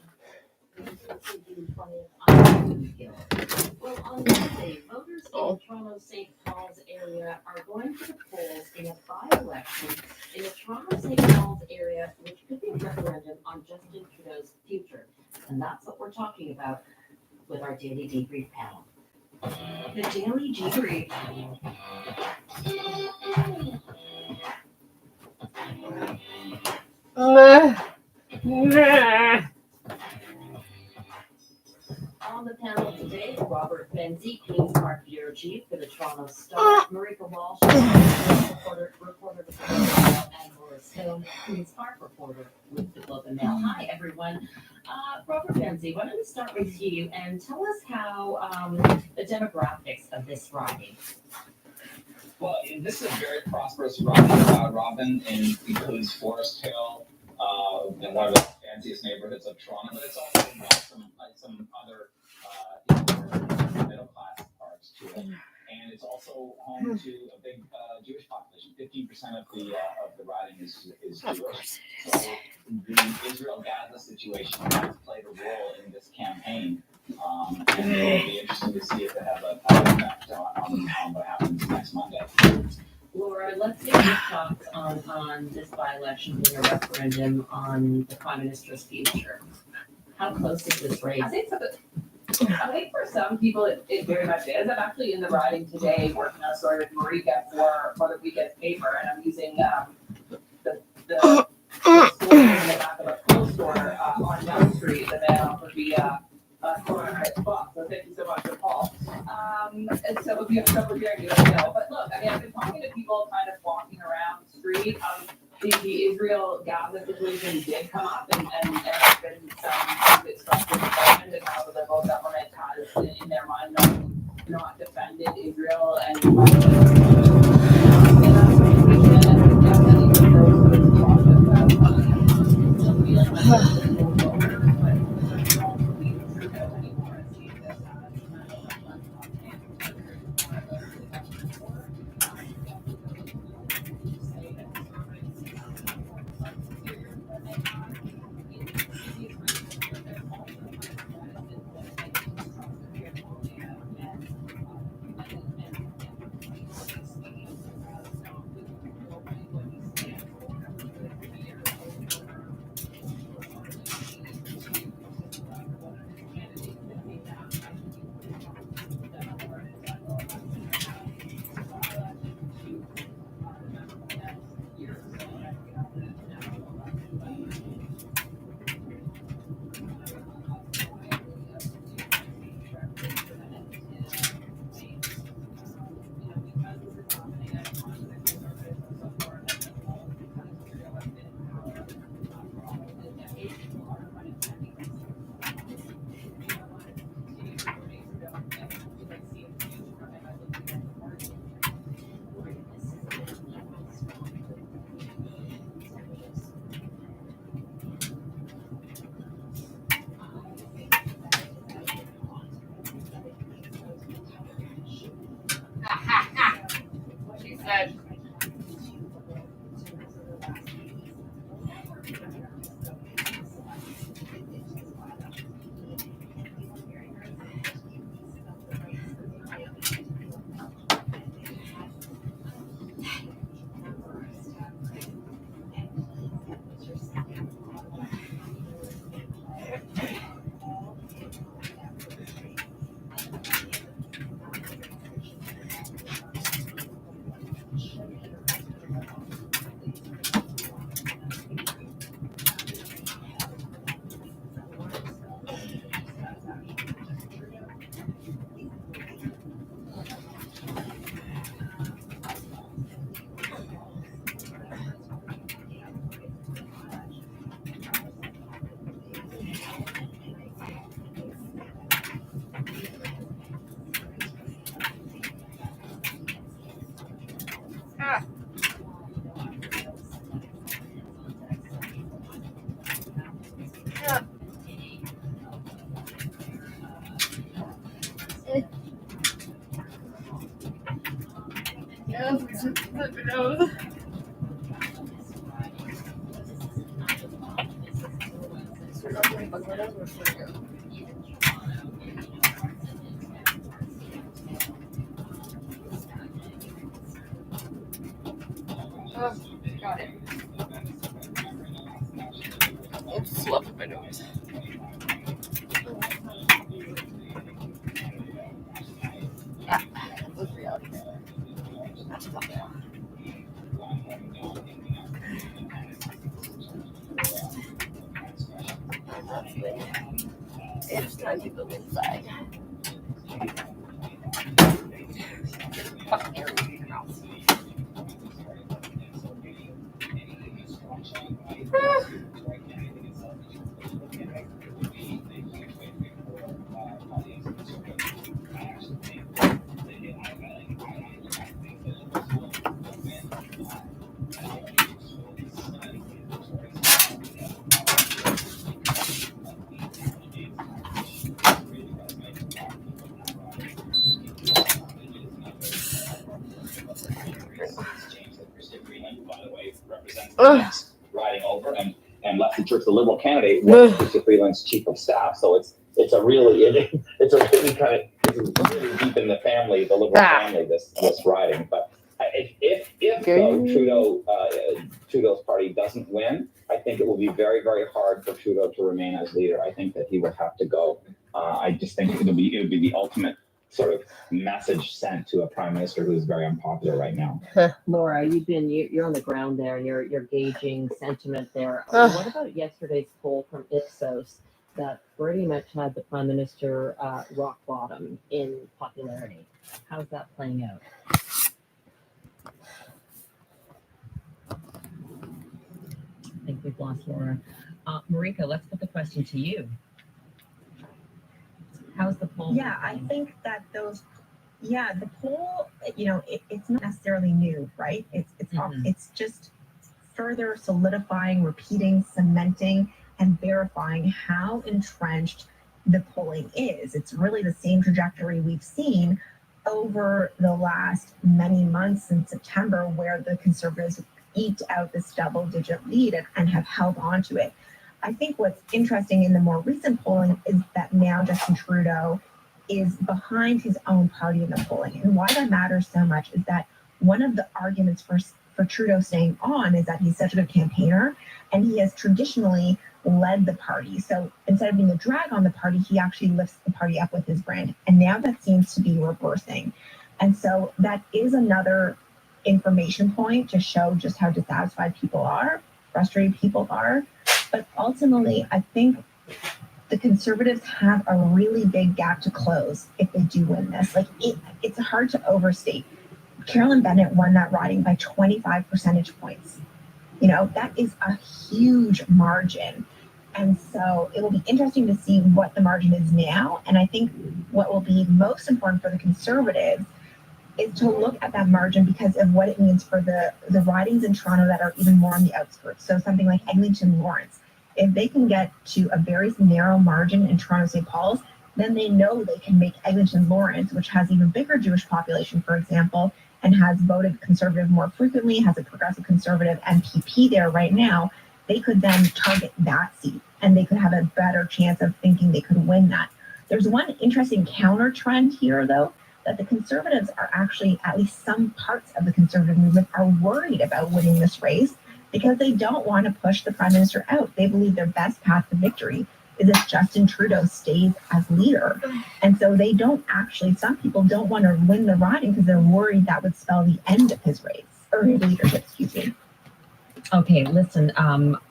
Well, on Wednesday, voters in the Toronto St. Paul's area are going to the polls in a by-election in the Toronto St. Paul's area, which could be a referendum on Justin Trudeau's future. And that's what we're talking about with our Daily Debrief panel. The Daily Debrief. On the panel today, Robert Benzie, Queen's Park Bureau Chief for the Toronto Star, Marika Walsh, reporter with the Globe and Mail, and Laura Stone, Queen's Park reporter with the Globe and Mail. Hi, everyone. Robert Benzie, why don't we start with you and tell us how the demographics of this riding. Well, this is a very prosperous riding, Robin, and includes Forest Hill, and one of the fanciest neighborhoods of Toronto, but it's also got some other middle class parts to it. And it's also home to a big Jewish population. 15% of the riding is Jewish. So the Israel-Gaza situation has played a role in this campaign. And it'll be interesting to see if it has an effect on what happens next Monday. Laura, let's get your thoughts on this by-election being a referendum on the Prime Minister's future. How close is this race? I think for some people it very much is. I'm actually in the riding today working on a story with Marika for the weekend's paper, and I'm using the store in the back of a clothes store on Young Street that they offer via $400. So thank you so much for Paul. And so if you have trouble hearing me, let me know. But look, I mean, I've been talking to people kind of walking around the street. The Israel-Gaza situation did come up, and there's been some expressed disappointment in how the Liberal government has, in their mind, not defended Israel and Oh, got it. It's fluffing my nose. Ah, look reality. That's a thumbnail. It's time to go inside. Fucking air in your mouth. Riding over and Leslie Church, the Liberal candidate, was Chrystia Freeland's chief of staff. So it's a really kind of it's really deep in the family, the Liberal family. This riding, but if though Trudeau's party doesn't win, I think it will be very, very hard for Trudeau to remain as leader. I think that he would have to go. I just think it would be the ultimate sort of message sent to a prime minister who is very unpopular right now. Laura, you're on the ground there, and you're gauging sentiment there. What about yesterday's poll from Ipsos that pretty much had the prime minister rock bottom in popularity? How's that playing out? I think we've lost Laura. Marika, let's put the question to you. How's the poll? Yeah, I think that the poll, it's not necessarily new, right? It's just further solidifying, repeating, cementing, and verifying how entrenched the polling is. It's really the same trajectory we've seen over the last many months since September, where the Conservatives eked out this double-digit lead and have held on to it. I think what's interesting in the more recent polling is that now Justin Trudeau is behind his own party in the polling. And why that matters so much is that one of the arguments for Trudeau staying on is that he's such a good campaigner, and he has traditionally led the party. So instead of being a drag on the party, he actually lifts the party up with his brand. And now that seems to be reversing. And so that is another information point to show just how dissatisfied people are, frustrated people are. But ultimately, I think the Conservatives have a really big gap to close if they do win this. It's hard to overstate. Carolyn Bennett won that riding by 25 percentage points. That is a huge margin. And so it will be interesting to see what the margin is now. And I think what will be most important for the Conservatives is to look at that margin because of what it means for the ridings in Toronto that are even more on the outskirts. So something like Eglinton Lawrence. If they can get to a very narrow margin in Toronto St. Paul's, then they know they can make Eglinton Lawrence, which has even bigger Jewish population, for example, and has voted Conservative more frequently, has a progressive Conservative MPP there right now, they could then target that seat and they could have a better chance of thinking they could win that. There's one interesting counter trend here, though, that the Conservatives are actually, at least some parts of the Conservative movement, are worried about winning this race because they don't want to push the Prime Minister out. They believe their best path to victory is if Justin Trudeau stays as leader. And so they don't actually, some people don't want to win the riding because they're worried that would spell the end of his race, or his leadership, excuse me. Okay, listen,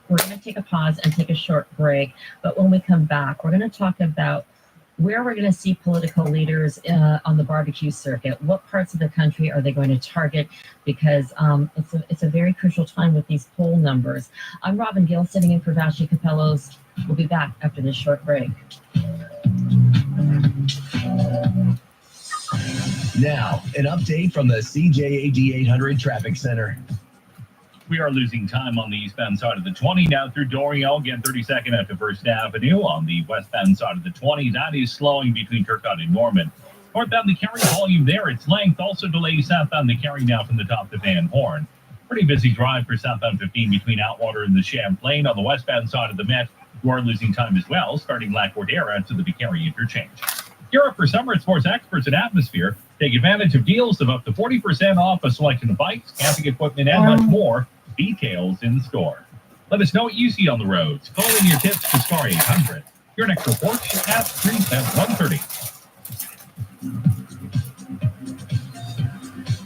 we're going to take a pause and take a short break. But when we come back, we're going to talk about where we're going to see political leaders on the barbecue circuit. What parts of the country are they going to target? Because it's a very crucial time with these poll numbers. I'm Robin Gill, sitting in for Vashi Capellos. We'll be back after this short break. Now, an update from the CJAD 800 Traffic Center. We are losing time on the eastbound side of the 20 now through Doriel. Again, 32nd after First Avenue. On the westbound side of the 20, that is slowing between Turcotte and Norman. Northbound the carry volume there. Its length also delays southbound the carry now from the top to Van Horn. Pretty busy drive for southbound 15 between Outwater and the Champlain. On the westbound side of the Met, you are losing time as well, starting La Cordera to the Vicari interchange. Gear up for summer at Sports Experts and Atmosphere. Take advantage of deals of up to 40% off a selection of bikes, camping equipment, and much more. Details in store. Let us know what you see on the roads. Call in your tips to Star 800. Your next report at 1:30.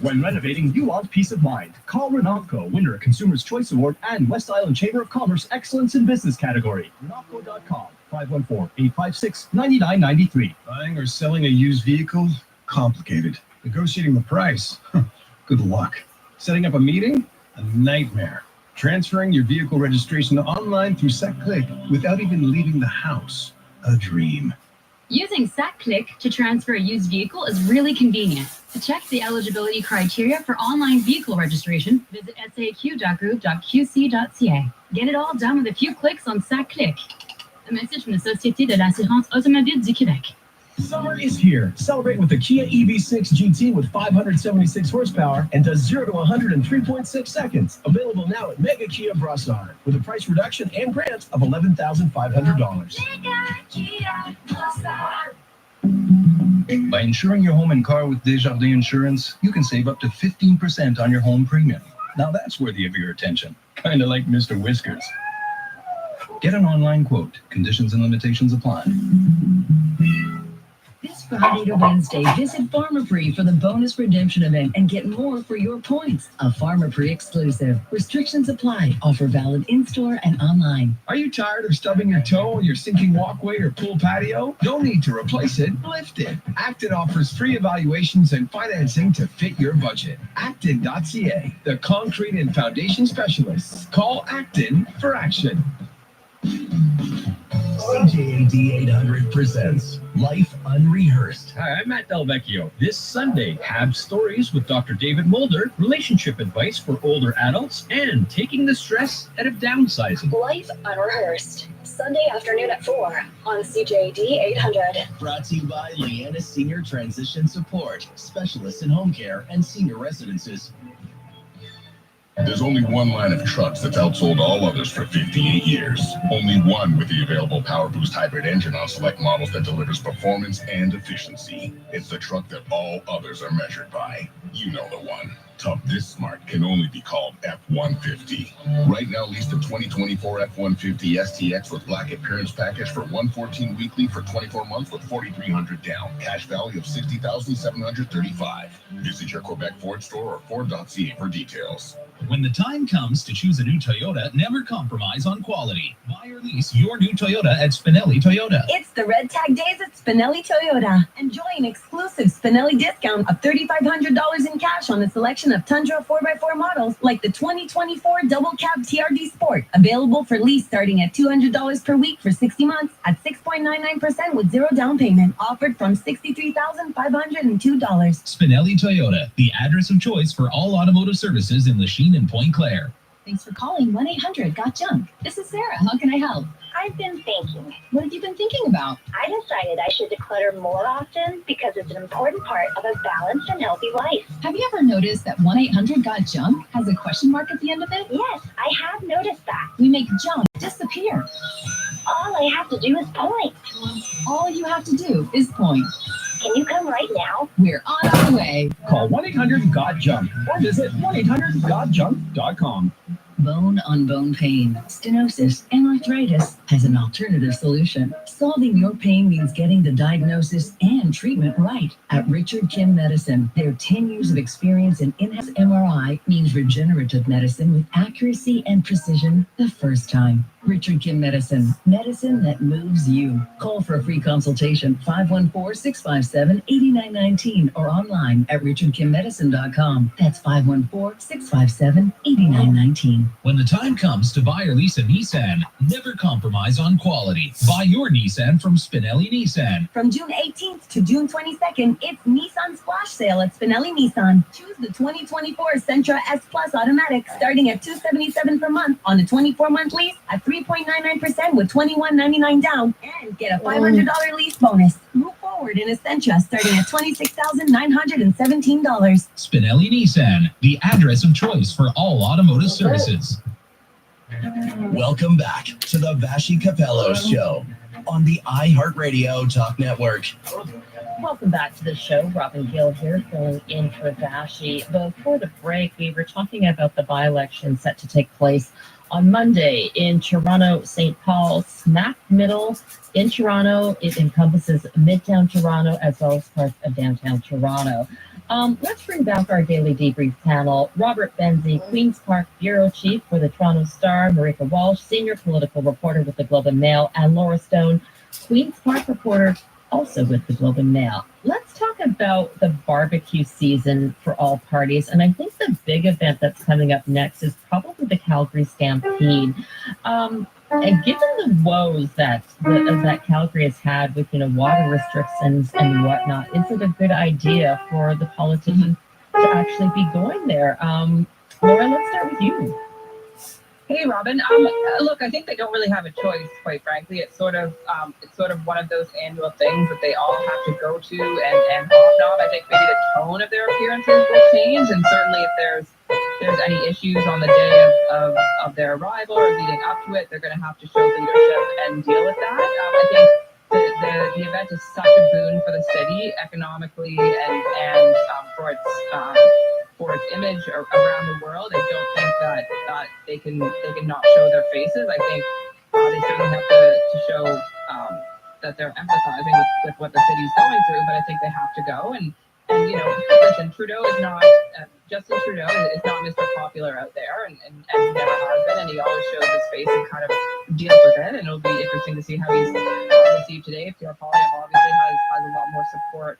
When renovating, you want peace of mind. Call Renavco, winner of Consumer's Choice Award and West Island Chamber of Commerce Excellence in Business category. Renavco.com, 514-856-9993. Buying or selling a used vehicle? Complicated. Negotiating the price? Good luck. Setting up a meeting? A nightmare. Transferring your vehicle registration online through SecClick without even leaving the house? A dream. Using SecClick to transfer a used vehicle is really convenient. To check the eligibility criteria for online vehicle registration, visit saq.group.qc.ca. Get it all done with a few clicks on SecClick. A message from the Société de l'Assurance Automobile du Québec. Summer is here. Celebrate with the Kia EV6 GT with 576 horsepower and does 0 to 100 in 3.6 seconds. Available now at Mega Kia Brassard with a price reduction and grant of $11,500. By insuring your home and car with Desjardins Insurance, you can save up to 15% on your home premium. Now that's worthy of your attention. Kind of like Mr. Whiskers. Get an online quote. Conditions and limitations apply. This Friday to Wednesday, visit Pharmaprix for the bonus redemption event and get more for your points. A Pharmaprix exclusive. Restrictions apply. Offer valid in-store and online. Are you tired of stubbing your toe on your sinking walkway or pool patio? No need to replace it, lift it. Acton offers free evaluations and financing to fit your budget. Acton.ca, the concrete and foundation specialists. Call Acton for action. CJAD 800 presents Life Unrehearsed. Hi, I'm Matt Del Vecchio. This Sunday, have stories with Dr. David Mulder, relationship advice for older adults, and taking the stress out of downsizing. Life Unrehearsed. Sunday afternoon at 4 on CJAD 800. Brought to you by Leanna Senior Transition Support, specialists in home care and senior residences. There's only one line of trucks that's outsold all others for 58 years. Only one with the available Power Boost hybrid engine on select models that delivers performance and efficiency. It's the truck that all others are measured by. You know the one. Tough this smart can only be called F-150. Right now, lease the 2024 F-150 STX with Black Appearance Package for $114 weekly for 24 months with $4,300 down. Cash value of $60,735. Visit your Quebec Ford store or Ford.ca for details. When the time comes to choose a new Toyota, never compromise on quality. Buy or lease your new Toyota at Spinelli Toyota. It's the Red Tag Days at Spinelli Toyota. Enjoy an exclusive Spinelli discount of $3,500 in cash on a selection of Tundra 4x4 models like the 2024 Double Cab TRD Sport. Available for lease starting at $200 per week for 60 months at 6.99% with zero down payment. Offered from $63,502. Spinelli Toyota, the address of choice for all automotive services in Lachine and Point Claire. Thanks for calling 1-800-GOT-JUNK. This is Sarah. How can I help? I've been thinking. What have you been thinking about? I decided I should declutter more often because it's an important part of a balanced and healthy life. Have you ever noticed that 1-800-GOT-JUNK has a question mark at the end of it? Yes, I have noticed that. We make junk disappear. All I have to do is point. All you have to do is point. Can you come right now? We're on our way. Call 1-800-GOT-JUNK or visit 1-800-GOT-JUNK.com. Bone-on-bone pain, stenosis, and arthritis has an alternative solution. Solving your pain means getting the diagnosis and treatment right. At Richard Kim Medicine, their 10 years of experience in in-house MRI means regenerative medicine with accuracy and precision the first time. Richard Kim Medicine, medicine that moves you. Call for a free consultation, 514-657-8919 or online at richardkimmedicine.com. That's 514-657-8919. When the time comes to buy or lease a Nissan, never compromise on quality. Buy your Nissan from Spinelli Nissan. From June 18th to June 22nd, it's Nissan Splash Sale at Spinelli Nissan. Choose the 2024 Sentra S Plus Automatic starting at $277 per month on a 24-month lease at 3.99% with $21.99 down and get a $500 lease bonus. Move forward Forward in Essentia starting at $26,917. Spinelli Nissan, the address of choice for all automotive services. Welcome back to the Vashi Capello Show on the iHeartRadio Talk Network. Welcome back to the show. Robin Gill here, filling in for Vashi. Before the break, we were talking about the by-election set to take place on Monday in Toronto, St. Paul, smack middle in Toronto. It encompasses Midtown Toronto as well as parts of downtown Toronto. Let's bring back our daily debrief panel. Robert Benzie, Queen's Park Bureau Chief for the Toronto Star, Marika Walsh, Senior Political Reporter with the Globe and Mail, and Laura Stone, Queen's Park reporter, also with the Globe and Mail. Let's talk about the barbecue season for all parties. And I think the big event that's coming up next is probably the Calgary Stampede. And given the woes that Calgary has had with water restrictions and whatnot, is it a good idea for the politicians to actually be going there? Laura, let's start with you. Hey, Robin. Look, I think they don't really have a choice, quite frankly. It's sort of one of those annual things that they all have to go to and hobnob. I think maybe the tone of their appearances will change, and certainly if there's any issues on the day of their arrival or leading up to it, they're going to have to show leadership and deal with that. I think the event is such a boon for the city economically and for its image around the world. I don't think that they can not show their faces. I think they certainly have to show that they're empathizing with what the city's going through, but I think they have to go. And listen, Trudeau is not Justin Trudeau is not Mr. Popular out there, and he never has been, and he always shows his face and kind of deals with it. And it'll be interesting to see how he's received today. Pierre Poilievre obviously has a lot more support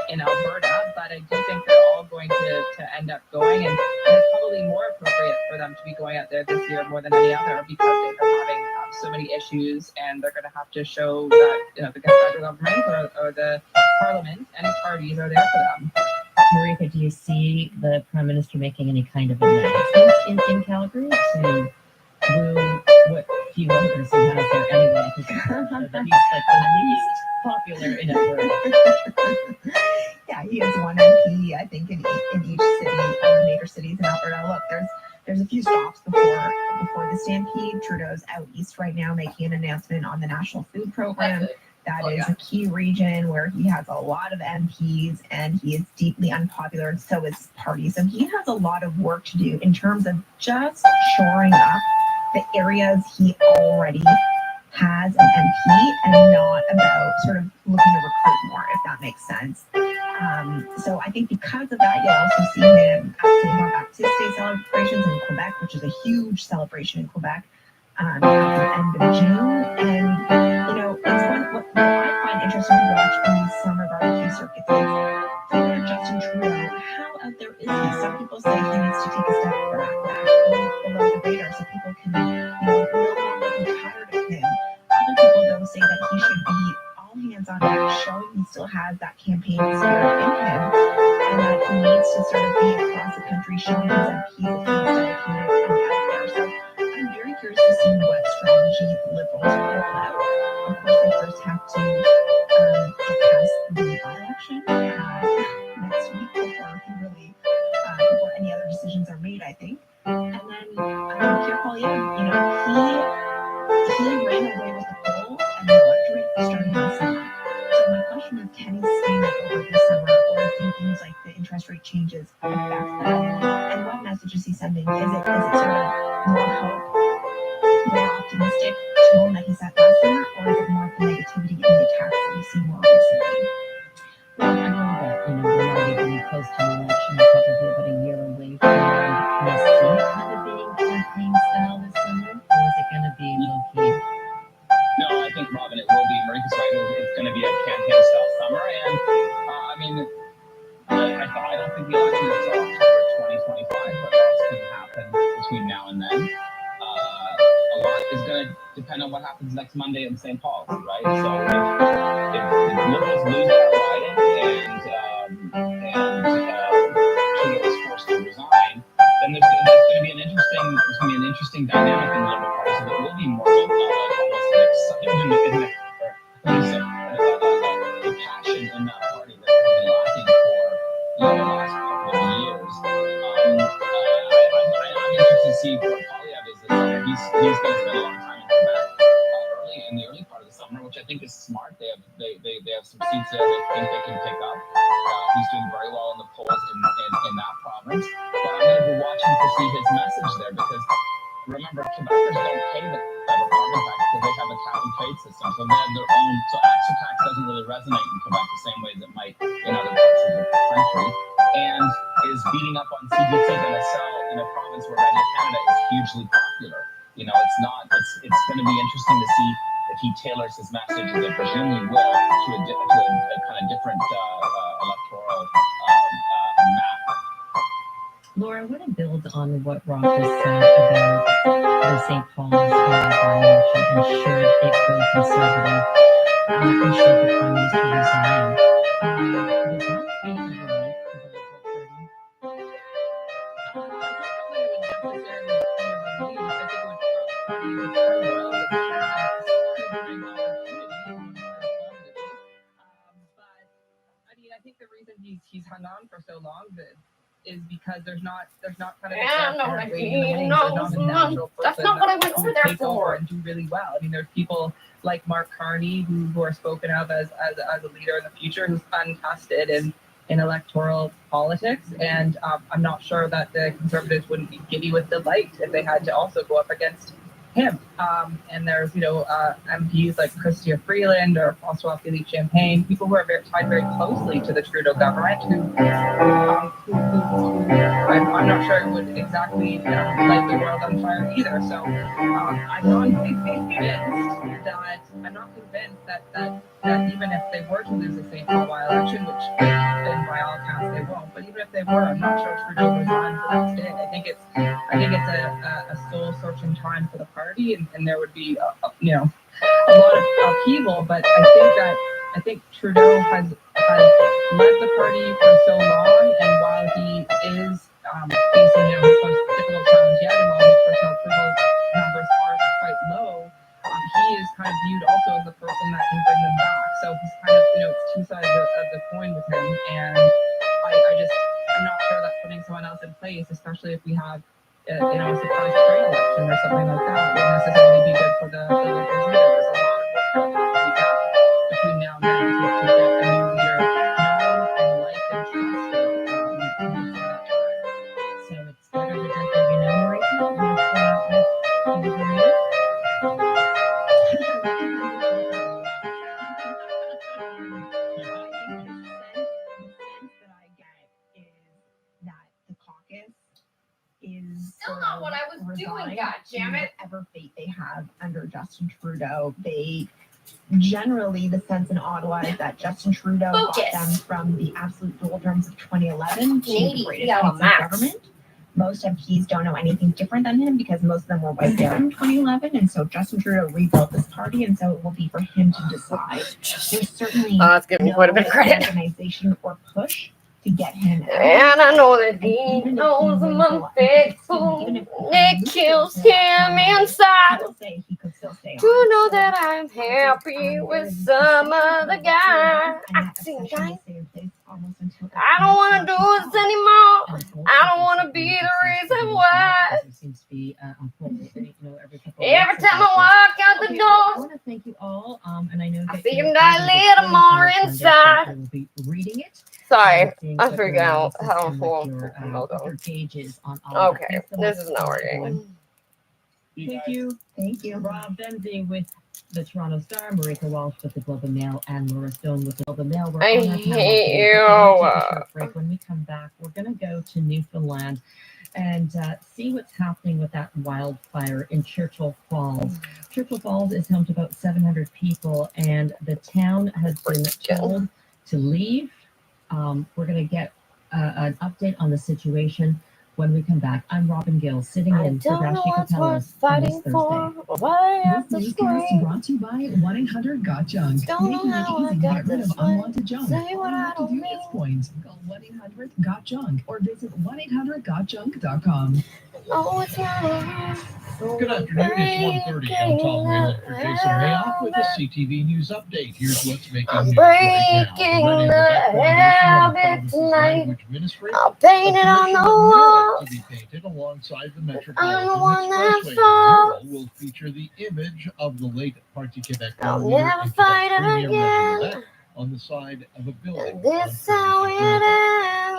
in Alberta, but I do think they're all going to end up going, and it's probably more appropriate for them to be going out there this year more than any other because they've been having so many issues, and they're going to have to show that the federal government or the Parliament and parties are there for them. Marika, do you see the Prime Minister making any kind of announcement in Calgary to woo what few voters he has there anyway? Because he's like the least popular in Alberta. Yeah, he has one MP, I think, in each city, major cities in Alberta. Look, there's a few stops before the Stampede. Trudeau's out east right now making an announcement on the National Food Program. That is a key region where he has a lot of MPs and he is deeply unpopular, and so is his party. So he has a lot of work to do in terms of just shoring up the areas he already has an MP and not about sort of looking to recruit more, if that makes sense. So I think because of that, you'll also see him at St. Jean-Baptiste Day celebrations in Quebec, which is a huge celebration in Quebec at the end of June. And, it's what I find interesting to watch in these summer barbecue circuits is for Justin Trudeau, how out there is he? Some people say he needs to take a step back below the radar so people can, no longer be tired of him. Other people, though, say that he should be all hands on deck, showing he still has that campaign spirit in him, and that he needs to sort of be across the country showing his MPs that he's dedicated and out there. So I'm very curious to see what strategy the Liberals roll out. Of course, they first have to get past the by-election next week before any other decisions are made, I think. And then Pierre Poilievre, he ran away with the polls and the electorate starting last summer. So my question is, can he stay over this summer, or do things like the interest rate changes affect that? And what message is he sending? Is it sort of more hope, more optimistic tone that he set last summer, or is it more of the negativity and the attacks that we've seen more recently? Well, I know that, we're not even close to an election, probably about a year away from it. Can you see it kind of being campaign style this summer, or is it going to be low-key? No, I think, Robin, it will be. Marika's right. It's going to be a campaign-style summer, and I don't think the election is until October 2025, but lots can happen between now and then. A lot is going to depend on what happens next Monday in St. Paul's, right? So if Liberals lose that riding and Trudeau is forced to resign, then there's going to be an interesting dynamic in the Liberal Party. So there will be more of almost an excitement, a the last couple of years. I'm interested to see what Polyev is this summer. He's going to spend a lot of time in Quebec in the early part of the summer, which I think is smart. They have some seats there they think they can pick up. He's doing very well in the polls in that province. But I'm going to be watching to see his message there because remember, Quebecers don't pay the federal carbon tax because they have a cap and trade system. So they have their own. So extra tax doesn't really resonate in Quebec the same way as it might in other parts of the country. And is beating up on CBC going to sell in a province where Radio Canada is hugely popular? You know, it's not. It's going to be interesting to see if he tailors his message, as I presume he will, to a kind of different electoral map. Laura, I want to build on what Rob just said about the St. Paul's by-election and should it go conservative and should the Prime Minister resign. Does that create a relief for the Liberal Party? I think the reason he's hung on for so long is because there's not kind of That's not what I went over there for. And do really well. I mean, there's people like Mark Carney who are spoken of as a leader in the future who's untested in electoral politics, and I'm not sure that the Conservatives wouldn't be giddy with delight if they had to also go up against him. And there's MPs like Chrystia Freeland or François Philippe Champagne, people who are tied very closely to the Trudeau government, who I'm not sure would exactly light the world on fire either. So I'm not convinced that even if they were to lose the St. Paul by-election, which by all accounts they won't, but even if they were, I'm not sure Trudeau resigns the next day. I think it's a soul-searching time for the party, and there would be a lot of upheaval. But I think Trudeau has led the party for so long, and while he is facing his most difficult challenge yet, and while his personal approval numbers are quite low, he is kind of viewed also as the person that can bring them back. So he's kind of, it's two sides of the coin with him, and I'm not sure that putting someone else in place, especially if we have a surprise pre-election or something like that, will necessarily be good for the Liberals either. There's a lot of work that we got between now and then to get a new leader known and liked and trusted before that time. So it's better to drink what you know, Marika, with the leader. Is still not what I was doing, goddammit. Whatever fate they have under Justin Trudeau, they generally, the sense in Ottawa is that Justin Trudeau got them from the absolute doldrums of 2011 to the greatest heights of government. Most MPs don't know anything different than him because most of them were wiped out in 2011, and so Justin Trudeau rebuilt this party, and so it will be for him to decide. There's certainly that's giving quite a bit of credit. Organization or push to get him out. And I know that he knows I'm unfaithful. It kills him inside to know that I'm happy with some other guy. Acting guy. I don't want to do this anymore. I don't want to be the reason why. Every time I walk out the door, I want to thank you all, and I know that I see him dilate more inside. I will be reading it. Sorry, I figured out how full. Okay, this is not working. Thank you. Rob Benzie with the Toronto Star, Marika Walsh with the Globe and Mail, and Laura Stone with the Globe and Mail. I hate you. Break. When we come back, we're going to go to Newfoundland and see what's happening with that wildfire in Churchill Falls. Churchill Falls is home to about 700 people, and the town has been told to leave. We're going to get an update on the situation when we come back. I'm Robin Gill, sitting in for Rashi Capella fighting for. Why this newscast brought to you by 1-800-GOT-JUNK. Making it easy to get rid of unwanted junk. All you have to do is point. Call 1-800-GOT-JUNK or visit 1-800-GOT-JUNK.com. Oh, it's not. Good afternoon, it's 1:30. I'm Tom Wheeler for Jason Rayoff with a CTV News Update. Here's what's making news right now. Breaking the habit light. Language Ministry. I'll paint it on the wall. To be painted alongside the I'm the Metropolitan one that Expressway. The falls. mural will feature the image of the late Parti Quebec I'll leader never and fight Quebec it Premier Marie again. Labat on the side of a building. And this how it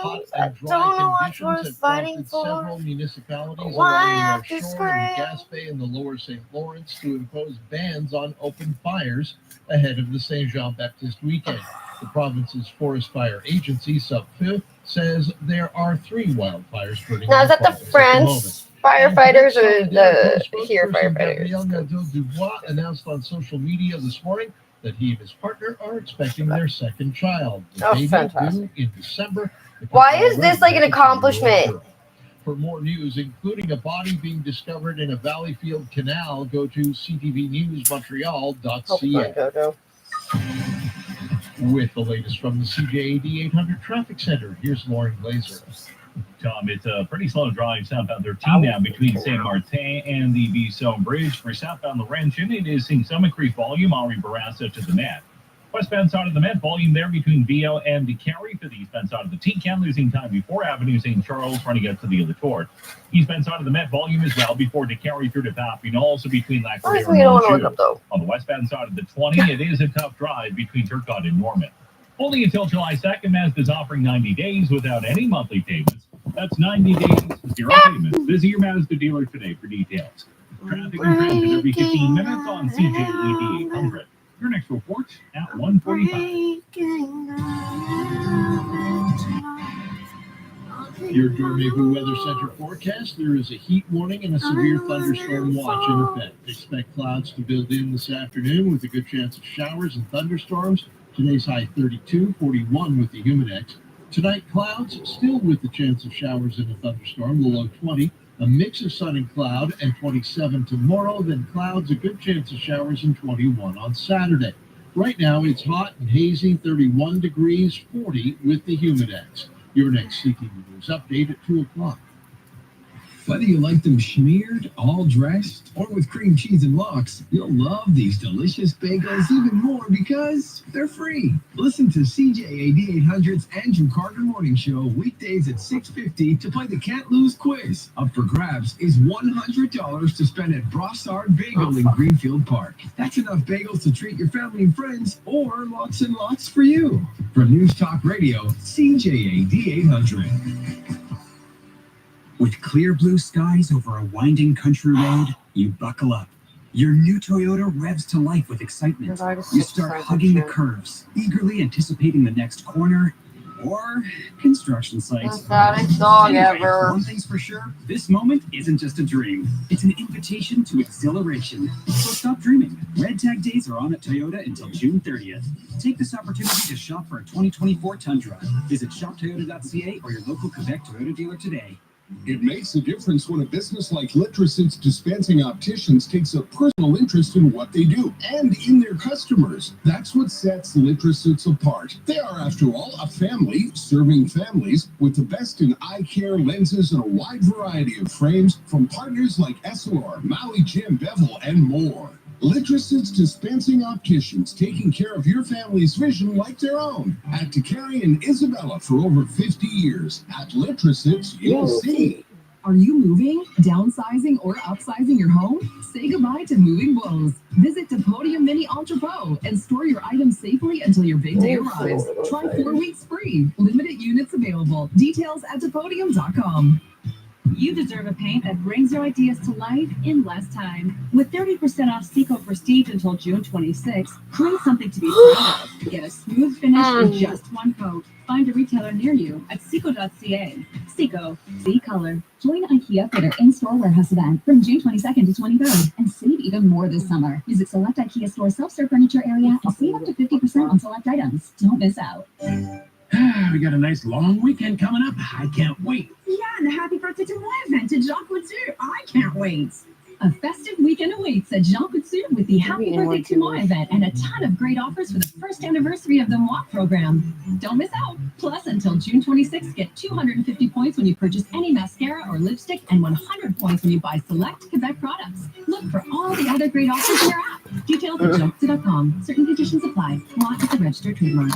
Hot ends. I and don't dry know what's conditions worth have fighting prompted for. several municipalities Why along the have North to Shore and scream? Gaspé and the Lower St. Lawrence to impose bans on open fires ahead of the Saint Jean Baptiste weekend. The province's forest fire agency, SUPFIF, says there are 3 wildfires burning. Now, in is that the province at French moment. firefighters or And the here spokesperson firefighters? Gabriel Nadeau-Dubois announced on social media this morning that he and his partner are expecting their second child. The Oh, baby fantastic. due in December. The Why couple is this like an already has a 2-year-old accomplishment? girl. For more news, including a body being discovered in a Valleyfield canal, go to ctvnewsmontreal.ca. With the latest from the CJAD 800 Traffic Center, here's Lauren Glazer. Tom, it's a pretty slow drive southbound 13 now between Saint Martin and the Bisson Bridge. For southbound Laurentian, it is seeing some increased volume, Henri Bourassa to the Met. Westbound side of the Met, volume there between Vio and DeCarry. For the eastbound side of the T-Can, losing time before Avenue St. Charles, trying to get to the other Tour. Eastbound side of the Met, volume as well before DeCarry through to Papineau, also between Lac-Cartier and We don't want to Montjuic. look up though. On the westbound side of the 20, it is a tough drive between Turcotte and Norman. Only until July 2nd, Mazda's offering 90 days without any monthly payments. That's 90 days, 0 payments. Visit your Mazda dealer today for details. Traffic and transit every 15 minutes on CJED 800. Your next report at 1:45. Your Dormez-vous Weather Center forecast, there is a heat warning and a severe thunderstorm watch in effect. Expect clouds to build in this afternoon with a good chance of showers and thunderstorms. Today's high 32, 41 with the humidex. Tonight, clouds, still with the chance of showers and a thunderstorm, the low 20. A mix of sun and cloud, and 27 tomorrow. Then clouds, a good chance of showers, and 21 on Saturday. Right now, it's hot and hazy, 31 degrees, 40 with the humidex. Your next CTV News update at 2 o'clock. Whether you like them smeared, all dressed, or with cream cheese and lox, you'll love these delicious bagels even more because they're free. Listen to CJAD 800's Andrew Carter Morning Show weekdays at 6:50 to play the Can't Lose quiz. Up for grabs is $100 to spend at Brossard Bagel in Greenfield Park. That's enough bagels to treat your family and friends, or lots and lots for you. For News Talk Radio, CJAD 800. With clear blue skies over a winding country road, you buckle up. Your new Toyota revs to life with excitement. You start hugging the curves, eagerly anticipating the next corner or construction site. The saddest dog ever. One thing's for sure, this moment isn't just a dream. It's an invitation to exhilaration. So stop dreaming. Red Tag Days are on at Toyota until June 30th. Take this opportunity to shop for a 2024 Tundra. Visit shoptoyota.ca or your local Quebec Toyota dealer today. It makes a difference when a business like Litracit's Dispensing Opticians takes a personal interest in what they do and in their customers. That's what sets Litracit's apart. They are, after all, a family serving families with the best in eye care, lenses, and a wide variety of frames from partners like Essilor, Maui Jim, Bevel, and more. Litracit's Dispensing Opticians, taking care of your family's vision like their own. At Takari and Isabella for over 50 years. At Litracit's, you'll see. Are you moving, downsizing, or upsizing your home? Say goodbye to moving woes. Visit the Podium Mini Entrepot and store your items safely until your big day arrives. Try 4 weeks free. Limited units available. Details at thepodium.com. You deserve a paint that brings your ideas to life in less time. With 30% off Seco Prestige until June 26, create something to be proud of. Get a smooth finish with just one coat. Find a retailer near you at seco.ca. Seco, see color. Join IKEA for their in-store warehouse event from June 22nd to 23rd and save even more this summer. Visit select IKEA store self-serve furniture area and save up to 50% on select items. Don't miss out. We got a nice long weekend coming up. I can't wait. Yeah, and a happy birthday to my event at Jean Couture. I can't wait. A festive weekend awaits at Jean Couture with the Happy Birthday to Moi event and a ton of great offers for the first anniversary of the Moi program. Don't miss out. Plus, until June 26th, get 250 points when you purchase any mascara or lipstick and 100 points when you buy select Quebec products. Look for all the other great offers in your app. Details at jeancouture.com. Certain conditions apply. Moi is a registered trademark.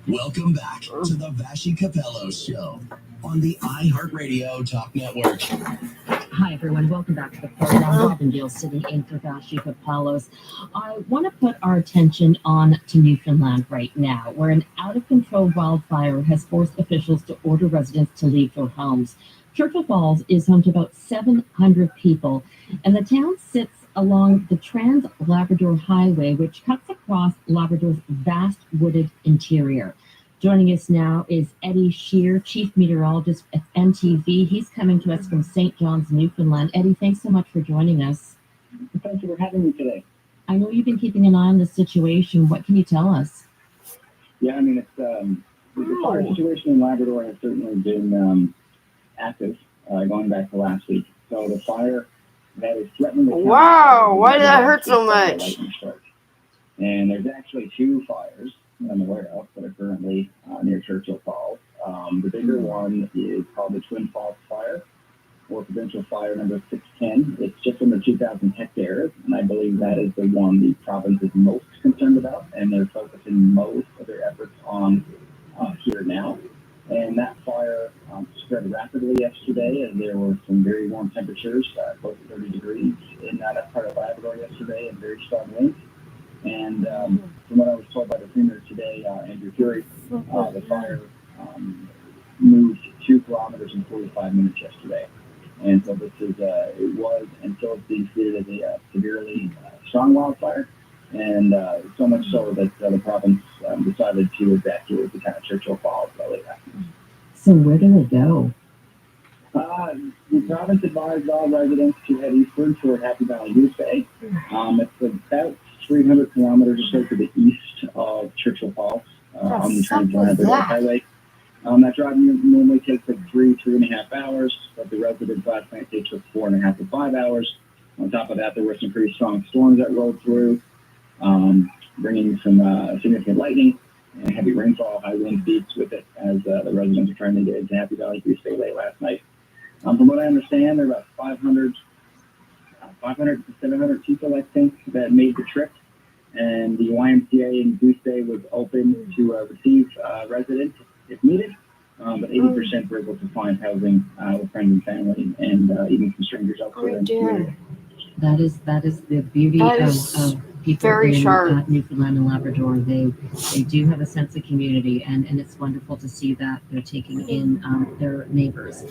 Welcome back to the Vashi Capello Show on the iHeartRadio Talk Network. Hi, everyone. Welcome back to the program. Robin Gill sitting in for Vashi Kapalos. I want to put our attention on to Newfoundland right now, where an out-of-control wildfire has forced officials to order residents to leave their homes. Churchill Falls is home to about 700 people, and the town sits along the Trans-Labrador Highway, which cuts across Labrador's vast wooded interior. Joining us now is Eddie Shear, Chief Meteorologist at NTV. He's coming to us from St. John's, Newfoundland. Eddie, thanks so much for joining us. Thank you for having me today. I know you've been keeping an eye on the situation. What can you tell us? Yeah, I mean, it's the fire situation in Labrador has certainly been active going back to last week. So the fire that is threatening the town. Wow, why did that hurt so much? And there's actually two fires I'm aware of that are currently near Churchill Falls. The bigger one is called the Twin Falls Fire, or provincial fire number 610. It's just under 2,000 hectares, and I believe that is the one the province is most concerned about, and they're focusing most of their efforts on here now. And that fire spread rapidly yesterday, and there were some very warm temperatures, close to 30 degrees in that part of Labrador yesterday, and very strong winds. And from what I was told by the premier today, Andrew Curie, the fire moved 2 kilometers in 45 minutes yesterday. And so this is, it was, and still it's being treated as a severely strong wildfire. And so much so that the province decided to evacuate the town of Churchill Falls late afternoon. So where do they go? The province advised all residents to head eastward toward Happy Valley Goose Bay. It's about 300 kilometers or so to the east of Churchill Falls on the Trans-Labrador Highway. That drive normally takes like 3.5 hours, but the residents last night it took 4.5 to 5 hours. On top of that, there were some pretty strong storms that rolled through, bringing some significant lightning and heavy rainfall, high wind speeds with it, as the residents are trying to get into Happy Valley Goose Bay late last night. From what I understand, there are about 500 to 700 people, I think, that made the trip. And the YMCA in Goose Bay was open to receive residents if needed. But 80% were able to find housing with friends and family, and even some strangers elsewhere. That is the beauty of people in Newfoundland and Labrador. They do have a sense of community, and it's wonderful to see that they're taking in their neighbors.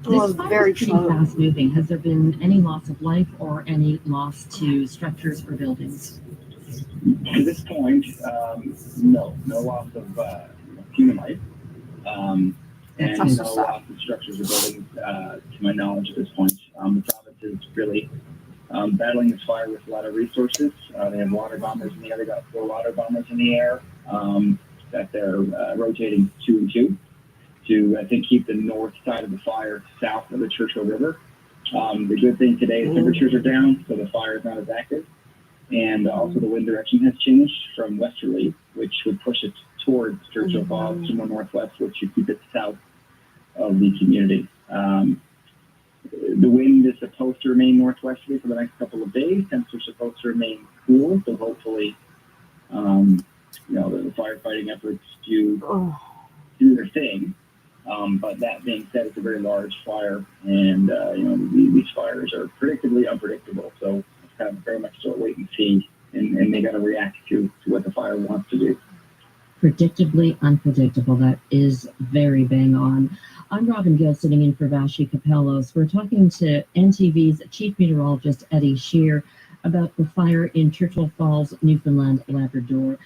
This fire is pretty fast moving. Has there been any loss of life or any loss to structures or buildings? To this point, no loss of human life, and no loss of structures or buildings, to my knowledge at this point. The province is really battling this fire with a lot of resources. They have water bombers in the air. They got 4 water bombers in the air that they're rotating 2 and 2 to, I think, keep the north side of the fire south of the Churchill River. The good thing today is temperatures are down, so the fire is not as active. And also the wind direction has changed from westerly, which would push it towards Churchill Falls, to more northwest, which should keep it south of the community. The wind is supposed to remain northwesterly for the next couple of days. Temps are supposed to remain cool, so hopefully, the firefighting efforts do their thing. But that being said, it's a very large fire, and these fires are predictably unpredictable. So it's kind of very much so a wait and see, and they got to react to what the fire wants to do. Predictably unpredictable. That is very bang on. I'm Robin Gill, sitting in for Vashi Capellos. We're talking to NTV's Chief Meteorologist, Eddie Shear, about the fire in Churchill Falls, Newfoundland, Labrador.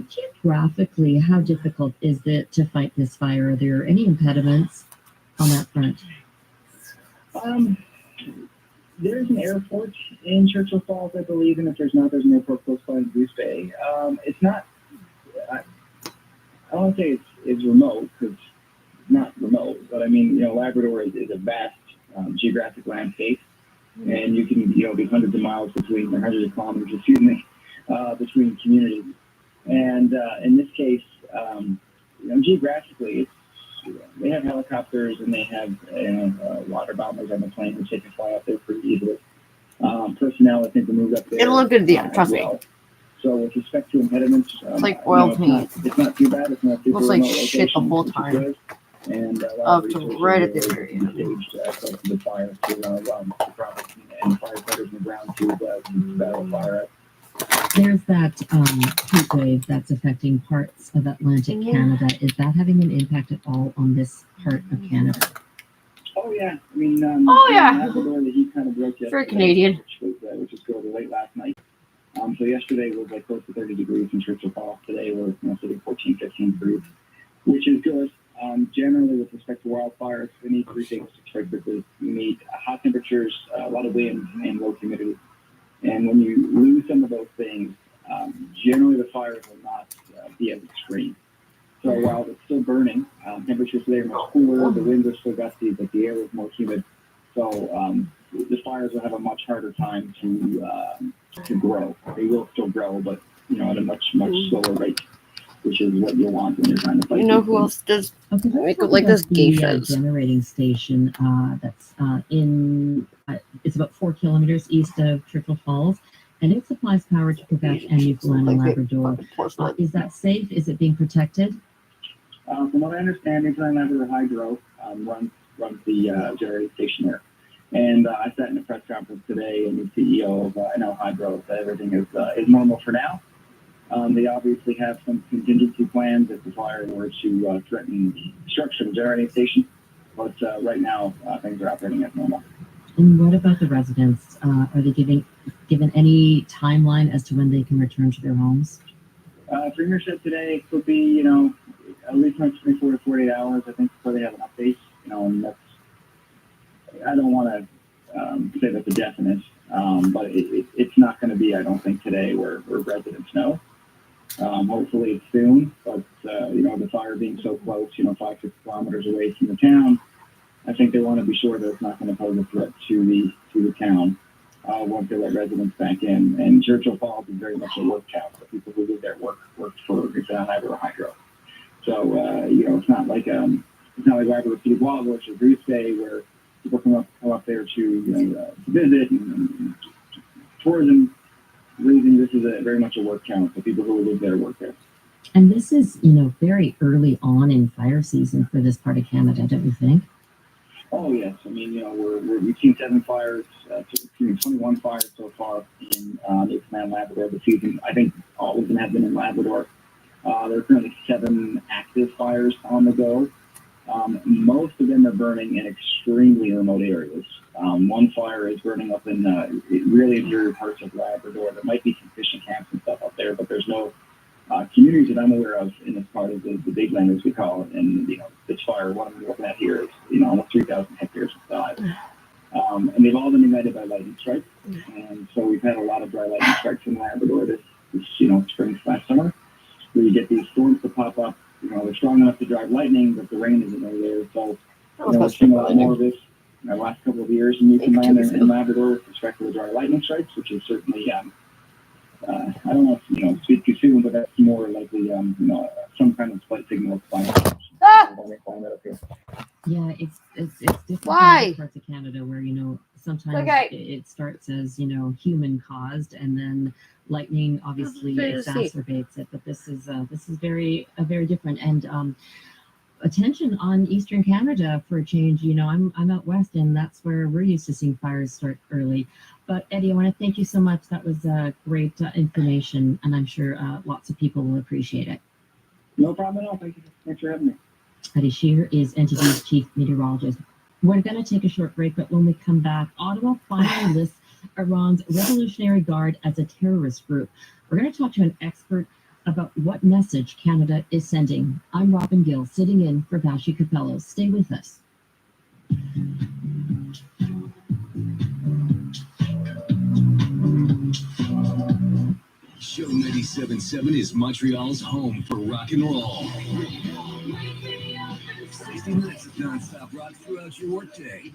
Geographically, how difficult is it to fight this fire? Are there any impediments on that front? There's an airport in Churchill Falls, I believe, and if there's not, there's an airport close by in Goose Bay. It's not, I don't want to say it's remote, because it's not remote, but I mean, Labrador is a vast geographic landscape, and you can, be hundreds of miles between, or hundreds of kilometers, between communities. And in this case, geographically, they have helicopters and they have water bombers on the plane, which they can fly up there pretty easily. Personnel, I think, we moved up there. It'll look good at the end, trust me. well. So with respect to impediments, It's like oil paint. It's not too bad. It's not super Looks like remote shit the location, whole which is time. good. And Up to right at the very end. Staged close to the fire to the traffic and firefighters on the ground to battle fire. There's that heat wave that's affecting parts of Atlantic Canada. Is that having an impact at all on this part of Canada? Oh yeah, I mean, Oh, yeah. Labrador, the heat kind of broke yesterday. Very Canadian. Which was good late last night. So yesterday was like close to 30 degrees in Churchill Falls. Today we're sitting 14, 15 degrees, which is good. Generally, with respect to wildfires, we need three things to strike quickly. You need hot temperatures, a lot of wind, and low humidity. And when you lose some of those things, generally the fires will not be as extreme. So while it's still burning, temperatures today are much cooler, the winds are still gusty, but the air is more humid. So the fires will have a much harder time to grow. They will still grow, but at a much slower rate, which is what you want when you're trying to fight. You know who else does make it like this? Geishas. Generating station that's it's about 4 kilometers east of Churchill Falls, and it supplies power to Quebec and Newfoundland and Labrador. Is that safe? Is it being protected? From what I understand, Newfoundland Labrador Hydro runs the generating station there. And I sat in a press conference today, and the CEO of NL Hydro said everything is normal for now. They obviously have some contingency plans if the fire were to threaten destruction of the generating station. But right now, things are operating as normal. And what about the residents? Are they given any timeline as to when they can return to their homes? Premiership today could be, at least 24 to 48 hours, I think, before they have an update. And that's, I don't want to say that's a definite, but it's not going to be, I don't think, today where residents know. Hopefully it's soon, but the fire being so close, 5-6 kilometers away from the town, I think they want to be sure that it's not going to pose a threat to the town once they let residents back in. And Churchill Falls is very much a work town. The people who live there work for Labrador Hydro. So it's not like Labrador City Wall, which is Bruce Bay, where people come up there to visit and tourism reason. This is very much a work town. So people who live there work there. And this is very early on in fire season for this part of Canada, don't you think? Oh yes, I mean we've seen 7 fires, 21 fires so far in Newfoundland Labrador this season. I think all of them have been in Labrador. There are currently 7 active fires on the go. Most of them are burning in extremely remote areas. One fire is burning up in really interior parts of Labrador. There might be some fishing camps and stuff up there, but there's no communities that I'm aware of in this part of the big land, as we call it. And this fire, what I'm looking at here is almost 3,000 hectares of size. And they've all been ignited by lightning strikes. And so we've had a lot of dry lightning strikes in Labrador this spring/summer, where you get these storms to pop up. They're strong enough to drive lightning, but the rain isn't really there. So we're seeing a lot more of this in the last couple of years in Newfoundland and Labrador with respect to the dry lightning strikes, which is certainly I don't know if speak too soon, but that's more likely some kind of slight signal of fire. Yeah, it's different Why? in parts of Canada where sometimes it starts as human caused, and then lightning obviously exacerbates it. But this is very different. And attention on Eastern Canada for a change. I'm out west, and that's where we're used to seeing fires start early. But Eddie, I want to thank you so much. That was great information, and I'm sure lots of people will appreciate it. No problem at all. Thank you. Thanks for having me. Eddie Shear is NTV's chief meteorologist. We're going to take a short break, but when we come back, Ottawa finally lists Iran's Revolutionary Guard as a terrorist group. We're going to talk to an expert about what message Canada is sending. I'm Robin Gill, sitting in for Vashi Capello. Stay with us. Show 97.7 is Montreal's home for rock and roll. 60 minutes of non-stop rock throughout your workday.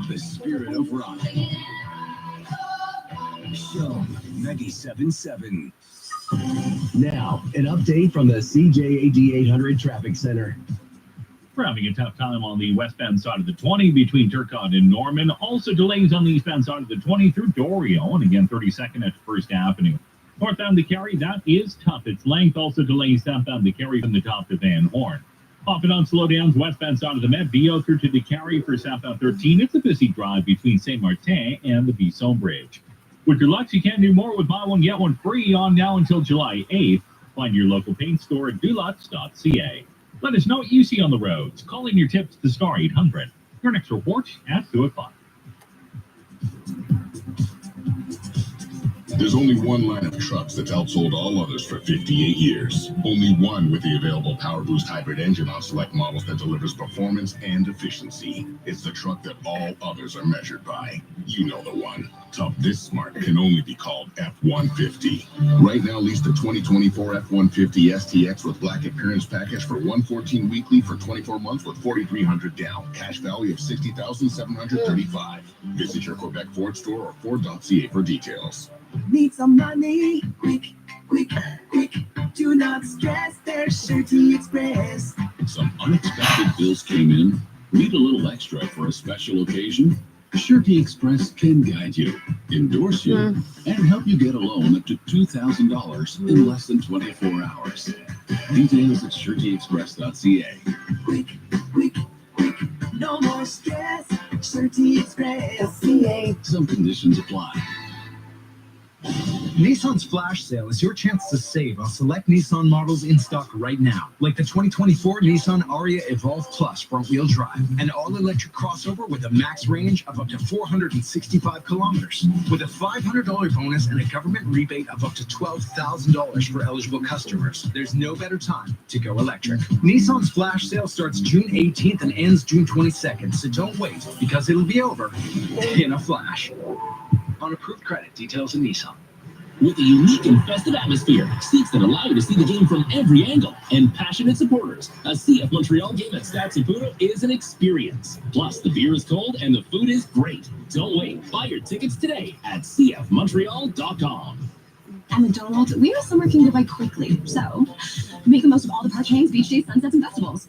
The spirit of rock. Show 97.7. Now, an update from the CJAD 800 Traffic Center. We're having a tough time on the westbound side of the 20 between Turcotte and Norman. Also delays on the eastbound side of the 20 through Dorio, and again 32nd at First Avenue. Northbound to Cary, that is tough. Its length also delays southbound to Cary from the top to Van Horn. Popping on slowdowns westbound side of the Met, BO through to DeCary for southbound 13. It's a busy drive between St. Martin and the Bisson Bridge. With Deluxe, you can do more with buy one, get one free on now until July 8th. Find your local paint store at dulux.ca. Let us know what you see on the roads. Call in your tips to Star 800. Your next report at 2 o'clock. There's only one line of trucks that's outsold all others for 58 years. Only one with the available Power Boost hybrid engine on select models that delivers performance and efficiency. It's the truck that all others are measured by. You know the one. Tough this smart can only be called F-150. Right now, lease the 2024 F-150 STX with Black Appearance Package for $114 weekly for 24 months with $4,300 down. Cash value of $60,735. Visit your Quebec Ford store or Ford.ca for details. Need some money, quick, quick, quick. Do not stress, there's Surety Express. Some unexpected bills came in. Need a little extra for a special occasion? Surety Express can guide you, endorse you, and help you get a loan up to $2,000 in less than 24 hours. Details at suretyexpress.ca. Quick, quick, quick. No more stress, Surety Express.ca. Some conditions apply. Nissan's flash sale is your chance to save on select Nissan models in stock right now, like the 2024 Nissan Ariya Evolve Plus front-wheel drive, an all-electric crossover with a max range of up to 465 kilometers, with a $500 bonus and a government rebate of up to $12,000 for eligible customers. There's no better time to go electric. Nissan's flash sale starts June 18th and ends June 22nd, so don't wait, because it'll be over in a flash. On approved credit, details in Nissan. With a unique and festive atmosphere, seats that allow you to see the game from every angle, and passionate supporters, a CF Montreal game at Stade Saputo is an experience. Plus, the beer is cold and the food is great. Don't wait. Buy your tickets today at cfmontreal.com. At McDonald's, we know summer can go by quickly, so make the most of all the park lanes, beach days, sunsets, and festivals.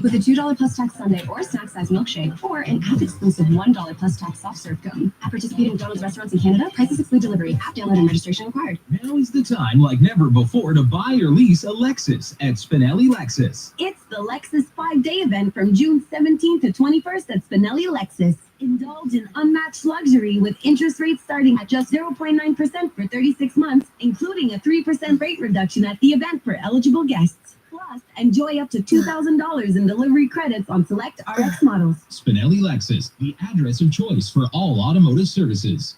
With a $2 plus tax sundae or snack size milkshake, or an app-exclusive $1 plus tax soft serve cone. At participating McDonald's restaurants in Canada, prices exclude delivery. App download and registration required. Now is the time like never before to buy or lease a Lexus at Spinelli Lexus. It's the Lexus 5-day event from June 17th to 21st at Spinelli Lexus. Indulge in unmatched luxury with interest rates starting at just 0.9% for 36 months, including a 3% rate reduction at the event for eligible guests. Plus, enjoy up to $2,000 in delivery credits on select RX models. Spinelli Lexus, the address of choice for all automotive services.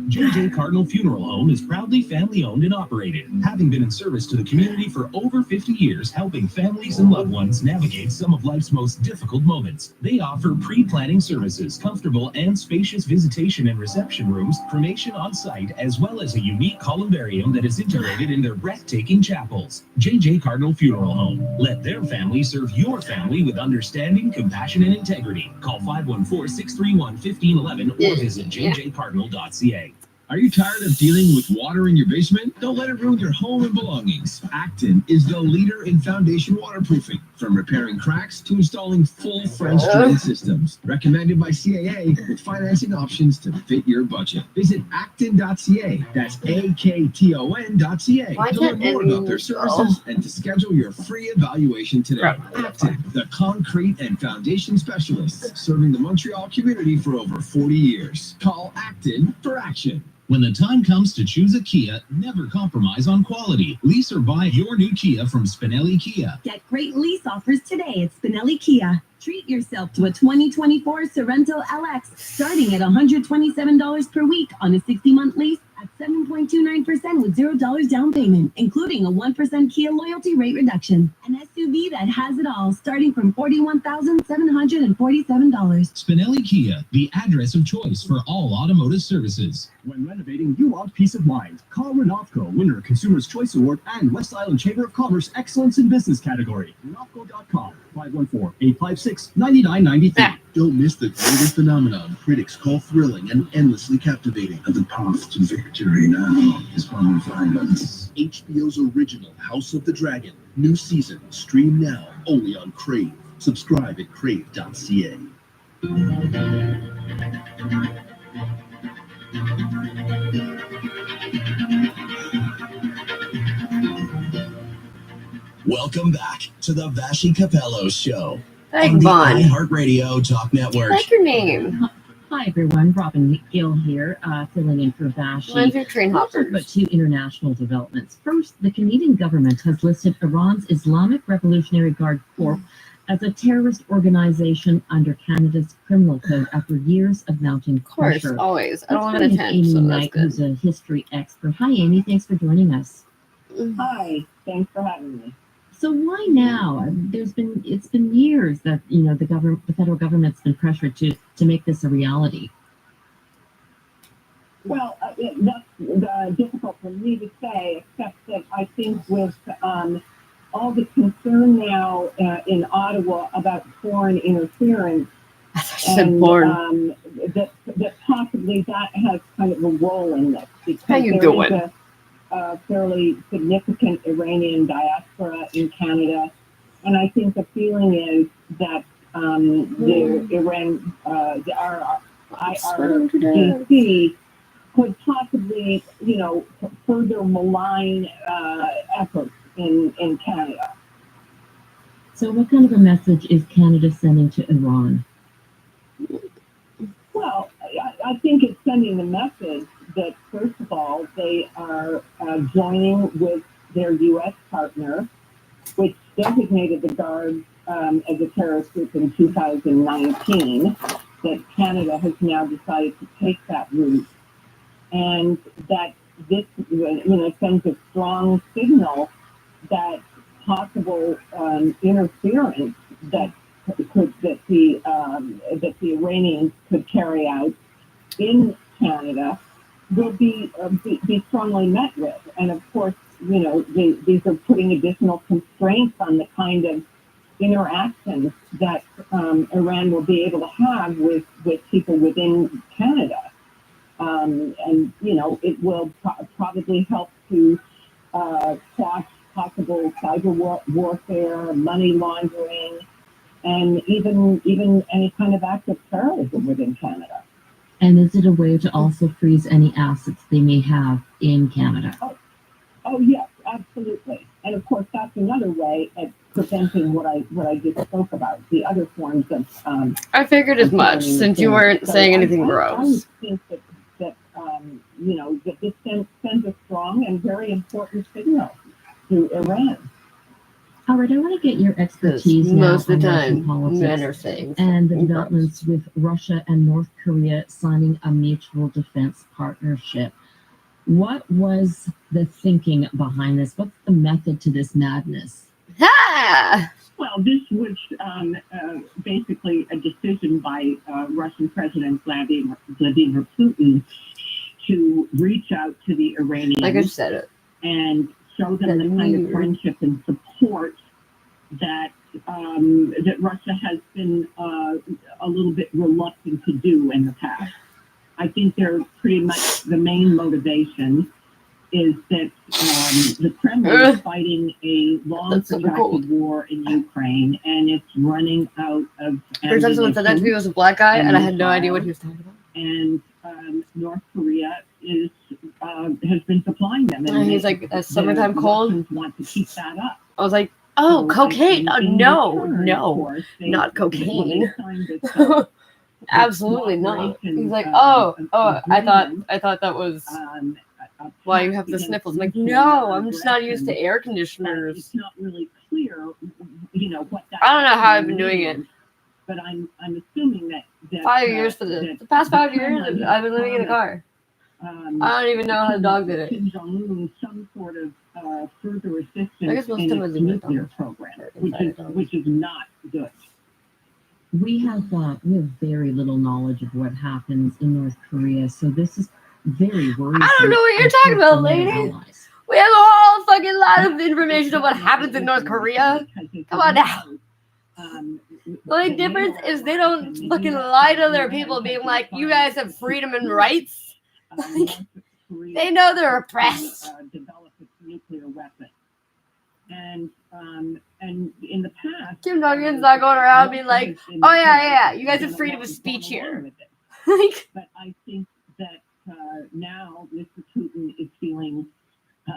J.J. Cardinal Funeral Home is proudly family-owned and operated, having been in service to the community for over 50 years, helping families and loved ones navigate some of life's most difficult moments. They offer pre-planning services, comfortable and spacious visitation and reception rooms, cremation on site, as well as a unique columbarium that is integrated in their breathtaking chapels. J.J. Cardinal Funeral Home. Let their family serve your family with understanding, compassion, and integrity. Call 514-631-1511 or visit jjcardinal.ca. Are you tired of dealing with water in your basement? Don't let it ruin your home and belongings. Acton is the leader in foundation waterproofing, from repairing cracks to installing full French drain systems. Recommended by CAA with financing options to fit your budget. Visit acton.ca. That's AKTON.ca to learn more about their services and to schedule your free evaluation today. Acton, the concrete and foundation specialists, serving the Montreal community for over 40 years. Call Acton for action. When the time comes to choose a Kia, never compromise on quality. Lease or buy your new Kia from Spinelli Kia. Get great lease offers today at Spinelli Kia. Treat yourself to a 2024 Sorento LX starting at $127 per week on a 60-month lease at 7.29% with $0 down payment, including a 1% Kia loyalty rate reduction. An SUV that has it all, starting from $41,747. Spinelli Kia, the address of choice for all automotive services. When renovating, you want peace of mind. Call Renofco, winner Consumer's Choice Award and West Island Chamber of Commerce Excellence in Business category. Renofco.com, 514-856-9993. Don't miss the global phenomenon critics call thrilling and endlessly captivating. And the path to victory now is from HBO's original House of the Dragon. New season, stream now, only on Crave. Subscribe at crave.ca. Welcome back to the Vashi Capello Show Hey, on the Vaughn. iHeartRadio Talk Network. What's your name? Hi everyone, Robin McGill here, filling in for Vashi. When's your train Let's talk hoppers? about two international developments. First, the Canadian government has listed Iran's Islamic Revolutionary Guard Corps as a terrorist organization under Canada's criminal code after years of mounting Of course, pressure. always. I don't Let's live bring in a in tent, Amy so that's Knight, who's good. a history expert. Hi, Amy. Thanks for joining us. Hi, thanks for having me. So why now? It's been years that the federal government's been pressured to make this a reality. Well, that's difficult for me to say, except that I think with all the concern now in Ottawa about foreign interference, and that possibly that has kind of a role in this, because How you there doing? is a fairly significant Iranian diaspora in Canada, and I think the feeling is that the Iran, our IRGC could possibly, further malign efforts in Canada. So what kind of a message is Canada sending to Iran? Well, I think it's sending the message that, first of all, they are joining with their U.S. partner, which designated the Guard as a terrorist group in 2019, that Canada has now decided to take that route. And that this, sends a strong signal that possible interference that the Iranians could carry out in Canada will be strongly met with. And of course, these are putting additional constraints on the kind of interactions that Iran will be able to have with people within Canada. And it will probably help to quash possible cyber warfare, money laundering, and even any kind of act of terrorism within Canada. And is it a way to also freeze any assets they may have in Canada? Oh yes, absolutely. And of course, that's another way at preventing what I just spoke about, the other forms of. I figured as much, since you weren't saying anything I gross. would think that this sends a strong and very important signal to Iran. All right, I want to get your expertise now Most of the on Russian time, politics men are saying and the something developments with Russia and North Korea signing a mutual defense partnership. What was the thinking behind this? What's the method to this madness? Ha! Well, this was basically a decision by Russian President Vladimir Putin to reach out to the Iranians. Like I said it. And show them the kind of friendship and support that that Russia has been a little bit reluctant to do in the past. I think they're pretty much the main motivation is that the Kremlin is fighting a long protracted war in Ukraine, and it's running out of First time someone said that to me was a black guy, and I had no idea what he was talking about. And North Korea has been supplying them. And he's like, a summertime cold. Want to keep that up. I was like, oh, cocaine. No, not cocaine. Absolutely not. He's like, oh, I thought that was why you have the sniffles. I'm like, no, I'm just not used to air conditioners. It's not really clear, what that. I don't know how I've been doing it. But I'm assuming that 5 years for the past 5 years I've been living in a car. I don't even know how the dog did it. Kim Jong-un some sort of further assistance I guess most in of its them are nuclear program, which is not good. We have very little knowledge of what happens in North Korea, so this is very worrisome. I don't know what you're talking about, lady. We have a whole fucking lot of information on what happens in North Korea. Come on now. The only difference is they don't fucking lie to their people being like, you guys have freedom and rights. They know they're oppressed. Develop its nuclear weapon. And And in the past, Kim Duggan's not going around being like, oh yeah, you guys have freedom of speech here. Like, but I think that now Mr. Putin is feeling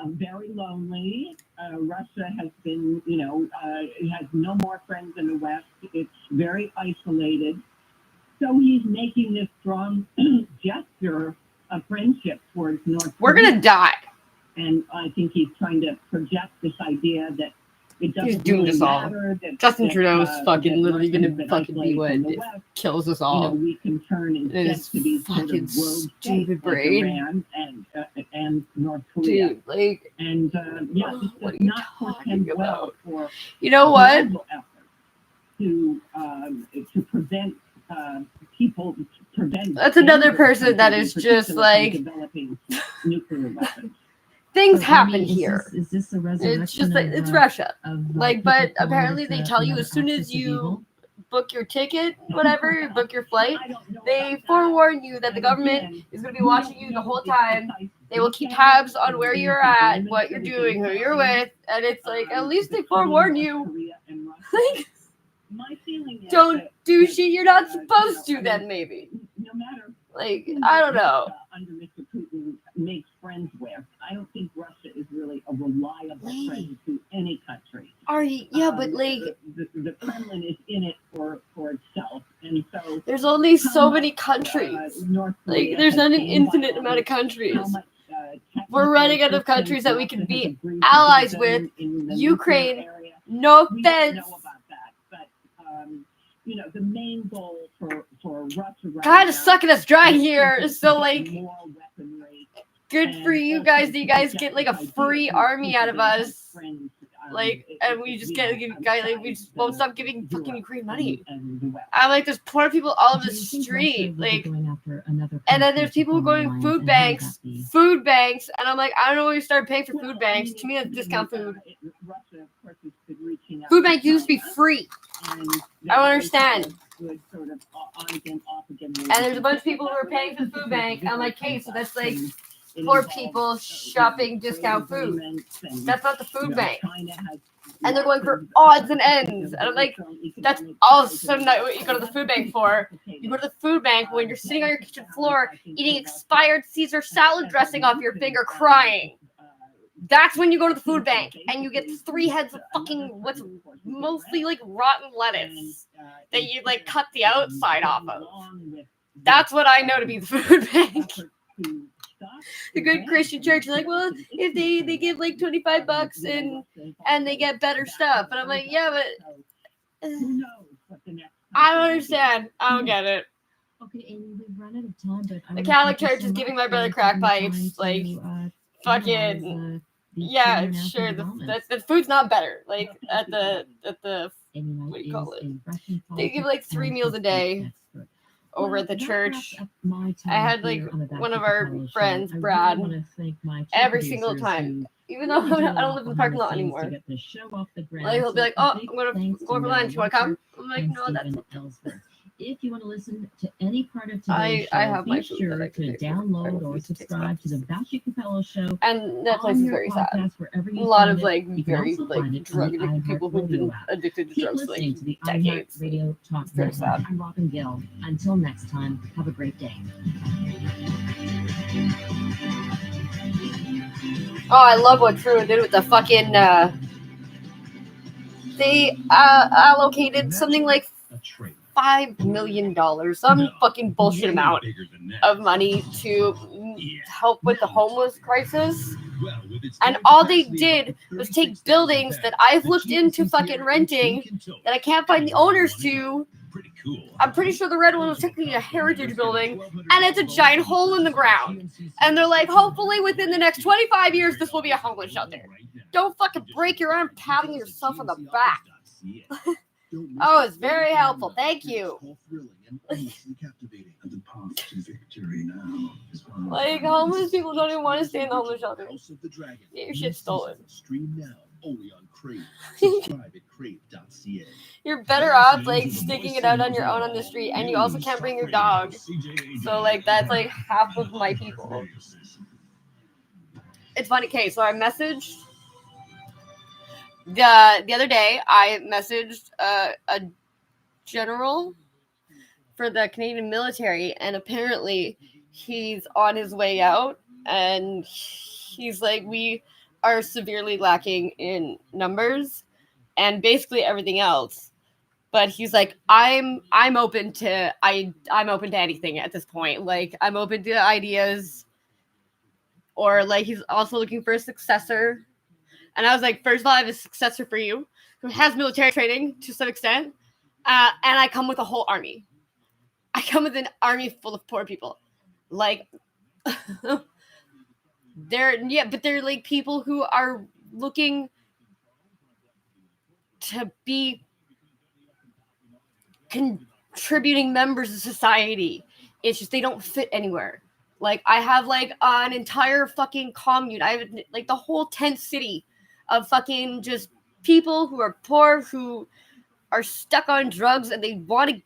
very lonely. Russia has been, it has no more friends in the West. It's very isolated. So he's making this strong gesture of friendship towards North Korea. we're gonna die. And I think he's trying to project this idea that it doesn't He's doing really this all. matter. That, Justin that, Trudeau's fucking that literally Russia's gonna been fucking be isolated what from the West. kills us all. We can turn It instead is to these sort of fucking rogue states stupid like brain. Iran and North Korea. Dude, like, And yeah, this what does are you not portend talking well about? for You know what? global efforts to prevent people to prevent. That's another any person that country, is in just particular, like from developing nuclear weapons. things So, happen Amy, here. Is this a resurrection? It's just like of, it's Russia. Like, people but calling apparently it, they tell you another as soon axis as of you evil? book your ticket, whatever, book your flight, they forewarn you that the government is going to be watching you the whole time. They will keep tabs on where you're at, what you're doing, who you're with, and it's like at least they forewarn you. Like, My feeling is don't that, do shit you're not supposed to. Then maybe. no matter Like, who I don't know. Russia under Mr. Putin makes friends with, I don't think Russia is really a reliable friend to any country. Are you? Yeah, but like, The Kremlin is in it for itself, and so there's only so much, many countries. North Like, Korea there's has not an gained infinite by amount of countries. how much, We're technical running out of assistance countries that we Russia can has be agreed to allies give with. them in the nuclear Ukraine, area. no We don't offense. know about that, but the main goal for Russia right Kind now of sucking us dry is here. to So get like, more weaponry good for and you also guys. to That you guys project get like a this idea free that army out people of that have us. friends, Like, and we just get give guy like we just won't stop giving fucking Ukraine money. and the West. I'm like, there's poor people all over Do the you think street, Russia will be like, going after another and then country there's to people form going alliance, food and how would banks, that be? and I'm like, I don't know when you started paying for Well, food I banks. mean, To me, that's discount food. Russia, of course, has been reaching out Food to banks used to be China, free. and I don't understand. good sort of on again, off again. And there's a bunch of people who are paying for the food bank. I'm like, hey, so that's like poor people shopping discount food. That's not the food bank. And they're going for odds and ends. And I'm like, that's all of a sudden what you go to the food bank for. You go to the food bank when you're sitting on your kitchen floor eating expired Caesar salad dressing off your finger crying. That's when you go to the food bank and you get 3 heads of fucking what's mostly like rotten lettuce that you like cut the outside off of. That's what I know to be the food bank. The good Christian church is like, well, if they give like $25 and they get better stuff, and I'm like, yeah, but I don't understand. I don't get it. Okay, Amy, we've run out of time, but The Catholic Church is giving my brother crack pipes, like fucking. Yeah, sure. The food's not better. Like at the what do you call it? They give like 3 meals a day over at the church. I had like one of our friends, Brad, every single time. Even though I don't live in the parking lot anymore. Like he'll be like, "Oh, I'm gonna go over lunch. You wanna come?" I'm like, "No, that's not." If you want to listen to any part of today's show, I have be my food sure that I to can take. download or subscribe to the Vouchy Capello Show. And that place on is your very sad. podcast, wherever you A lot find of it. like You can very also like find it drug on the addicted people who've been iHeartRadio app. addicted to Keep drugs listening like to the decades. iHeartRadio Talk It's very Network. sad. I'm Robin Gill. Until next time, have a great day. Oh, I love what True did with the fucking. They allocated something like $5 million, some fucking bullshit amount of money to help with the homeless crisis. And all they did was take buildings that I've looked into fucking renting that I can't find the owners to. I'm pretty sure the red one was technically a heritage building, and it's a giant hole in the ground. And they're like, hopefully within the next 25 years, this will be a homeless shelter. Don't fucking break your arm patting yourself on the back. Oh, it's very helpful. Thank you. Like, homeless people don't even want to stay in the homeless shelter. Get your shit stolen. Only on Crave. Subscribe at crave.ca. You're better off like sticking it out on your own on the street, and you also can't bring your dog. So like that's like half of my people. It's funny. Okay, so I messaged The other day, I messaged a general for the Canadian military, and apparently he's on his way out, and he's like, we are severely lacking in numbers and basically everything else. But he's like, I'm open to I'm open to anything at this point. Like, I'm open to ideas, or like he's also looking for a successor. And I was like, first of all, I have a successor for you who has military training to some extent, and I come with a whole army. I come with an army full of poor people. Like, they're like people who are looking to be contributing members of society. It's just they don't fit anywhere. Like, I have like an entire fucking commune. I have like the whole 10th city of fucking just people who are poor, who are stuck on drugs, and they want to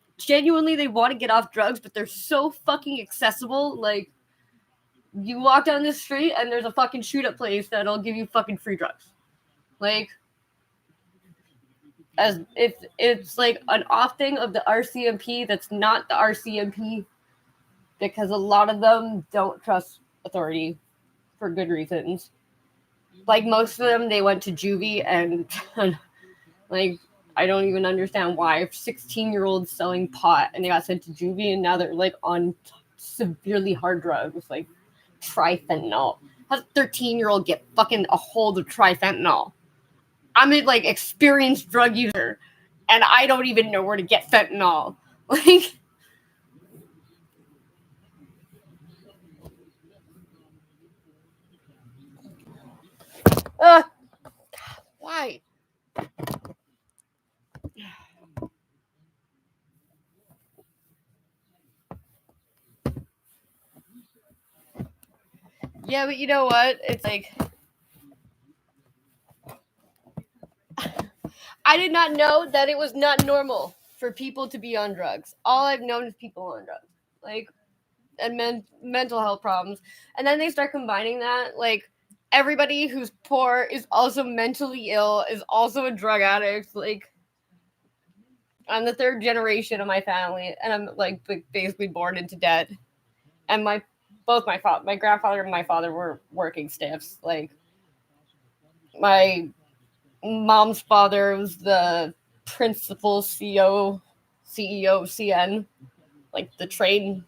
get off drugs, but they're so fucking accessible. Like, you walk down this street and there's a fucking shoot up place that'll give you fucking free drugs. Like, as it's like an off thing of the RCMP that's not the RCMP, because a lot of them don't trust authority for good reasons. Like, most of them, they went to juvie, and like, I don't even understand why 16-year-olds selling pot and they got sent to juvie, and now they're like on severely hard drugs like trifentanyl. How's a 13-year-old get fucking a hold of trifentanyl? I'm a like experienced drug user, and I don't even know where to get fentanyl. Like, why? Yeah, but you know what? It's like, I did not know that it was not normal for people to be on drugs. All I've known is people on drugs, like, and mental health problems. And then they start combining that, like, everybody who's poor is also mentally ill, is also a drug addict. Like, I'm the third generation of my family, and I'm like basically born into debt. And my grandfather and my father were working stiffs. Like, my mom's father was the principal CEO of CN, like the train.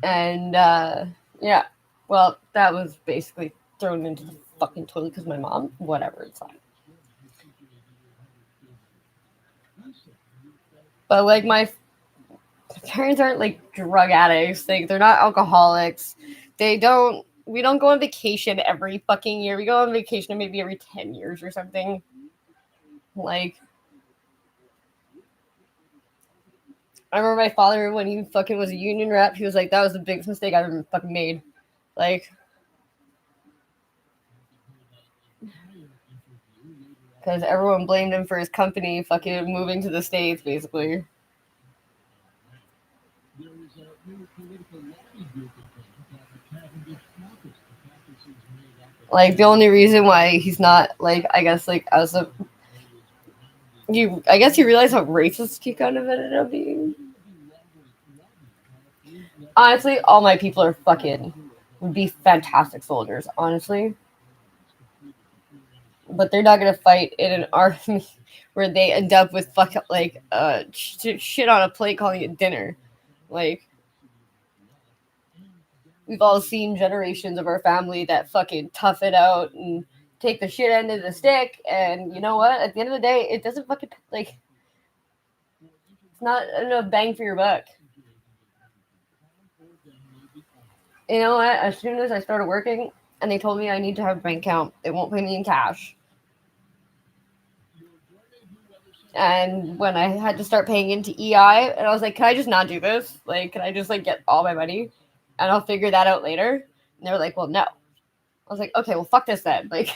And yeah, well, that was basically thrown into the fucking toilet because my mom, whatever, it's fine. But like, my parents aren't like drug addicts. They're not alcoholics. We don't go on vacation every fucking year. We go on vacation maybe every 10 years or something. Like, I remember my father, when he fucking was a union rep, he was like, that was the biggest mistake I've ever fucking made. Like, because everyone blamed him for his company fucking moving to the States, basically. Like, the only reason why he's not, like, I guess, like, I guess you realize how racist he kind of ended up being. Honestly, all my people would be fantastic soldiers, honestly. But they're not gonna fight in an army where they end up with shit on a plate calling it dinner. Like, we've all seen generations of our family that fucking tough it out and take the shit end of the stick, and you know what? At the end of the day, it doesn't fucking, like, it's not enough bang for your buck. You know what? As soon as I started working and they told me I need to have a bank account, they won't pay me in cash. And when I had to start paying into EI, and I was like, can I just not do this? Like, can I just like get all my money and I'll figure that out later? And they were like, well, no. I was like, okay, well, fuck this then. Like,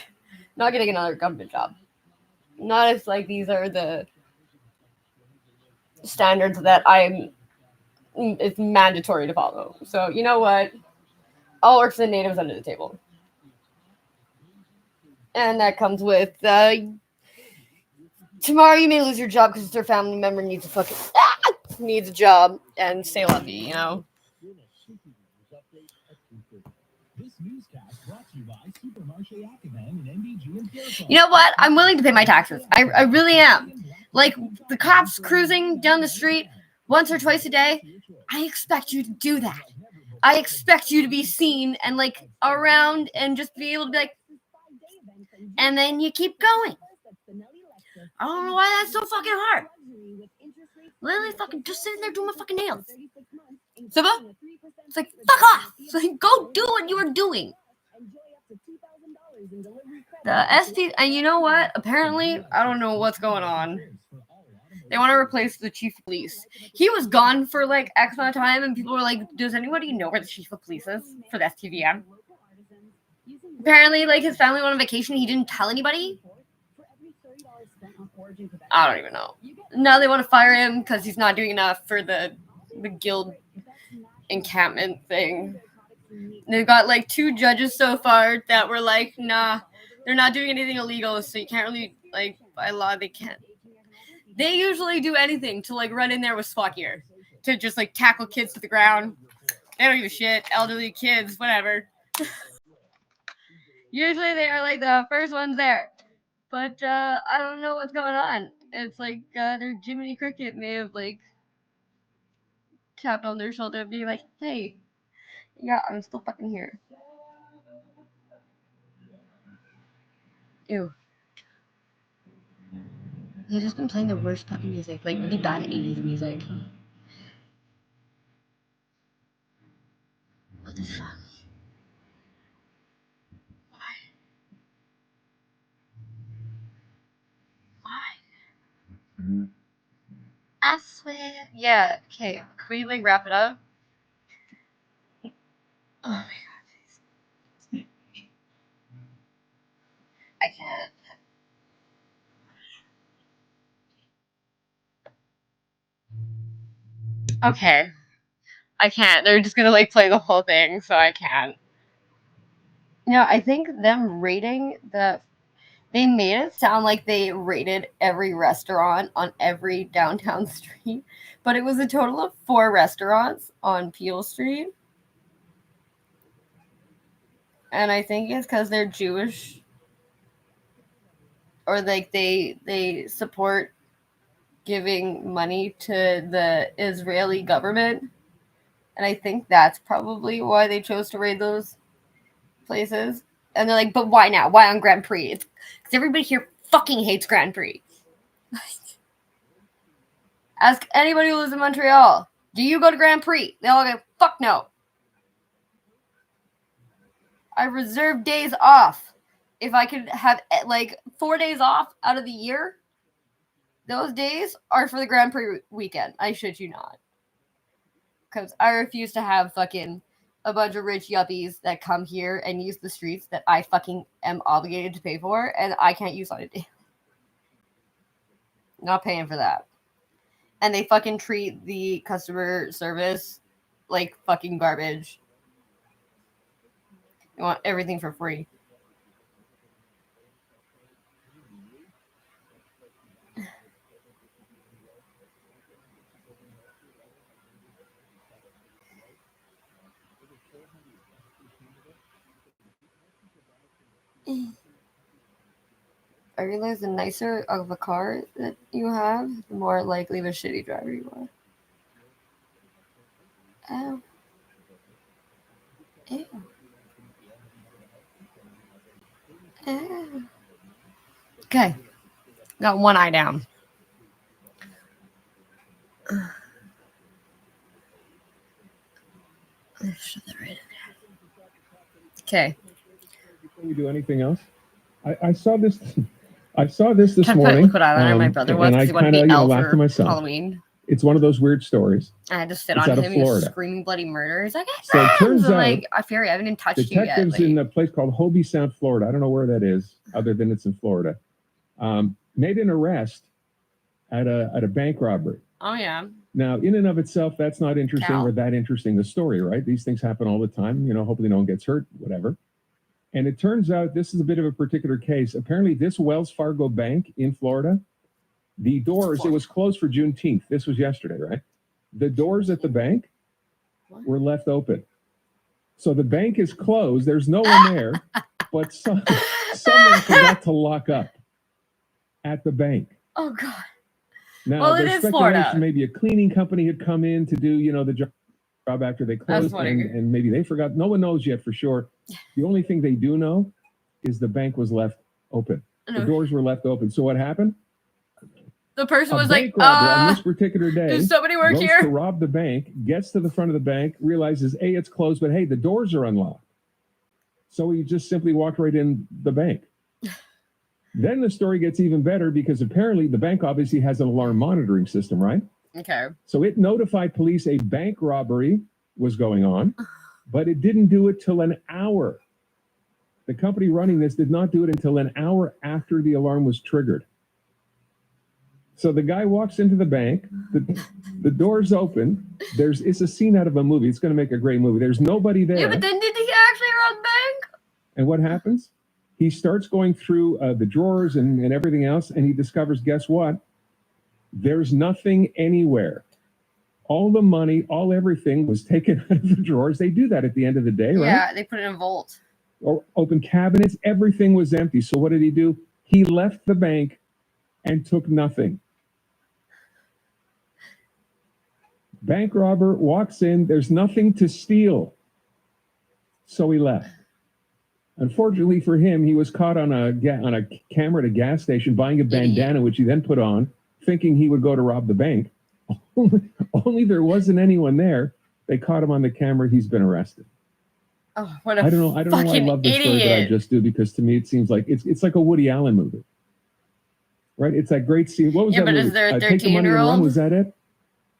not getting another government job. Not if like these are the standards that it's mandatory to follow. So, you know what? I'll work for the natives under the table. And that comes with tomorrow you may lose your job because your family member needs a job, and say lovey, you know. You know what? I'm willing to pay my taxes. I really am. Like the cops cruising down the street once or twice a day, I expect you to do that. I expect you to be seen and like around and just be able to be like, and then you keep going. I don't know why that's so fucking hard. Literally fucking just sitting there doing my fucking nails. Siba? It's like, fuck off. It's like, go do what you were doing. The ST, and you know what? Apparently, I don't know what's going on. They want to replace the chief of police. He was gone for like X amount of time, and people were like, does anybody know where the chief of police is for the STVM? Apparently, like, his family went on vacation, he didn't tell anybody. I don't even know. Now they want to fire him because he's not doing enough for the guild encampment thing. They've got like 2 judges so far that were like, nah, they're not doing anything illegal, so you can't really, like, by law, they can't. They usually do anything to like run in there with SWAT gear to just like tackle kids to the ground. They don't give a shit. Elderly kids, whatever. Usually they are like the first ones there. But I don't know what's going on. It's like their Jiminy Cricket may have like tapped on their shoulder and be like, hey, yeah, I'm still fucking here. Ew. They've just been playing the worst fucking music, like really bad 80s music. What the fuck? Why? I swear. Yeah, okay. Can we like wrap it up? Oh my god, please. I can't. Okay. I can't. They're just gonna like play the whole thing, so I can't. No, I think them rating they made it sound like they rated every restaurant on every downtown street, but it was a total of 4 restaurants on Peel Street. And I think it's because they're Jewish, or like they support giving money to the Israeli government. And I think that's probably why they chose to raid those places. And they're like, but why now? Why on Grand Prix? It's because everybody here fucking hates Grand Prix. Ask anybody who lives in Montreal. Do you go to Grand Prix? They all go, fuck no. I reserve days off. If I could have like 4 days off out of the year, those days are for the Grand Prix weekend. I shit you not. Because I refuse to have fucking a bunch of rich yuppies that come here and use the streets that I fucking am obligated to pay for, and I can't use on a day. Not paying for that. And they fucking treat the customer service like fucking garbage. They want everything for free. I realize the nicer of a car that you have, the more likely of a shitty driver you are. Oh. Ew. Ew. Okay. Got one eye down. Shove that right in there. Okay. Before we do anything else, I saw this. I saw this morning. Liquid eyeliner. My brother was because he wanted to be elf laughed to for myself. Halloween. It's one of those weird stories. I had to sit It's on out of him. He was Florida. screaming bloody murder. He's like, hey, So it turns I'm out like, I fear you. I haven't even touched you yet. detectives in a place called Hobie Sound, Florida. I don't know where that is, other than it's in Florida. Made an arrest at a bank robbery. Oh yeah. Now, in and of itself, that's not interesting Cal. or that interesting. The story, right? These things happen all the time. You know, hopefully no one gets hurt, whatever. And it turns out this is a bit of a particular case. Apparently, this Wells Fargo bank in Florida, the doors, it was closed for Juneteenth. This was yesterday, right? The doors at the bank were left open. So the bank is closed. There's no one there, but someone forgot to lock up at the bank. Oh, God. Now, Well, it there's is Florida. speculation maybe a cleaning company had come in to do, the job after they closed, and maybe they forgot. No one knows yet for sure. The only thing they do know is the bank was left open. The doors were left open. So what happened? The person was bank like, robber on this particular day, does somebody work goes here? to rob the bank, gets to the front of the bank, realizes, A, it's closed, but hey, the doors are unlocked. So he just simply walked right in the bank. Then the story gets even better because apparently the bank obviously has an alarm monitoring system, right? Okay. So it notified police a bank robbery was going on, but it didn't do it till an hour. The company running this did not do it until an hour after the alarm was triggered. So the guy walks into the bank, the door's open. It's a scene out of a movie. It's going to make a great movie. There's nobody there. Yeah, but then did he actually rob the bank? And what happens? He starts going through the drawers and everything else, and he discovers, guess what? There's nothing anywhere. All the money, all everything was taken out of the drawers. They do that at the end of the day, right? Yeah, they put it in a vault. Or open cabinets. Everything was empty. So what did he do? He left the bank and took nothing. Bank robber walks in. There's nothing to steal. So he left. Unfortunately for him, he was caught on a camera at a gas station buying a bandana, which he then put on, thinking he would go to rob the bank. Only there wasn't anyone there. They caught him on the camera. He's been arrested. Oh, what a I don't know why I love this story, but I just do, because to me it seems like it's like a Woody Allen movie, right? It's that great scene. What was that but movie? Is there a Take the Money and 13-year-old? Run? Was that it?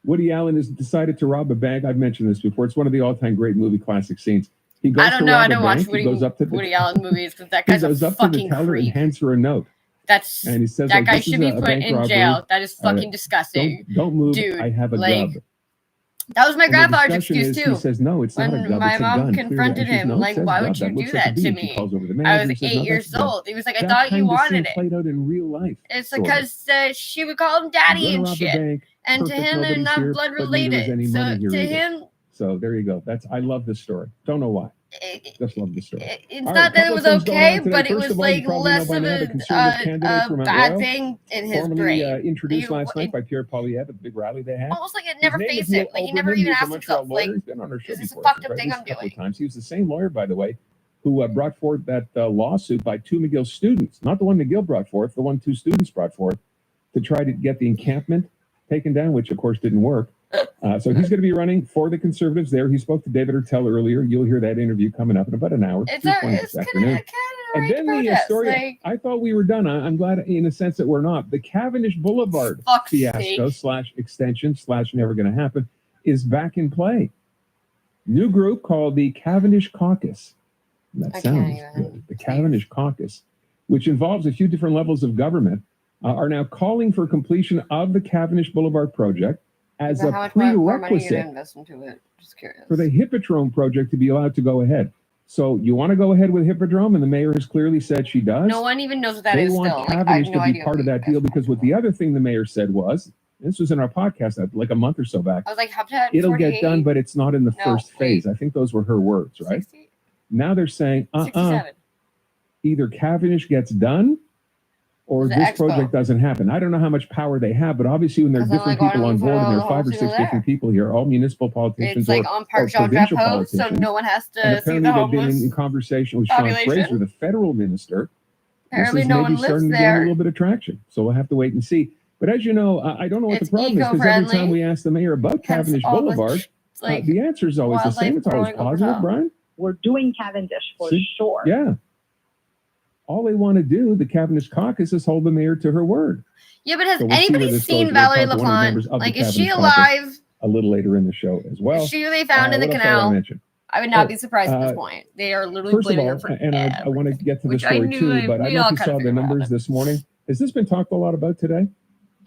Woody Allen has decided to rob a bank. I've mentioned this before. It's one of the all-time great movie classic scenes. He goes I don't to know. rob I a don't watch bank. He goes up to Woody Allen movies because that guy's he goes a up to the fucking teller and creep. hands her a note. And he says, that like, guy "This is should be a put bank in robbery. jail. That is fucking disgusting. Don't move. Dude, I have a like, gub." that was my And the grandfather's discussion excuse is, too. He says, "No, it's not a When gub. my It's a mom gun." confronted Clearly, him, "No, it like, says why gub. would you That do looks like a that to bean." She me? calls over the I manager was and says, 8 "No, years that's a gub." old. He was like, I That thought you kind of wanted scene it. played out in real life. It's sort of. because she would call him daddy You're and gonna rob a shit. bank. And to Perfect, him, they're nobody's not here, blood but neither is related. any So money here to either. him, So there you go. I love this story. Don't know why. Just love the story. it's All not right, that it couple was things going okay, on today. but it First was of all, you like probably know less by of now the Conservative candidate for Mount bad Royal, thing in his formally brain. introduced You- last night by Pierre Poilievre at the big rally they had. Almost like it His never name is faced Neil it. Like he never Olbermann. even He's a asked Montreal himself, lawyer. like, He's been on our show is this a before, fucked I up think, thing right? I'm A couple doing? of times. He was the same lawyer, by the way, who brought forward that lawsuit by two McGill students, not the one McGill brought forth, the one two students brought forth, to try to get the encampment taken down, which of course didn't work. So he's going to be running for the Conservatives there. He spoke to David Hertel earlier. You'll hear that interview coming up in about an hour. It's 2:20 it's this kind afternoon. of And right then to the protest. story, Like, I thought we were done. I'm glad in a sense that we're not. The Cavendish Boulevard fuck's fiasco sake. / extension / never going to happen is back in play. New group called the Cavendish Caucus. That I sounds can't good. The Cavendish Caucus, which involves a few different levels of government, are now calling for completion of the Cavendish Boulevard project as how a much more money you're prerequisite gonna invest into it? Just curious. for the Hippodrome project to be allowed to go ahead. So you want to go ahead with Hippodrome, and the mayor has clearly said she does. No one even knows what that They is want still. Like, I Cavendish have no to be idea. part of that deal, because what the other thing the mayor said was, this was in our podcast like a month or so back, I was like, Habitat it'll 48? get done, but it's not in the No, first phase. I think those were her words, right? Now they're saying, 67. either Cavendish gets done or The this expo. project doesn't happen. I don't know how much power they have, but obviously when there are 'Cause I'm different like, people why on don't we board, put and there all are 5 or the 6 people different people here, all municipal politicians It's like or on Park Jean provincial Drapeau, so politicians. no one has And to see apparently the they've been homeless in conversation with Sean population. Fraser, the federal minister. Apparently This is no maybe one lives starting to gain a there. little bit of traction. So we'll have to wait and see. But as you know, I don't know what It's the problem is, because every eco-friendly. time we ask the mayor about Cavendish all the Boulevard, like, the answer is always the same. wildlife It's always growing over positive, top. Brian. We're doing Cavendish for See? sure. Yeah. All they want to do, the Cavendish Caucus, is hold the mayor to her word. Yeah, but has So we'll see where anybody this seen goes. We'll Valerie talk to one of the members LaPlante? of the Like, is she Cavendish Caucus alive? a little later in the show as well. Is she who they found in the what else did I canal? mention? I would not Oh, be surprised at this point. They are literally First of blaming all, her for and I want to get to the which I story knew too, but I we don't know all if you kinda saw the figured out. numbers this morning. Has this been talked a lot about today?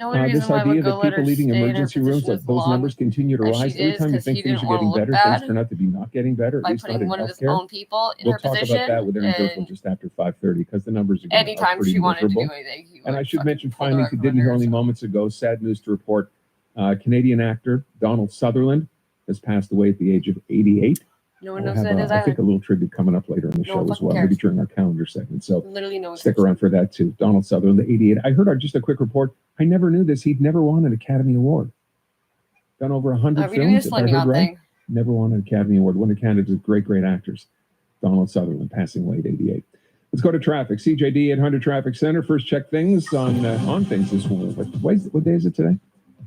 The only reason this why I would idea go that let people her leaving stay in her emergency rooms, position that as those long numbers continue to as she rise. Every is, time you because think he things didn't are getting want to look better, things bad turn out to be not getting better, at by least not putting in one of his healthcare. own people in We'll her talk position. about that with Aaron Gerfel And just after 5:30 because the numbers are going to anytime pretty she wanted to miserable. do anything, he And would I should fucking mention pull the finally, rug if you from didn't under hear her. only moments ago, sad news to report. Canadian actor Donald Sutherland has passed away at the age of 88. No one We'll knows have, that is I either. think, a little tribute coming up later in the No show one as fucking well, cares. maybe during our calendar segment. So Literally no one stick cares. around for that too. Donald Sutherland, the 88. I heard just a quick report. I never knew this. He'd never won an Academy Award. Done over 100 Are we doing films, a if I slinging heard out right. thing? Never won an Academy Award. One of Canada's great actors. Donald Sutherland, passing away at 88. Let's go to traffic. CJD 800 Traffic Center. First check things on things this morning. What day is it today?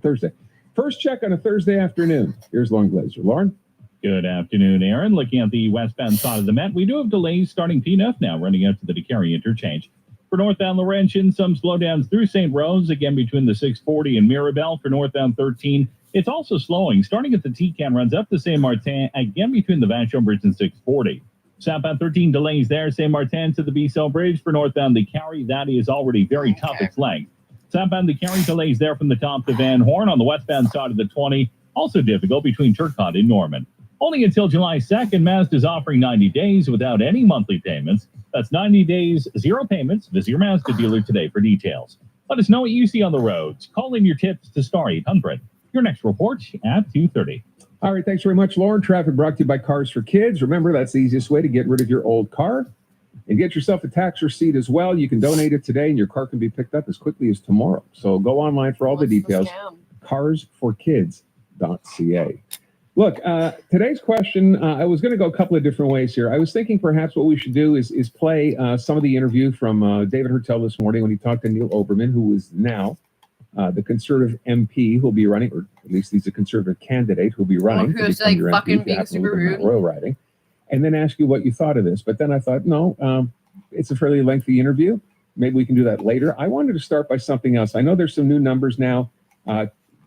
Thursday. First check on a Thursday afternoon. Here's Lauren Glazer. Lauren? Good afternoon, Aaron. Looking at the westbound side of the Met, we do have delays starting P&F now, running out to the DeCarry interchange. For northbound Laurentian, some slowdowns through St. Rose, again between the 640 and Mirabel. For northbound 13, it's also slowing. Starting at the T-Can, runs up to St. Martin, again between the Vachon Bridge and 640. Southbound 13 delays there, St. Martin to the Bissell Bridge. For northbound DeCarry, that is already very tough. It's length. Southbound DeCarry delays there from the top to Van Horn. On the westbound side of the 20, also difficult between Turcotte and Norman. Only until July 2nd, Mazda is offering 90 days without any monthly payments. That's 90 days, zero payments. Visit your Mazda dealer today for details. Let us know what you see on the roads. Call in your tips to star 800. Your next report at 2:30. All right, thanks very much, Lauren. Traffic brought to you by Cars for Kids. Remember, that's the easiest way to get rid of your old car and get yourself a tax receipt as well. You can donate it today, and your car can be picked up as quickly as tomorrow. So go online for all the details. carsforkids.ca. Look, today's question, I was going to go a couple of different ways here. I was thinking perhaps what we should do is play some of the interview from David Hertel this morning when he talked to Neil Oberman, who is now the Conservative MP who'll be running, or at least he's a Conservative candidate who'll be running. Well, who's like fucking being super rude. Royal riding. And then ask you what you thought of this. But then I thought, no, it's a fairly lengthy interview. Maybe we can do that later. I wanted to start by something else. I know there's some new numbers now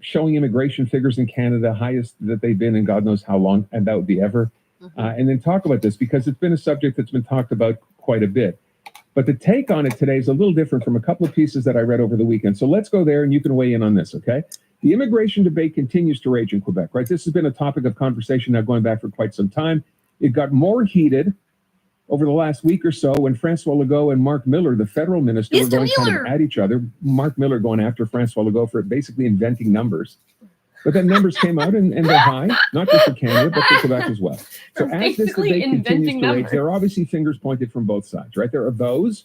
showing immigration figures in Canada, highest that they've been in God knows how long, and that would be ever. And then talk about this because it's been a subject that's been talked about quite a bit. But the take on it today is a little different from a couple of pieces that I read over the weekend. So let's go there and you can weigh in on this, okay? The immigration debate continues to rage in Quebec, right? This has been a topic of conversation now going back for quite some time. It got more heated over the last week or so when Francois Legault and Mark Miller, the federal minister, were going kind of at each other. Mark Miller going after Francois Legault for basically inventing numbers. But then numbers came out and they're high, not just for Canada, but for Quebec as well. So as this debate continues to rage, there are obviously fingers pointed from both sides, right? There are those,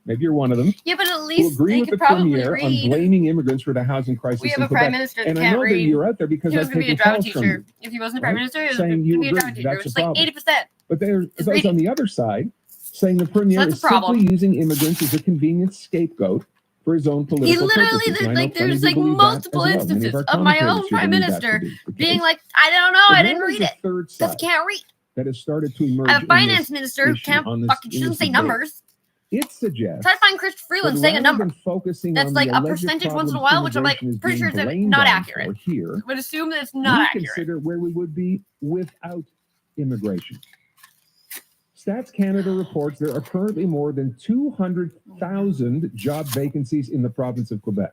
maybe you're one of them, Yeah, but at who least agree they with the could probably premier on read. blaming immigrants for the housing crisis We have in a Quebec. prime minister that And I can't know that read. you're out there because He was I've going to be a taken drama calls from teacher. you, If he wasn't prime right? minister, he was Saying going you to be a agree. drama teacher, That's which a is like problem. 80%. But there's It's those reading. on the other side saying the premier that's is a problem. simply using immigrants as a convenient scapegoat for his own political He literally, purposes. And I know like, plenty there's of like you believe that as multiple well. Many instances our of my commentators own here prime believe that to minister be the being case. like, I don't know, But I now didn't there's read a it. third Because side can't read. that has started to emerge. A in finance this minister who issue, can't on this- fucking in shouldn't this say debate. numbers. It suggests Try to find Christopher Freeland that saying a rather number. than focusing That's on like the a alleged percentage once in a problems while, which I'm like immigration is pretty sure being it's blamed not on accurate. for here, Would assume that it's we not accurate. consider where we would be without immigration. Stats Canada reports there are currently more than 200,000 job vacancies in the province of Quebec.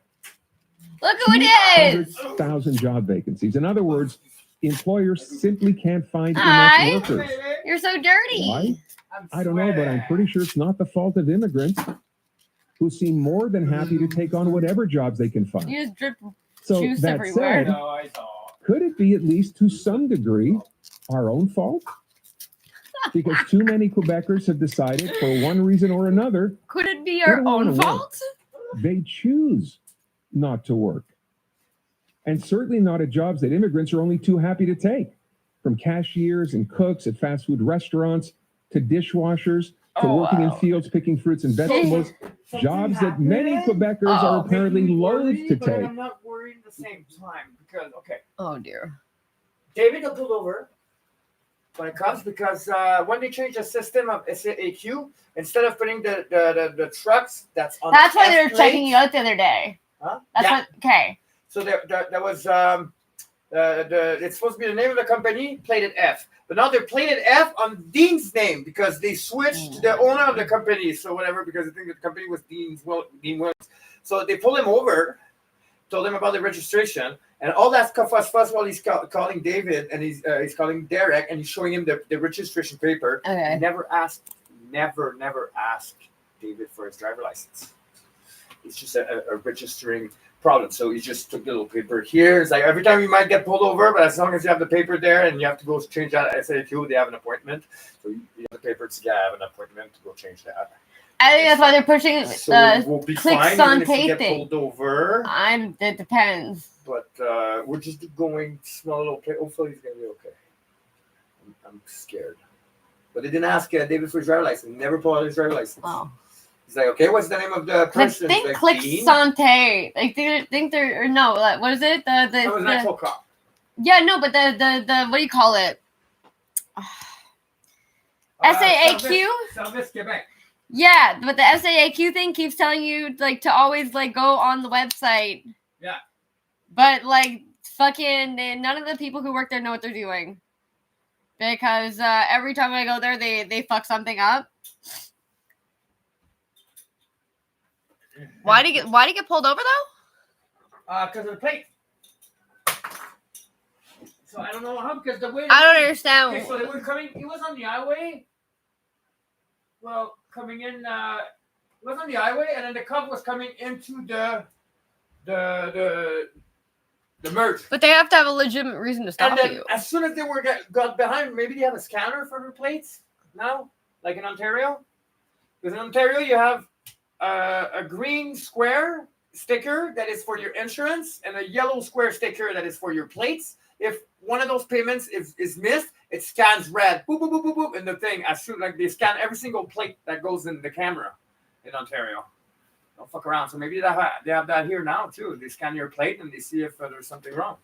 Look who it is! 200,000 job vacancies. In other words, employers simply can't find Hi. enough workers. You're so dirty. Why? I don't know, but I'm pretty sure it's not the fault of immigrants who seem more than happy to take on whatever jobs they can find. You just drip So juice that everywhere. said, could it be at least to some degree our own fault? Because too many Quebecers have decided for one reason or another, Could it be they our don't wanna own work. fault? They choose not to work. And certainly not at jobs that immigrants are only too happy to take. From cashiers and cooks at fast food restaurants to dishwashers to working in fields picking fruits and vegetables. Jobs that many Quebecers are apparently loath to But take. I'm not worried at the same time because, okay, Oh dear. David got pulled over when it comes because when they changed the system of SAQ, instead of putting the trucks that's on That's the why they were F plate- checking you out the other day. Huh? That's Yeah. what. Okay. So there was it's supposed to be the name of the company, plated F. But now they're plated F on Dean's name because they switched to the owner of the company. So whatever, because I think the company was Dean Williams. So they pull him over told him about the registration, and all that fuss while he's calling David, and he's calling Derek, and he's showing him the registration paper. Okay. He never asked David for his driver license. It's just a registering problem. So he just took the little paper here. It's like every time you might get pulled over, but as long as you have the paper there and you have to go change that SAQ, they have an appointment. So you have the paper to say, I have an appointment to go change that. I think that's why they're pushing So we'll be click fine on even if you pay get thing. pulled over. It depends. But we're just going small little play. Hopefully he's gonna be okay. I'm scared. But they didn't ask David for his driver license. He never pulled out his driver license. Oh. He's like, okay, what's the name of the person? I think like, click Dean? Sante. I think they're or no. Like, what is it? That was an actual cop. Yeah, no, but the what do you call it? SAAQ. Service Quebec. Yeah, but the SAAQ thing keeps telling you like to always like go on the website. Yeah. But like fucking none of the people who work there know what they're doing. Because every time I go there they fuck something up. Why did he get pulled over though? Because of the plate. So I don't know how, because the way I don't understand. Okay, so they were coming. It was on the highway. Well, coming in, it was on the highway, and then the cop was coming into the merge. But they have to have a legitimate reason to stop And then you. as soon as they got behind, maybe they have a scanner for their plates now, like in Ontario. Because in Ontario, you have a green square sticker that is for your insurance and a yellow square sticker that is for your plates. If one of those payments is missed, it scans red, boop, boop, boop, boop, boop, in the thing. As soon like they scan every single plate that goes in the camera in Ontario. Don't fuck around. So maybe they have that here now too. They scan your plate and they see if there's something wrong.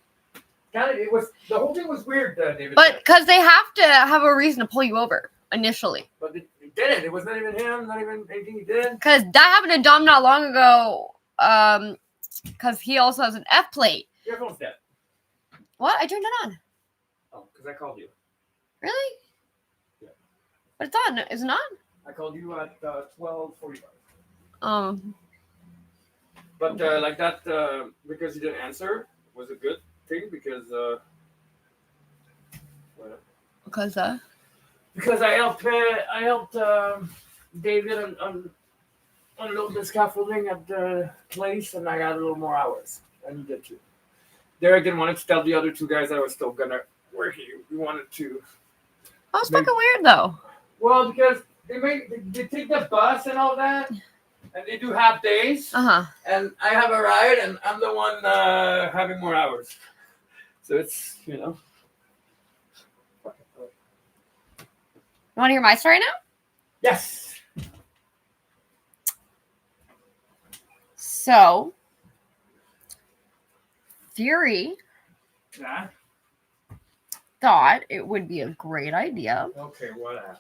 The whole thing was weird, David. But because they have to have a reason to pull you over initially. But they didn't. It was not even him. Not even anything he did. Because that happened to Dom not long ago. Because he also has an F plate. Your phone's dead. What? I turned it on. Oh, because I called you. Really? Yeah. But it's on. Is it on? I called you at 12:45. But like that, because you didn't answer, was a good thing because. Because Because I helped David unload the scaffolding at the place, and I got a little more hours, and you did too. Derek didn't want to tell the other two guys that I was still gonna work here. We wanted to. That was fucking weird though. Well, because they take the bus and all that, and they do half days. And I have a ride, and I'm the one having more hours. So it's You want to hear my story now? Yes. So, Fury thought it would be a great idea Okay, what happened?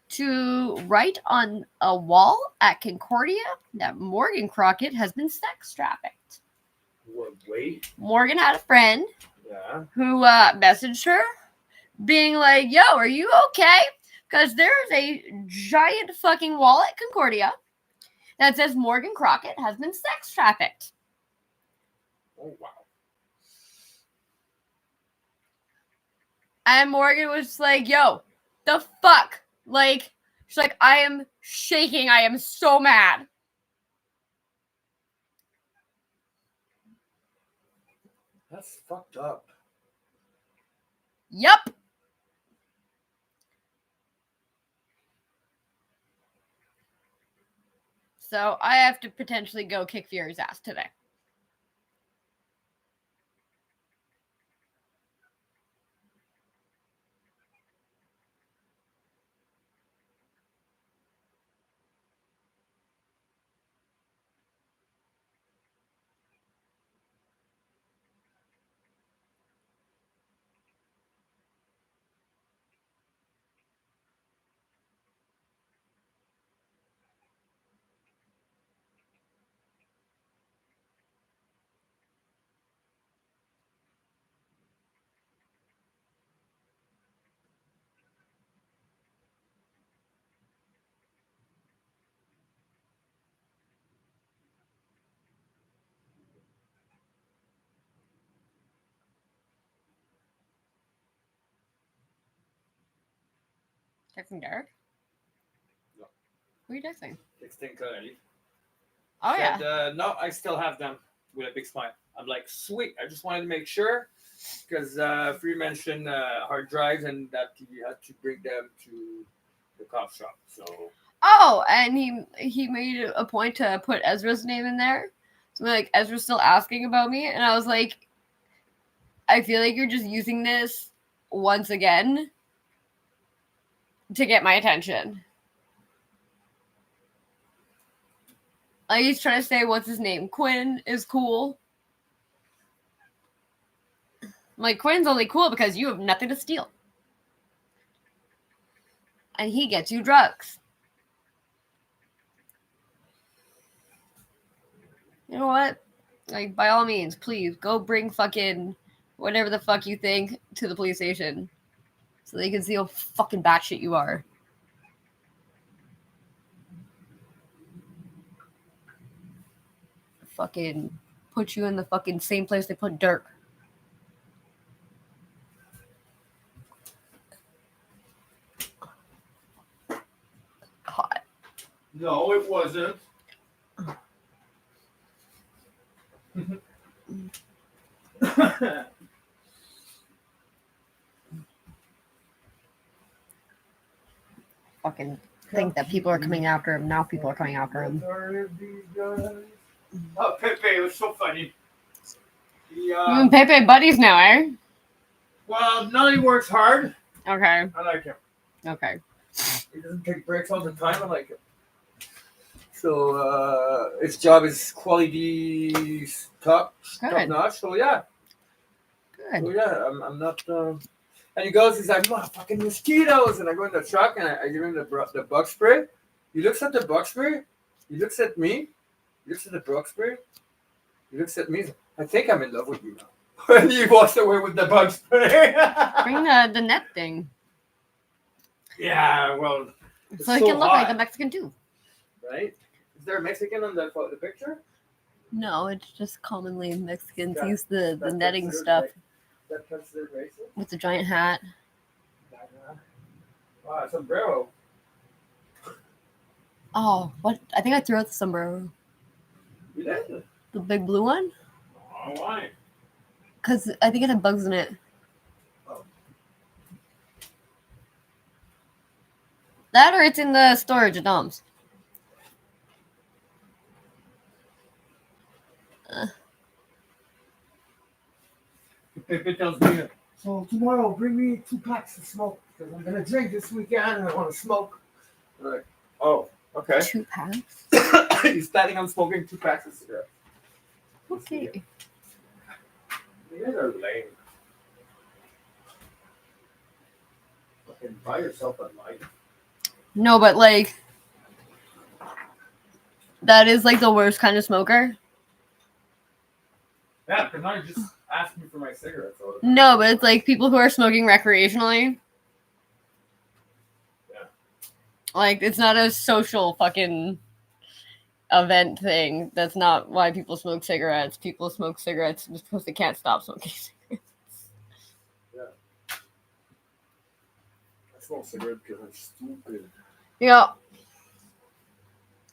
to write on a wall at Concordia that Morgan Crockett has been sex trafficked. Wait. Morgan had a friend Yeah. who messaged her being like, yo, are you okay? Because there's a giant fucking wall at Concordia that says Morgan Crockett has been sex trafficked. Oh, wow. And Morgan was just like, yo, the fuck? Like, she's like, I am shaking. I am so mad. That's fucked up. Yep. So I have to potentially go kick Fury's ass today. Texting Derek? No. Who are you texting? Texting Coralie. Oh, yeah. And, no, I still have them with a big smile. I'm like, sweet. I just wanted to make sure because Free mentioned hard drives and that he had to bring them to the cop shop. So. Oh, and he made a point to put Ezra's name in there. So like Ezra's still asking about me, and I was like, I feel like you're just using this once again to get my attention. Like he's trying to say what's his name? Quinn is cool. I'm like, Quinn's only cool because you have nothing to steal. And he gets you drugs. You know what? Like, by all means, please go bring fucking whatever the fuck you think to the police station so they can see how fucking batshit you are. Fucking put you in the fucking same place they put Dirk. God. No, it wasn't. Fucking think that people are coming after him. Now people are coming after him. Oh, Pepe, it was so funny. He, Pepe buddies now, eh? well, now he works hard. Okay. I like him. Okay. He doesn't take breaks all the time. I like him. So his job is quality top notch. So yeah. Good. So yeah, I'm not. And he goes, he's like, fucking mosquitoes. And I go in the truck and I give him the bug spray. He looks at the bug spray. He looks at me. He looks at the bug spray. He looks at me. I think I'm in love with you now. And he walks away with the bug spray. Bring the net thing. Yeah, well. So he can look like a Mexican too. Right? Is there a Mexican on the picture? No, it's just commonly Mexicans Yeah, use the that's netting considered stuff That's considered racist? with the giant hat. Wow, sombrero. Oh, what? I think I threw out the sombrero. You did? The big blue one? Oh, why? Because I think it had bugs in it. Oh. That or it's in the storage at Dom's. Pepe tells me, so tomorrow bring me 2 packs of smoke because I'm gonna drink this weekend and I want to smoke. I'm like, oh, okay. 2 packs? He's planning on smoking 2 packs of cigarettes. Okay. You guys are lame. Fucking buy yourself a light. No, but like, that is like the worst kind of smoker. Yeah, because now you just ask me for my cigarettes all the time. No, but it's like people who are smoking recreationally. Yeah. Like, it's not a social fucking event thing. That's not why people smoke cigarettes. People smoke cigarettes just because they can't stop smoking cigarettes. Yeah. I smoke cigarettes because I'm stupid. Yeah.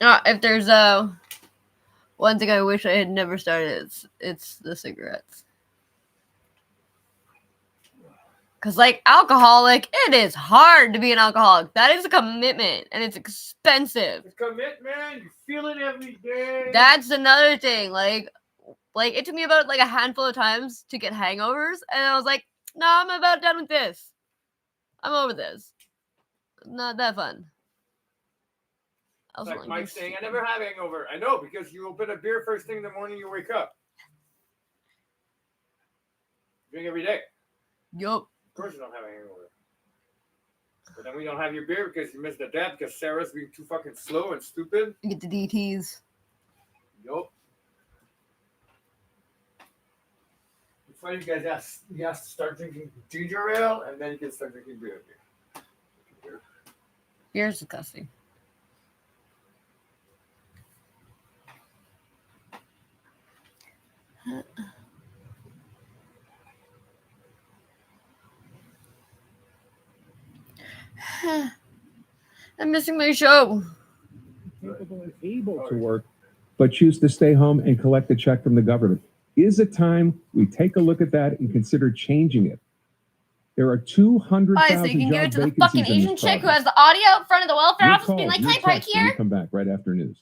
If there's one thing I wish I had never started, it's the cigarettes. Because, like, alcoholic, it is hard to be an alcoholic. That is a commitment, and it's expensive. It's commitment. You feel it every day. That's another thing. Like it took me about, like, a handful of times to get hangovers, and I was like, no, I'm about done with this. I'm over this. Not that fun. It's like Mike saying, I never have hangover. I know, because you open a beer first thing in the morning you wake up. Drink every day. Yup. Of course you don't have a hangover. But then we don't have your beer because you missed the dad because Sarah's being too fucking slow and stupid. You get the DTs. Yup. It's funny you guys you have to start drinking ginger ale and then you can start drinking beer. Beer's disgusting. I'm missing my show. Capable and able to work, but choose to stay home and collect a check from the government. Is it time we take a look at that and consider changing it? There are 200,000 Why, so you can give job it to the vacancies fucking in Asian this chick who province. has the audio out front of the welfare Your office being calls, like, your "Hi, Pike texts when we here." come back right after news.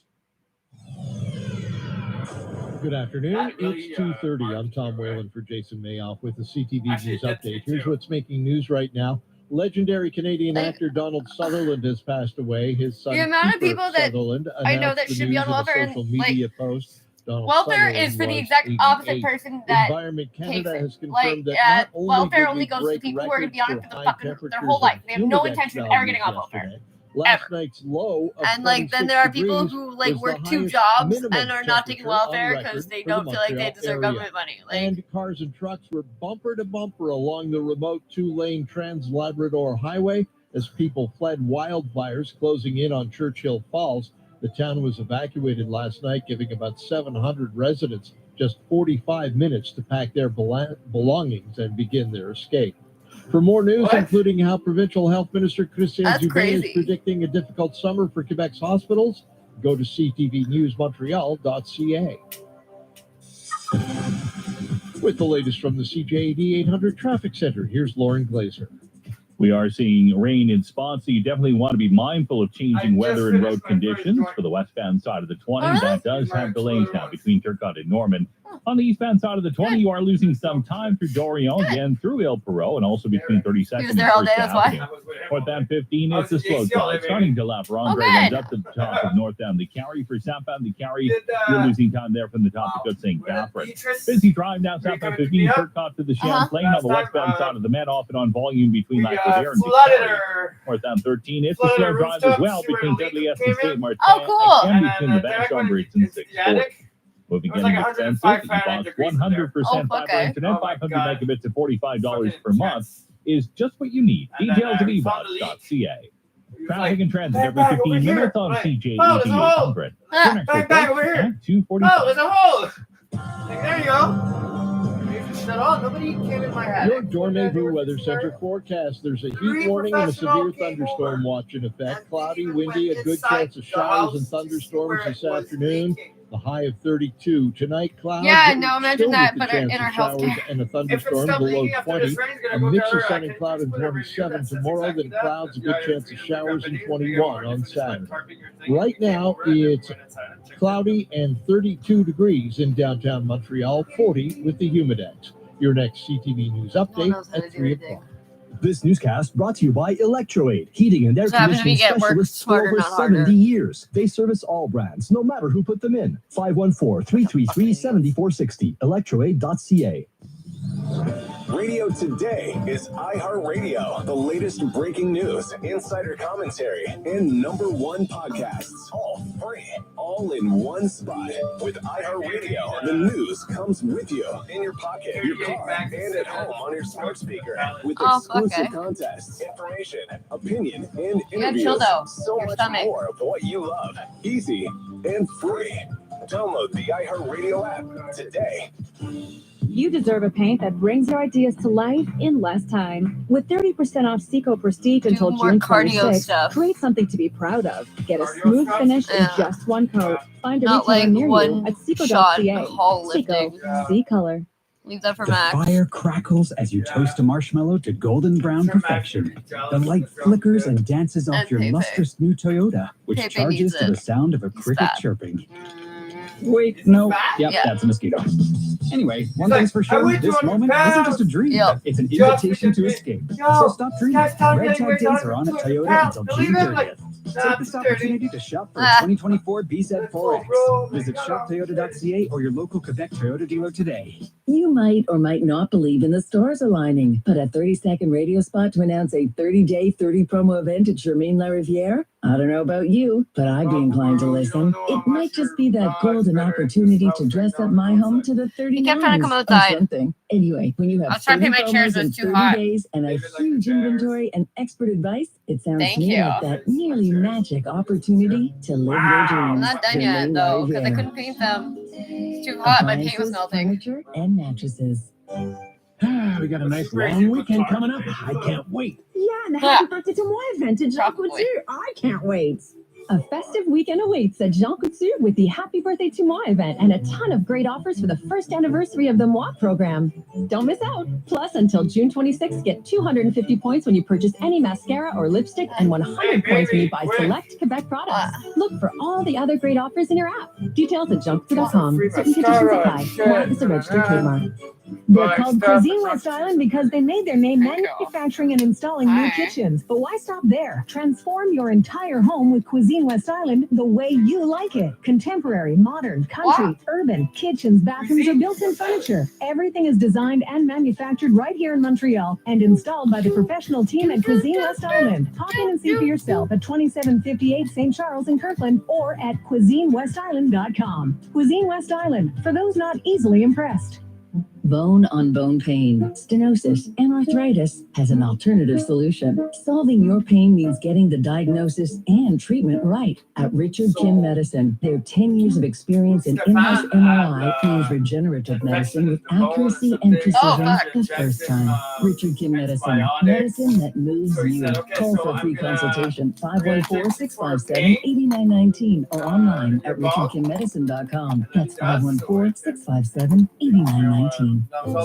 Good afternoon. It's 2:30. I'm Tom Whalen for Jason Mayoff with the CTV News Update. Here's what's making news right now. Legendary Canadian actor Donald Sutherland has passed away. His son, The amount of Cooper people that Sutherland, I know announced that the should be on news in a welfare and, social like, media post. Donald welfare Sutherland is for the was exact opposite 88. person that Environment takes Canada it. has confirmed Like, that not only welfare did only we goes to break people who are going to be on it records for the high fucking their temperatures whole life. and They have no humidex intention of ever getting off values welfare. yesterday, last night's low of And like then 26 there are people degrees who like was work the 2 highest jobs minimum and are not taking temperature on welfare record because they for the don't feel like they Montreal deserve area. government money. Like, And cars and trucks were bumper to bumper along the remote 2-lane Trans-Labrador Highway as people fled wildfires closing in on Churchill Falls. The town was evacuated last night, giving about 700 residents just 45 minutes to pack their belongings and begin their escape. For more news, including how Provincial Health Minister Christian That's Dubé is crazy. predicting a difficult summer for Quebec's hospitals, go to ctvnewsmontreal.ca. With the latest from the CJAD 800 Traffic Center, here's Lauren Glazer. We are seeing rain in spots, so you definitely want to be mindful of changing weather and road conditions. For the westbound side of the 20, that does have delays now between Turcotte and Norman. On the eastbound side of the 20, you are losing some time through Dorion, again through Il Perot, and also between 32nd He was and there all First day, that's why. Avenue. Northbound 15, it's a slow drive. Starting to lap Rondre ends up to the top of northbound the Carry. For southbound the Carry, you're losing time there from the top to Good St. Catherine. Busy drive now southbound 15, Turcotte to the Champlain on the westbound side of the Met, off and on volume between Lac-Vert and flooded Victoria. her. Northbound 13, it's a Flooded slow her drive as rooftop, well see where between the leak Dudley S came and St. in? Martin. Oh, cool. And And between the then Bash direct on one Brits and into the 640. attic. Moving It was in like with 105 Sensitive, Fahrenheit degrees in 100% there. fiber okay. internet, Oh my 500 God. megabits at $45 per Fucking month is just what you need. And then, Details at we found the leak. ebots.ca. He was Traffic like, and transit "Bang, every bang, over 15 here." minutes on Right. CJAD Oh, there's a hole. 800. Ah, Your next Bang, bang, report over here. at 2:45. Oh, there's a hole. Like, there you go. You just shut off. Nobody came in my attic. Your Dormez-vous Weather Center forecast. There's a heat Three warning and a professional severe came thunderstorm over watch in effect. and Cloudy, even windy, went a good inside chance of the showers house and to see thunderstorms where this it was afternoon. leaking. The high of 32. Tonight, clouds. Yeah, but no, imagine still that, with the but chance in our of showers healthcare. and a If it's thunderstorm still below leaking after 20. this rain, he's A gonna go mix tell of her, sun I and can cloud just in put a radio 27 that says tomorrow. exactly Then that. clouds, a The good guy chance of who's showers in gonna 21 on just like Saturday. tarping your thing, Right and he came now, over and then it's went inside and checked cloudy and 32 degrees in downtown Montreal, 40 with the humidex. Your next CTV News update knows how to at do 3 anything. o'clock. This newscast brought to you by Electroaid, heating and air So happens conditioning we get work specialists for smarter, over not harder. 70 years. They service all brands, no matter who put them in. 514-333-7460. Electroaid.ca. Radio Today is iHeartRadio. The latest breaking news, insider commentary, and #1 podcasts. All free, all in one spot. With iHeartRadio, the news comes with you in your pocket, your car, and at home on your smart speaker. With exclusive contests, information, opinion, and You gotta interviews. chill, though. So Your much stomach. more of what you love. Easy and free. Download the iHeartRadio app today. You deserve a paint that brings your ideas to life in less time. With 30% off Seco Prestige until more June cardio 26th, stuff. create something to be proud of. Get a smooth finish in just one coat. Find a Not retailer like near you one at shot seco.ca. haul Seco, lifting. see color. Leave that for The Max. fire crackles as you toast a marshmallow to golden brown perfection. The light flickers and dances off And your Pepe. lustrous new Toyota, which Pepe charges needs to the it. sound of a cricket fat. chirping. Wait, no. Yep, Yeah. that's a mosquito. Anyway, one like, thing's for "I sure, weigh this 200 moment isn't pounds." just a dream. Yep. It's an Just invitation to because escape. Yo, So stop dreaming. guys tell me Red that Tag we're Days not are on at 200 Toyota pounds. until Believe June it, like, 30th. nah, Take this 30. opportunity to shop for a Ah. 2024 BZ4X. Bro, Visit shoptoyota.ca or your local Quebec Toyota dealer today. You might or might not believe in the stars aligning, but a 30-second radio spot to announce a 30-day, 30 promo event at Germain La Riviere? I don't know about you, but I'd be inclined to listen. It might just be that golden opportunity to dress up my home to the 30 He kept trying to come or outside. something. Anyway, when you I have was trying to 30 paint my chairs, promos but in it's too 30 hot. days and a huge inventory and expert advice, it sounds Thank to me you. like that nearly magic opportunity to live your I'm dreams. not done yet, Germain La though, because I Riviere. couldn't paint them. It's too hot. My paint was Appliances, melting. furniture, and mattresses. We got a nice long weekend coming up. I can't wait. Yeah, and the happy birthday to moi event at Jean Couture. I can't wait. A festive weekend awaits at Jean Couture with the Happy Birthday to Moi event and a ton of great offers for the first anniversary of the Moi program. Don't miss out. Plus, until June 26th, get 250 points when you purchase any mascara or lipstick and 100 points when you buy select Quebec products. Look for all the other great offers in your app. Details at jeancouture.com. Certain conditions apply. Moi is a registered trademark. They're called Cuisine West Island because they made their name manufacturing and installing new kitchens. But why stop there? Transform your entire home with Cuisine West Island the way you like it. Contemporary, modern, country, urban, kitchens, bathrooms, or built-in furniture. Everything is designed and manufactured right here in Montreal and installed by the professional team at Cuisine West Island. Pop in and see for yourself at 2758 St. Charles in Kirkland or at cuisinewestisland.com. Cuisine West Island, for those not easily impressed. Bone-on-bone pain, stenosis, and arthritis has an alternative solution. Solving your pain means getting the diagnosis and treatment right. At Richard Kim Medicine, their 10 years of experience in in-house MRI means regenerative medicine with accuracy and precision the first time. Richard Kim Medicine, medicine that moves you. Call for a free consultation, 514-657-8919 or online at richardkimmedicine.com. That's 514-657-8919.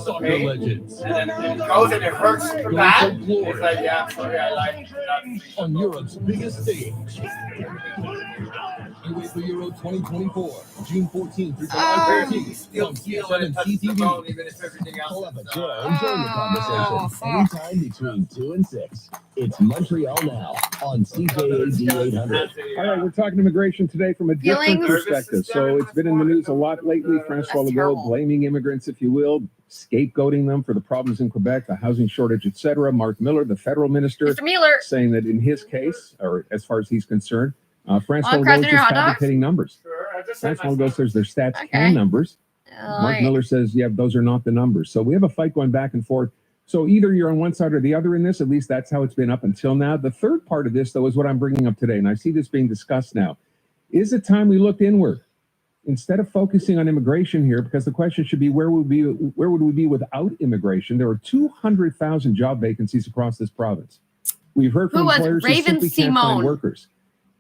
Soccer legends. And then it goes and it hurts super bad. It's like, yeah, sorry, I like it. On Europe's biggest stage. UEFA Euro 2024, June 14th through July 14th on CSN and CTV. Clever, enjoy the conversation anytime between 2 and 6. It's Montreal Now on CJAD 800. All right, we're talking immigration today from a different Feelings? perspective. So it's been in the news a lot lately. Francois Legault blaming immigrants, if you will, scapegoating them for the problems in Quebec, the housing shortage, etc. Mark Miller, the federal minister, Mr. Miller. saying that in his case, or as far as he's concerned, Francois On Legault President is just Hot Dogs? fabricating numbers. Francois Legault says their stats and numbers. Mark Right. Miller says, yeah, those are not the numbers. So we have a fight going back and forth. So either you're on one side or the other in this. At least that's how it's been up until now. The third part of this, though, is what I'm bringing up today, and I see this being discussed now. Is it time we looked inward instead of focusing on immigration here? Because the question should be, where would we be without immigration? There are 200,000 job vacancies across this province. We've heard from Who was employers who Raven simply can't find Simone? workers.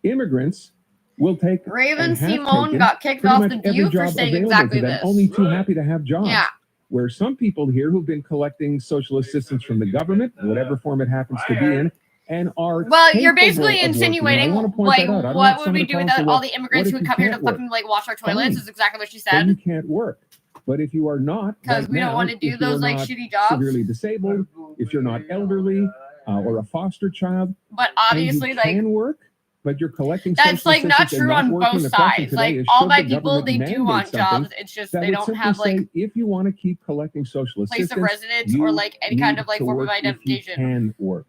Immigrants will take Raven and have Simone taken got kicked pretty off much The every View for job saying available exactly to them, this. only too happy to have jobs. Yeah. Where some people here who've been collecting social assistance from the government, whatever form it happens to be in, and are Well, you're capable basically of working. insinuating I want to point like that out. I don't what want would someone we to do call and without say, all well, the immigrants what who if you come here to can't work? fucking like wash our toilets? Fine. Is exactly what she Then said. you can't work. But if you are not, Because right we don't now, want to do if you are those like not shitty jobs. severely disabled, if you're not elderly or a foster child, But and obviously, you like can work, but you're collecting that's social like not assistance and true on working, both the question sides. today Like is, all should my the people, government they do mandate want jobs. something It's just that they would don't simply have like say, if you want to keep collecting social place assistance, of residence you or like any kind need of like to form of work if you identification. can work.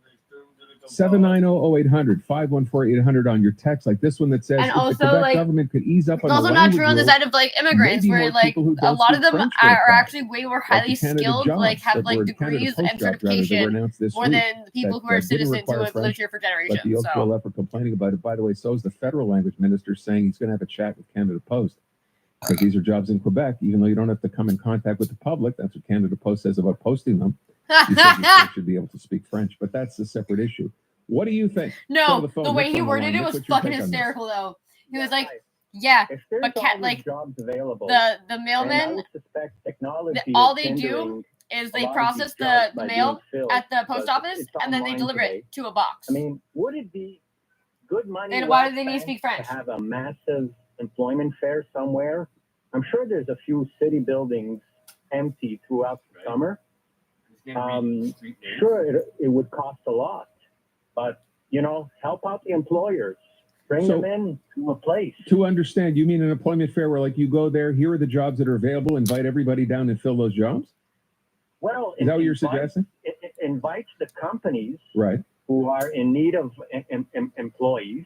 790-0800, 514-800 on your text, like this one that says, And if also, the Quebec like, government could ease up It's on the also not language true on the rules, side of like immigrants, maybe where more like people who a don't lot of speak them French would are apply. actually way more Like highly the Canada skilled, jobs like have that like were Canada degrees Post and jobs, rather, that were certification announced this more week than the people that, who are didn't citizens who require have French, lived here for but generations. the So OQLF are complaining about it. By the way, so is the federal language minister, saying he's going to have a chat with Canada Post. Because these are jobs in Quebec, even though you don't have to come in contact with the public. That's what Canada Post says about posting them. He says you still should be able to speak French, but that's a separate issue. What do you think? no, Go to the phone. the way Nick's he on the worded line. it Nick, was what's your fucking take on this? hysterical though. He was like, yeah, but cat like jobs available, the and I mailmen, would suspect technology all is they do hindering is a they lot of process these the jobs by mail being filled, at the because post office it's and then they online deliver today. it to a box. I mean, would it be good money? And why well do they need to spent speak French? To have a massive employment fair somewhere? I'm sure there's a few city buildings empty throughout the summer. Sure, it would cost a lot, but help out the employers. Bring them in to a place. To understand, you mean an employment fair where, like, you go there, here are the jobs that are available, invite everybody down and fill those jobs? Well, Is that what you're suggesting? It invites the companies Right. who are in need of employees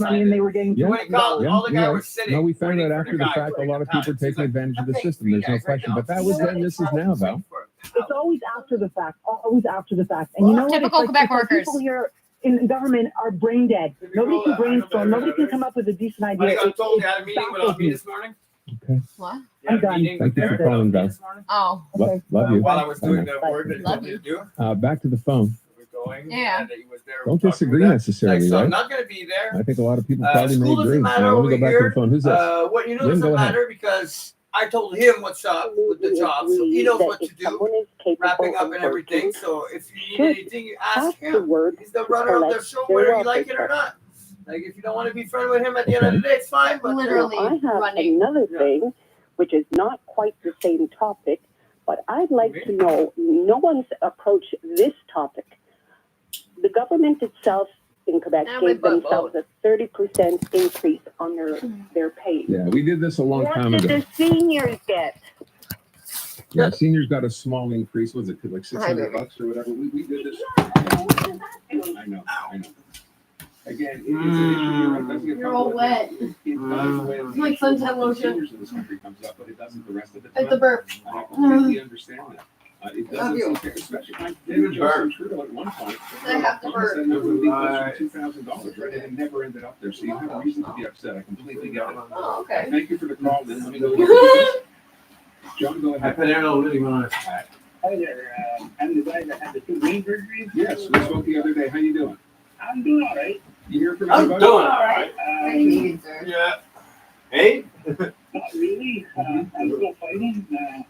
money and they were getting. Yeah. What do you call it? Yeah, All the guy you're was right. sitting. No, we found waiting out for after the the guy fact a putting lot of the people are pallets. He's taking like, advantage of the "I'm paying system. There's no $3 question. right But that now." was then. This is now, Val. It's always after the fact. Always after the fact. And you know what? Typical Quebec it's like workers. people here in government are brain dead. Nobody can brainstorm. Nobody can come up with a decent I idea. got told you had a meeting baffles without me me. this morning. Okay. What? You had I'm a done. meeting Thank you with for Derek calling, without me Val. this morning. Oh, Love you. While I was doing Bye the work that you told me to do. now. Back to the phone. We're going. Yeah. And he was there. Don't talking disagree with them. necessarily, So I'm right? not going to be there. I think a lot of people probably may School agree. doesn't matter Now, let me over go back to here. the phone. Who's this? What you know Lynn, doesn't go ahead. matter because I told him what's up with the job, so he knows what to do, wrapping up and everything. So if you need anything, you ask him. He's the runner of the show, whether you like it or not. Like, if you don't want to be friends with him at the end of the day, it's fine. But Literally I have running. another thing, which is not quite the same topic, but I'd like to know, no one's approached this topic. The government itself in Quebec Now gave my butt themselves a 30% increase on their pay. Yeah, we did this a long time What ago. did the seniors get? Yeah, seniors got a small increase. Was it like $600 or whatever? We did this. I know. Again, it's an issue. It doesn't get You're all wet. It does when Like suntan lotion. seniors in this country comes up, but it doesn't the rest of the time. At the burp. And I completely understand that. It doesn't seem fair, especially like David Justin Trudeau at one point. I have to burp. Said there would be close to $2,000, right? And it never ended up there. So you have a reason to be upset. I completely get it. Oh, okay. Thank you for the call. Then let me go. John, go ahead. I put Arrow living on it. Hi there. I'm the guy that had the 2 brain surgeries. Yes, we spoke the other day. How you doing? I'm doing all right. You hear from I'm everybody? doing all right. Yeah. Hey? Not really. I'm still fighting. I'm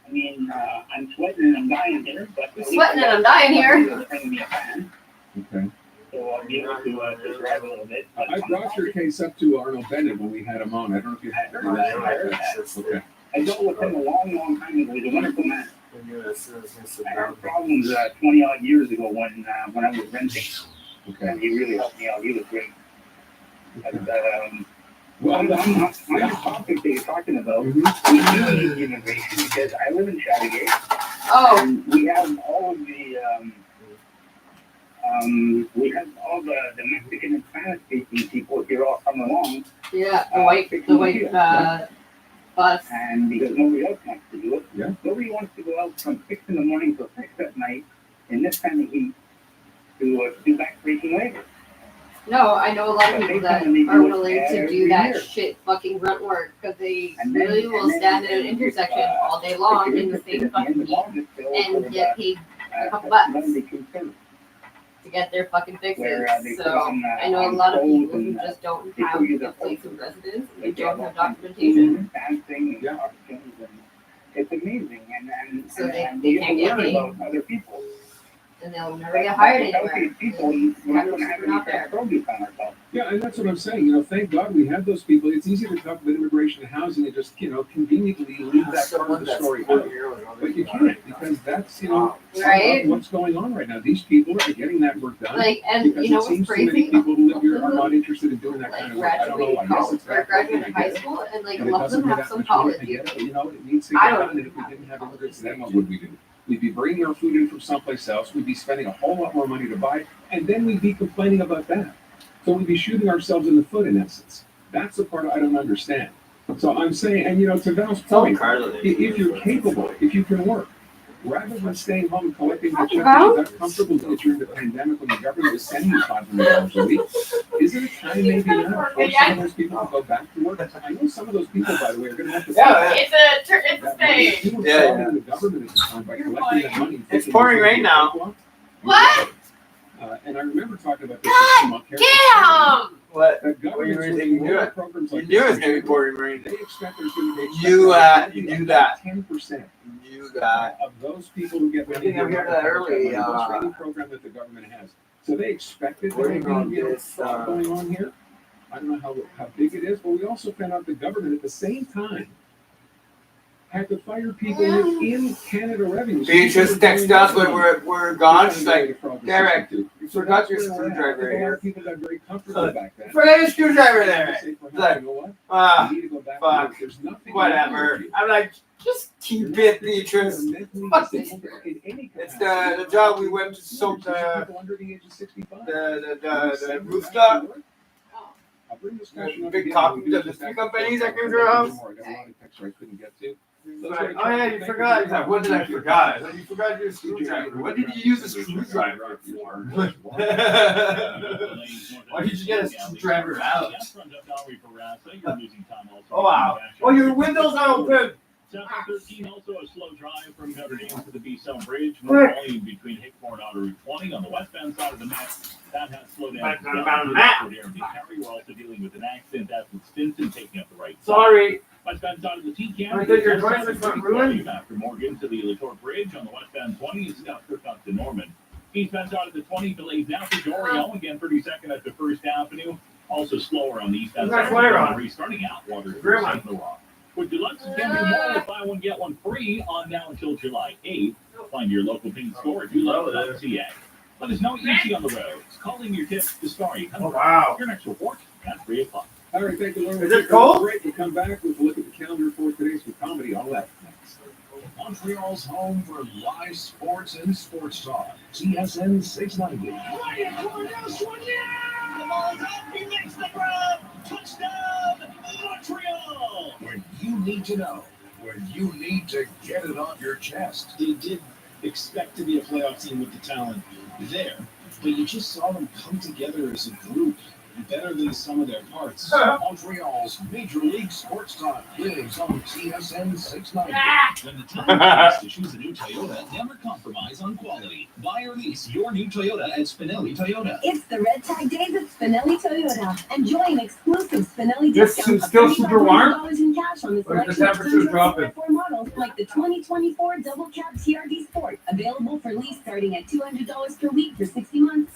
sweating and I'm dying here. But I'm sweating and I'm dying here. Bringing me a fan, Okay. so I'll be able to drive a little bit. But I brought your case up to Arnold Bennett when we had him on. I don't know if you had Okay. I dealt with him a long time ago. He's a wonderful man. I had problems 20 odd years ago when I was renting. Okay. And he really helped me out. He was great. But, Well, on the topic that you're talking about, we do need immigration because I live in Chattagay. Oh. And we have all of the Mexican and Spanish speaking people here all come along. Yeah, the white bus. And because nobody else wants to do it, nobody wants to go out from 6 in the morning till 6 at night in this kind of heat to do backbreaking labor. No, I know a lot of people that are willing to do that shit fucking grunt work because they really will stand at an intersection all day long in the same fucking heat and get paid a couple bucks to get their fucking fixes. So I know a lot of people who just don't have a place of residence and they don't have documentation. It's amazing, and So they can't get paid. about other people. And they'll never get hired anywhere. People, we're not going to have any produce on ourselves. Yeah, and that's what I'm saying. You know, thank God we have those people. It's easy to talk about immigration and housing and just, conveniently leave that part of the story out. But you can't, because that's, Right. what's going on right now. These people are getting that work done. Like, and because you know it what's seems so crazy? many people who live here are not interested in doing that Like kind of work. I don't know why. graduated Yes, college it's or that graduated I high get it. school and like a And it lot of doesn't them do have that some much money. college. I get it, but, it needs to I get don't done. And if we didn't have immigrants, then what would we do? We'd be bringing our food in from someplace else. We'd be spending a whole lot more money to buy, and then we'd be complaining about that. So we'd be shooting ourselves in the foot, in essence. That's the part I don't understand. So I'm saying, and to Val's point, if you're capable, if you can work, rather than staying home and collecting the check, that's comfortable during the pandemic when the government is sending you $500 a week. Isn't it time maybe now for some of those people to go back to work? I know some of those people, by the way, are going to have to. It's a stage. The government at the time by collecting that money. It's pouring rain now. What? And I remember talking about this. God damn! What? The government's working on programs like You knew it was this. going to be pouring rain. They expect there's going to be You knew that. 10%. You knew that. Of those people who get I think I heard that early. the training program that the government has. So they expected there to be fraud going on here. I don't know how big it is, but we also found out the government at the same time had to fire people within Canada Revenue. Beatrice texted us when we're gone. She's like, Derek, you forgot your screwdriver A lot here. of people got very comfortable back then. Forgot your screwdriver there. It's It's like, fuck, whatever. I'm like, just keep it, Beatrice. Fuck it. It's the job we went to soak the rooftop. Big coffee, the three companies that came to our house. Like, oh yeah, you forgot. He's like, what did I forgot? I said, you forgot your screwdriver. What did you use a screwdriver for? Why did you get a screwdriver out? Oh wow. Oh, your windows are open. 713, also a slow drive from Notre Dame to the B-Zone Bridge. More volume between Hickmore and Outer Route 20 on the westbound side of the map. That has slowed down. We're also dealing with an accident. That's with Stinson taking up the right side. Sorry. Westbound side of the T-Cam. I think your joints are ruined. After Morgan to the Latour Bridge on the westbound 20 is Scott Kirkhoff to Norman. Eastbound side of the 20 delays now for Doriel. Again, 32nd at the First Avenue. Also slower on the eastbound That's side right, of Ron. the restarting out water Very through much. St. Laurent. For deluxe can be more with buy one get one free on now until July 8th. Find your local paint store at doloveit.ca. Let us know what you see on the roads. Call in your tips to Starry. Oh, wow. Your next report at 3 o'clock. All right, thank you, Lauren. Is it cold? Great. We'll come back with a look at the calendar for today's for comedy. All that next. Montreal's home for live sports and sports talk. TSN 690. The ball's up, he makes the grab. Touchdown, Montreal. When you need to know, when you need to get it off your chest. They did expect to be a playoff team with the talent there, but you just saw them come together as a group better than the sum of their parts. Montreal's Major League Sports Talk lives on TSN 690. When the time comes to choose a new Toyota, never compromise on quality. Buy or lease your new Toyota at Spinelli Toyota. It's the Red Tag Days at Spinelli Toyota. Enjoy an exclusive Spinelli This discount is of still super warm? $3,500 in cash on the Or is the selection of temperature Peugeot dropping? 4 models like the 2024 Double Cab TRD Sport. Available for lease starting at $200 per week for 60 months.